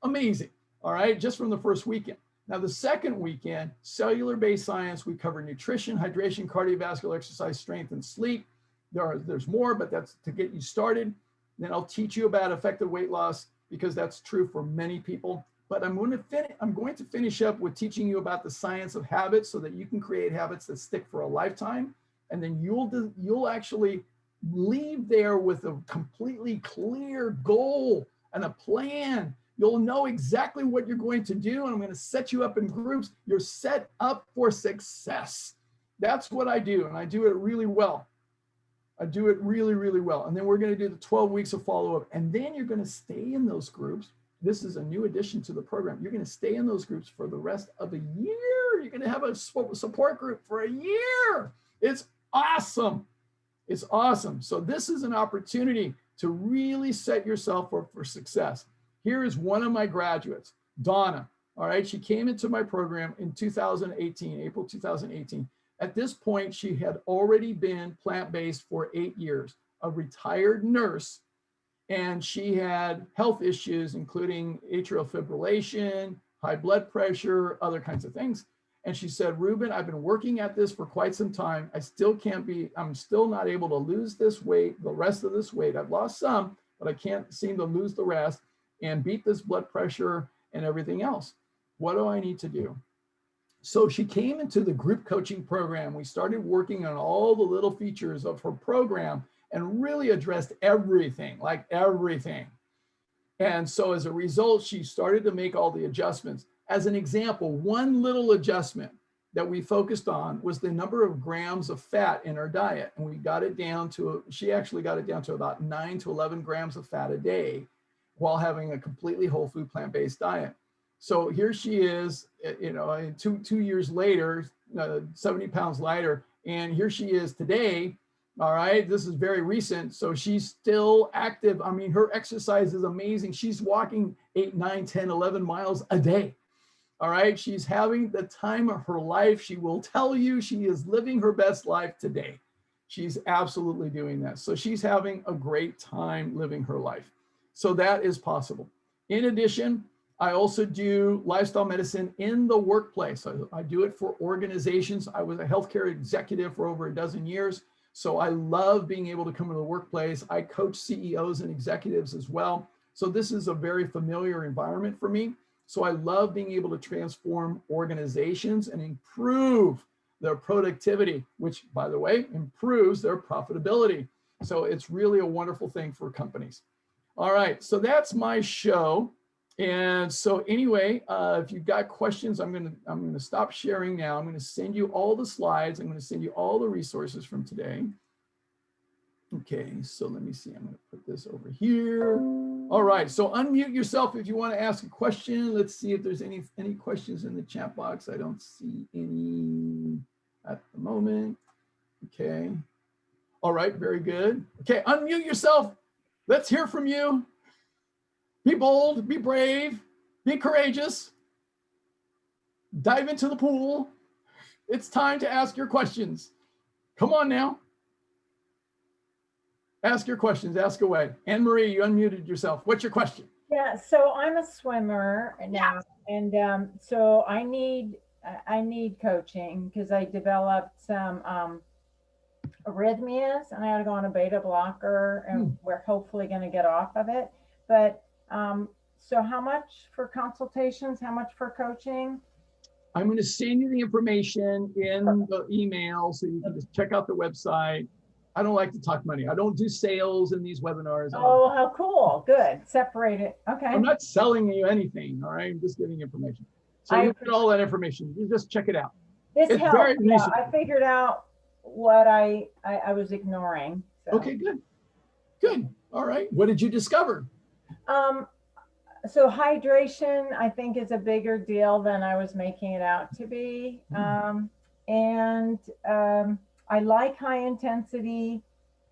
S1: Amazing. All right, just from the first weekend. Now, the second weekend, cellular-based science, we cover nutrition, hydration, cardiovascular exercise, strength, and sleep. There's more, but that's to get you started. Then I'll teach you about effective weight loss because that's true for many people. But I'm going to finish up with teaching you about the science of habits so that you can create habits that stick for a lifetime. And then you'll actually leave there with a completely clear goal and a plan. You'll know exactly what you're going to do, and I'm going to set you up in groups. You're set up for success. That's what I do, and I do it really well. I do it really, really well. And then we're going to do the 12 weeks of follow-up, and then you're going to stay in those groups. This is a new addition to the program. You're going to stay in those groups for the rest of a year. You're going to have a support group for a year. It's awesome. It's awesome. So this is an opportunity to really set yourself up for success. Here is one of my graduates, Donna. All right, she came into my program in 2018, April 2018. At this point, she had already been plant-based for 8 years, a retired nurse, and she had health issues, including atrial fibrillation, high blood pressure, other kinds of things. And she said, Ruben, I've been working at this for quite some time. I'm still not able to lose this weight, the rest of this weight. I've lost some, but I can't seem to lose the rest and beat this blood pressure and everything else. What do I need to do? So she came into the group coaching program. We started working on all the little features of her program and really addressed everything, like everything. And so as a result, she started to make all the adjustments. As an example, one little adjustment that we focused on was the number of grams of fat in her diet. And we got it down to, she actually got it down to about 9 to 11 grams of fat a day while having a completely whole food plant-based diet. So here she is, you know, two years later, 70 pounds lighter. And here she is today. All right, this is very recent. So she's still active. I mean, her exercise is amazing. She's walking 8, 9, 10, 11 miles a day. All right, she's having the time of her life. She will tell you she is living her best life today. She's absolutely doing that. So she's having a great time living her life. So that is possible. In addition, I also do lifestyle medicine in the workplace. I do it for organizations. I was a healthcare executive for over a dozen years. So I love being able to come to the workplace. I coach CEOs and executives as well. So this is a very familiar environment for me. So I love being able to transform organizations and improve their productivity, which, by the way, improves their profitability. So it's really a wonderful thing for companies. All right, so that's my show. And so anyway, if you've got questions, I'm gonna stop sharing now. I'm gonna send you all the slides. I'm gonna send you all the resources from today. Okay, so let me see. I'm gonna put this over here. All right, so unmute yourself if you want to ask a question. Let's see if there's any questions in the chat box. I don't see any at the moment. Okay. All right, very good. Okay, unmute yourself. Let's hear from you. Be bold, be brave, be courageous. Dive into the pool. It's time to ask your questions. Come on now. Ask your questions, ask away. Anne-Marie, you unmuted yourself. What's your question?
S2: Yeah, so I'm a swimmer now, and so I need coaching because I developed some arrhythmias, and I had to go on a beta blocker, and we're hopefully going to get off of it. But so how much for consultations? How much for coaching?
S1: I'm going to send you the information in the email so you can just check out the website. I don't like to talk money. I don't do sales in these webinars.
S2: Oh, how cool. Good. Separate it. Okay.
S1: I'm not selling you anything. All right. I'm just giving information. So you get all that information. You just check it out.
S2: This helps. Very reasonable. I figured out what I was ignoring. So.
S1: Okay, good. Good. All right. What did you discover?
S2: Um, so hydration, I think, is a bigger deal than I was making it out to be. And I like high intensity,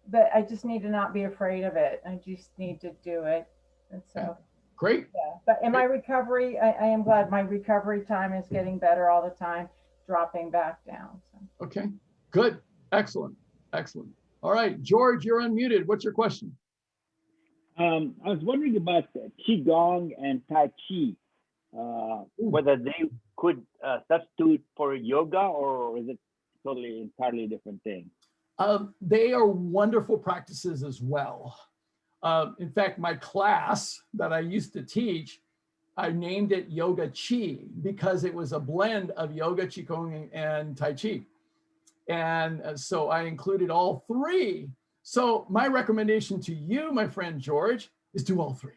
S2: but I just need to not be afraid of it. I just need to do it. And
S1: Okay.
S2: so,
S1: Great.
S2: yeah. But in my recovery, I am glad my recovery time is getting better all the time, dropping back down. So.
S1: Okay. Good. Excellent. Excellent. All right. George, you're unmuted. What's your question?
S3: I was wondering about Qigong and Tai Chi, whether they could substitute for yoga, or is it totally entirely different thing?
S1: They are wonderful practices as well. In fact, my class that I used to teach, I named it Yoga Chi because it was a blend of yoga, Qigong, and Tai Chi. And so I included all three. So my recommendation to you, my friend George, is do all three.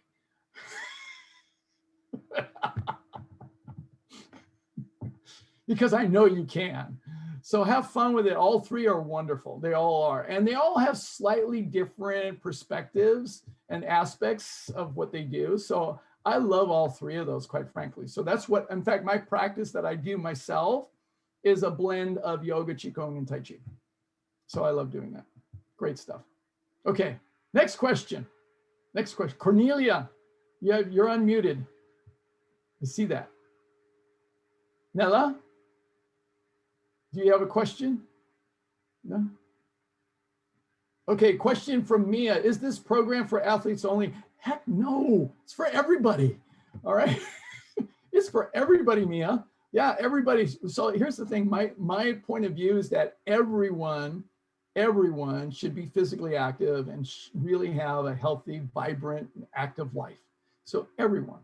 S1: Because I know you can. So have fun with it. All three are wonderful. They all are. And they all have slightly different perspectives and aspects of what they do. So I love all three of those, quite frankly. So that's what, in fact, my practice that I do myself is a blend of yoga, Qigong, and Tai Chi. So I love doing that. Great stuff. Okay, next question. Next question. Cornelia, you're unmuted. I see that. Nella, do you have a question? No? Okay, question from Mia. Is this program for athletes only? Heck no, it's for everybody. All right. It's for everybody, Mia. Yeah, everybody. So here's the thing. My point of view is that everyone should be physically active and really have a healthy, vibrant, active life. So everyone.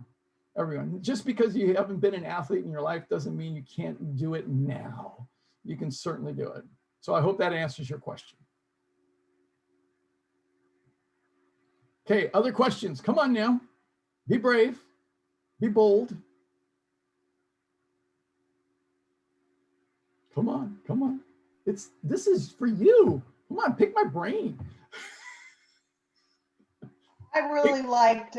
S1: Just because you haven't been an athlete in your life doesn't mean you can't do it now. You can certainly do it. So I hope that answers your question. Okay, other questions? Come on now. Be brave. Be bold. Come on, come on. This is for you. Come on, pick my brain.
S4: I really liked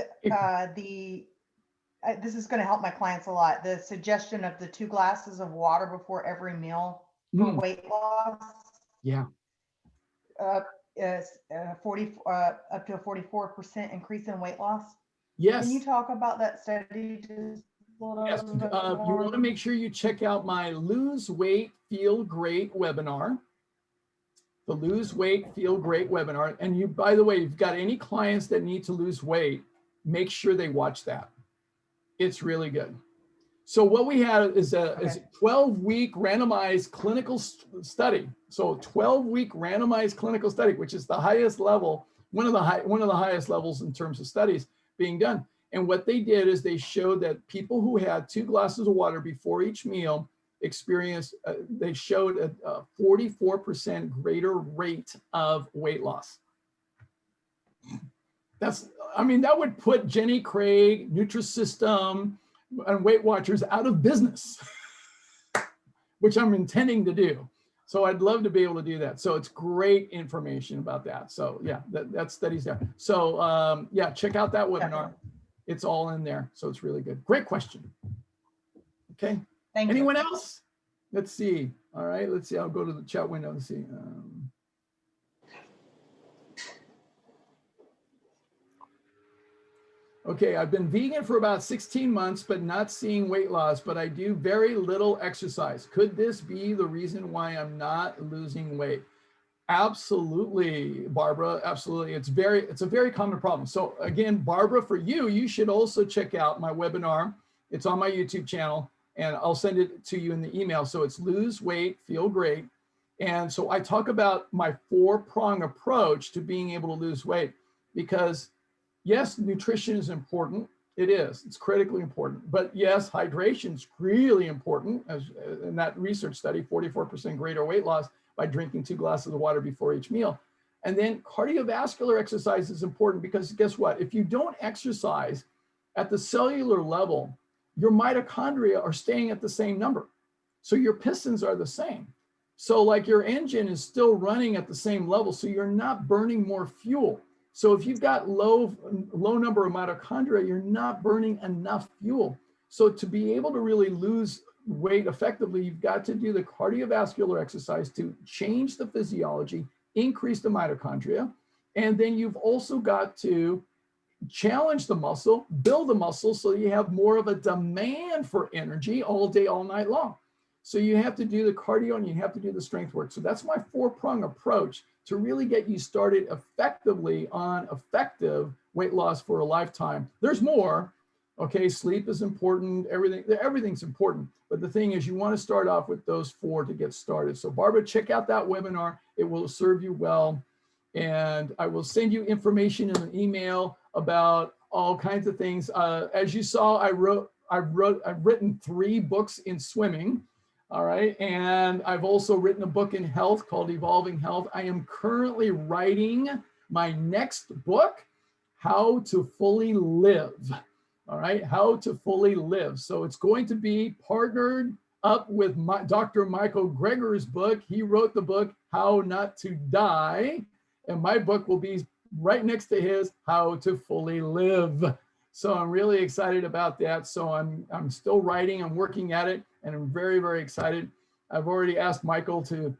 S4: this is going to help my clients a lot. The suggestion of the 2 glasses of water before every meal for weight loss.
S1: Yeah.
S4: Is 40 up to a 44% increase in weight loss.
S1: Yes.
S4: Can you talk about that study?
S1: Yes. You want to make sure you check out my Lose Weight, Feel Great webinar. The Lose Weight, Feel Great webinar. And you, by the way, if you've got any clients that need to lose weight, make sure they watch that. It's really good. So what we have is a 12-week randomized clinical study. So 12-week randomized clinical study, which is the highest level, one of the highest levels in terms of studies being done. And what they did is they showed that people who had 2 glasses of water before each meal experienced, they showed a 44% greater rate of weight loss. That would put Jenny Craig, Nutrisystem, and Weight Watchers out of business, which I'm intending to do. So I'd love to be able to do that. So it's great information about that. So yeah, that study's there. So yeah, check out that webinar. It's all in there. So it's really good. Great question. Okay.
S4: Thank
S1: Anyone
S4: you.
S1: else? Let's see. All right, let's see. I'll go to the chat window and see. Okay, I've been vegan for about 16 months, but not seeing weight loss, but I do very little exercise. Could this be the reason why I'm not losing weight? Absolutely, Barbara, absolutely. It's a very common problem. So again, Barbara, for you, you should also check out my webinar. It's on my YouTube channel, and I'll send it to you in the email. So it's Lose Weight, Feel Great. And so I talk about my 4-prong approach to being able to lose weight, because yes, nutrition is important. It is. It's critically important. But yes, hydration is really important. As in that research study, 44% greater weight loss by drinking 2 glasses of water before each meal. And then cardiovascular exercise is important, because guess what? If you don't exercise at the cellular level, your mitochondria are staying at the same number. So your pistons are the same. So like your engine is still running at the same level. So you're not burning more fuel. So if you've got low number of mitochondria, you're not burning enough fuel. So to be able to really lose weight effectively, you've got to do the cardiovascular exercise to change the physiology, increase the mitochondria, and then you've also got to challenge the muscle, build the muscle so you have more of a demand for energy all day, all night long. So you have to do the cardio and you have to do the strength work. So that's my 4-prong approach to really get you started effectively on effective weight loss for a lifetime. There's more. Okay, sleep is important, everything's important. But the thing is, you want to start off with those 4 to get started. So Barbara, check out that webinar. It will serve you well. And I will send you information in an email about all kinds of things. As you saw, I've written 3 books in swimming. All right. And I've also written a book in health called Evolving Health. I am currently writing my next book, How to Fully Live. All right. How to Fully Live. So it's going to be partnered up with Dr. Michael Greger's book. He wrote the book, How Not to Die. And my book will be right next to his, How to Fully Live. So I'm really excited about that. So I'm still writing, I'm working at it, and I'm very, very excited. I've already asked Michael to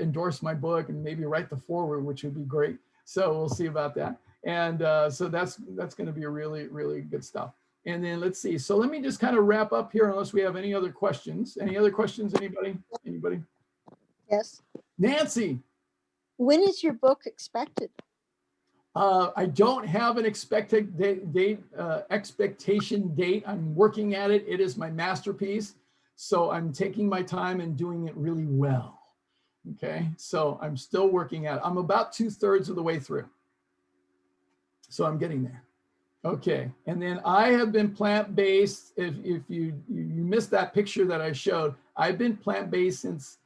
S1: endorse my book and maybe write the foreword, which would be great. So we'll see about that. And so that's going to be a really, really good stuff. And then let's see. So let me just kind of wrap up here, unless we have any other questions. Any other questions? Anybody? Anybody?
S5: Yes.
S1: Nancy.
S5: When is your book expected?
S1: I don't have an expectation date. I'm working at it. It is my masterpiece. So I'm taking my time and doing it really well. Okay. So I'm still working at it. I'm about 2/3 of the way through. So I'm getting there. Okay. And then I have been plant-based. If you missed that picture that I showed, I've been plant-based since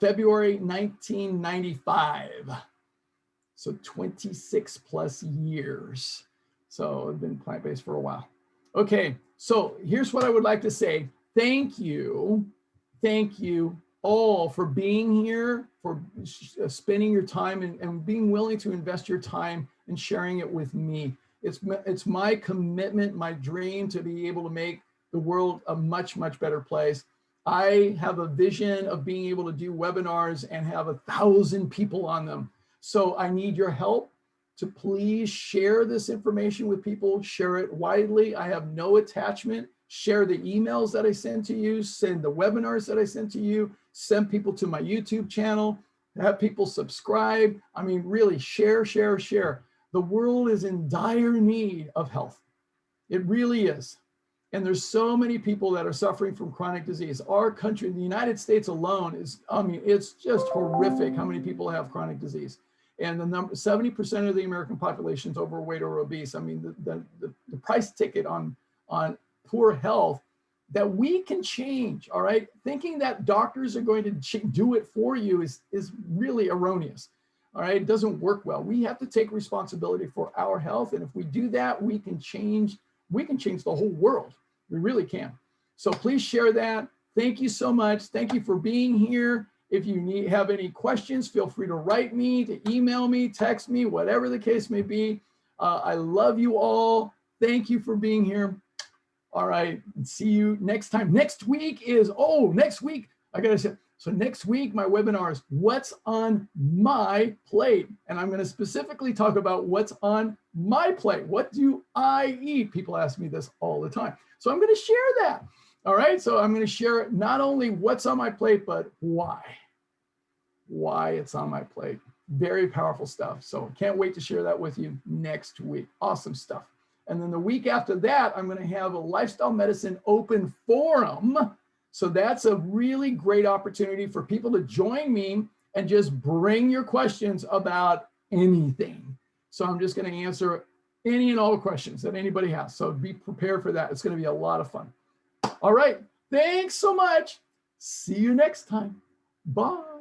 S1: February 1995. So 26 plus years. So I've been plant-based for a while. Okay, so here's what I would like to say. Thank you all for being here, for spending your time and being willing to invest your time and sharing it with me. It's my commitment, my dream to be able to make the world a much, much better place. I have a vision of being able to do webinars and have 1,000 people on them. So I need your help to please share this information with people, share it widely. I have no attachment. Share the emails that I send to you, send the webinars that I send to you, send people to my YouTube channel, have people subscribe. I mean, really share, share, share. The world is in dire need of health. It really is. And there's so many people that are suffering from chronic disease. Our country, the United States alone is, I mean, it's just horrific how many people have chronic disease. And the number, 70% of the American population is overweight or obese. I mean, the price ticket on poor health that we can change, all right? Thinking that doctors are going to do it for you is really erroneous, all right? It doesn't work well. We have to take responsibility for our health. And if we do that, we can change the whole world. We really can. So please share that. Thank you so much. Thank you for being here. If you have any questions, feel free to write me, to email me, text me, whatever the case may be. I love you all. Thank you for being here. All right, and see you next time. Next week, I gotta say, so next week, my webinar is What's on My Plate? And I'm gonna specifically talk about what's on my plate. What do I eat? People ask me this all the time. So I'm gonna share that. All right, so I'm gonna share not only what's on my plate, but why it's on my plate. Very powerful stuff. So can't wait to share that with you next week. Awesome stuff. And then the week after that, I'm going to have a lifestyle medicine open forum. So that's a really great opportunity for people to join me and just bring your questions about anything. So I'm just going to answer any and all questions that anybody has. So be prepared for that. It's going to be a lot of fun. All right. Thanks so much. See you next time. Bye.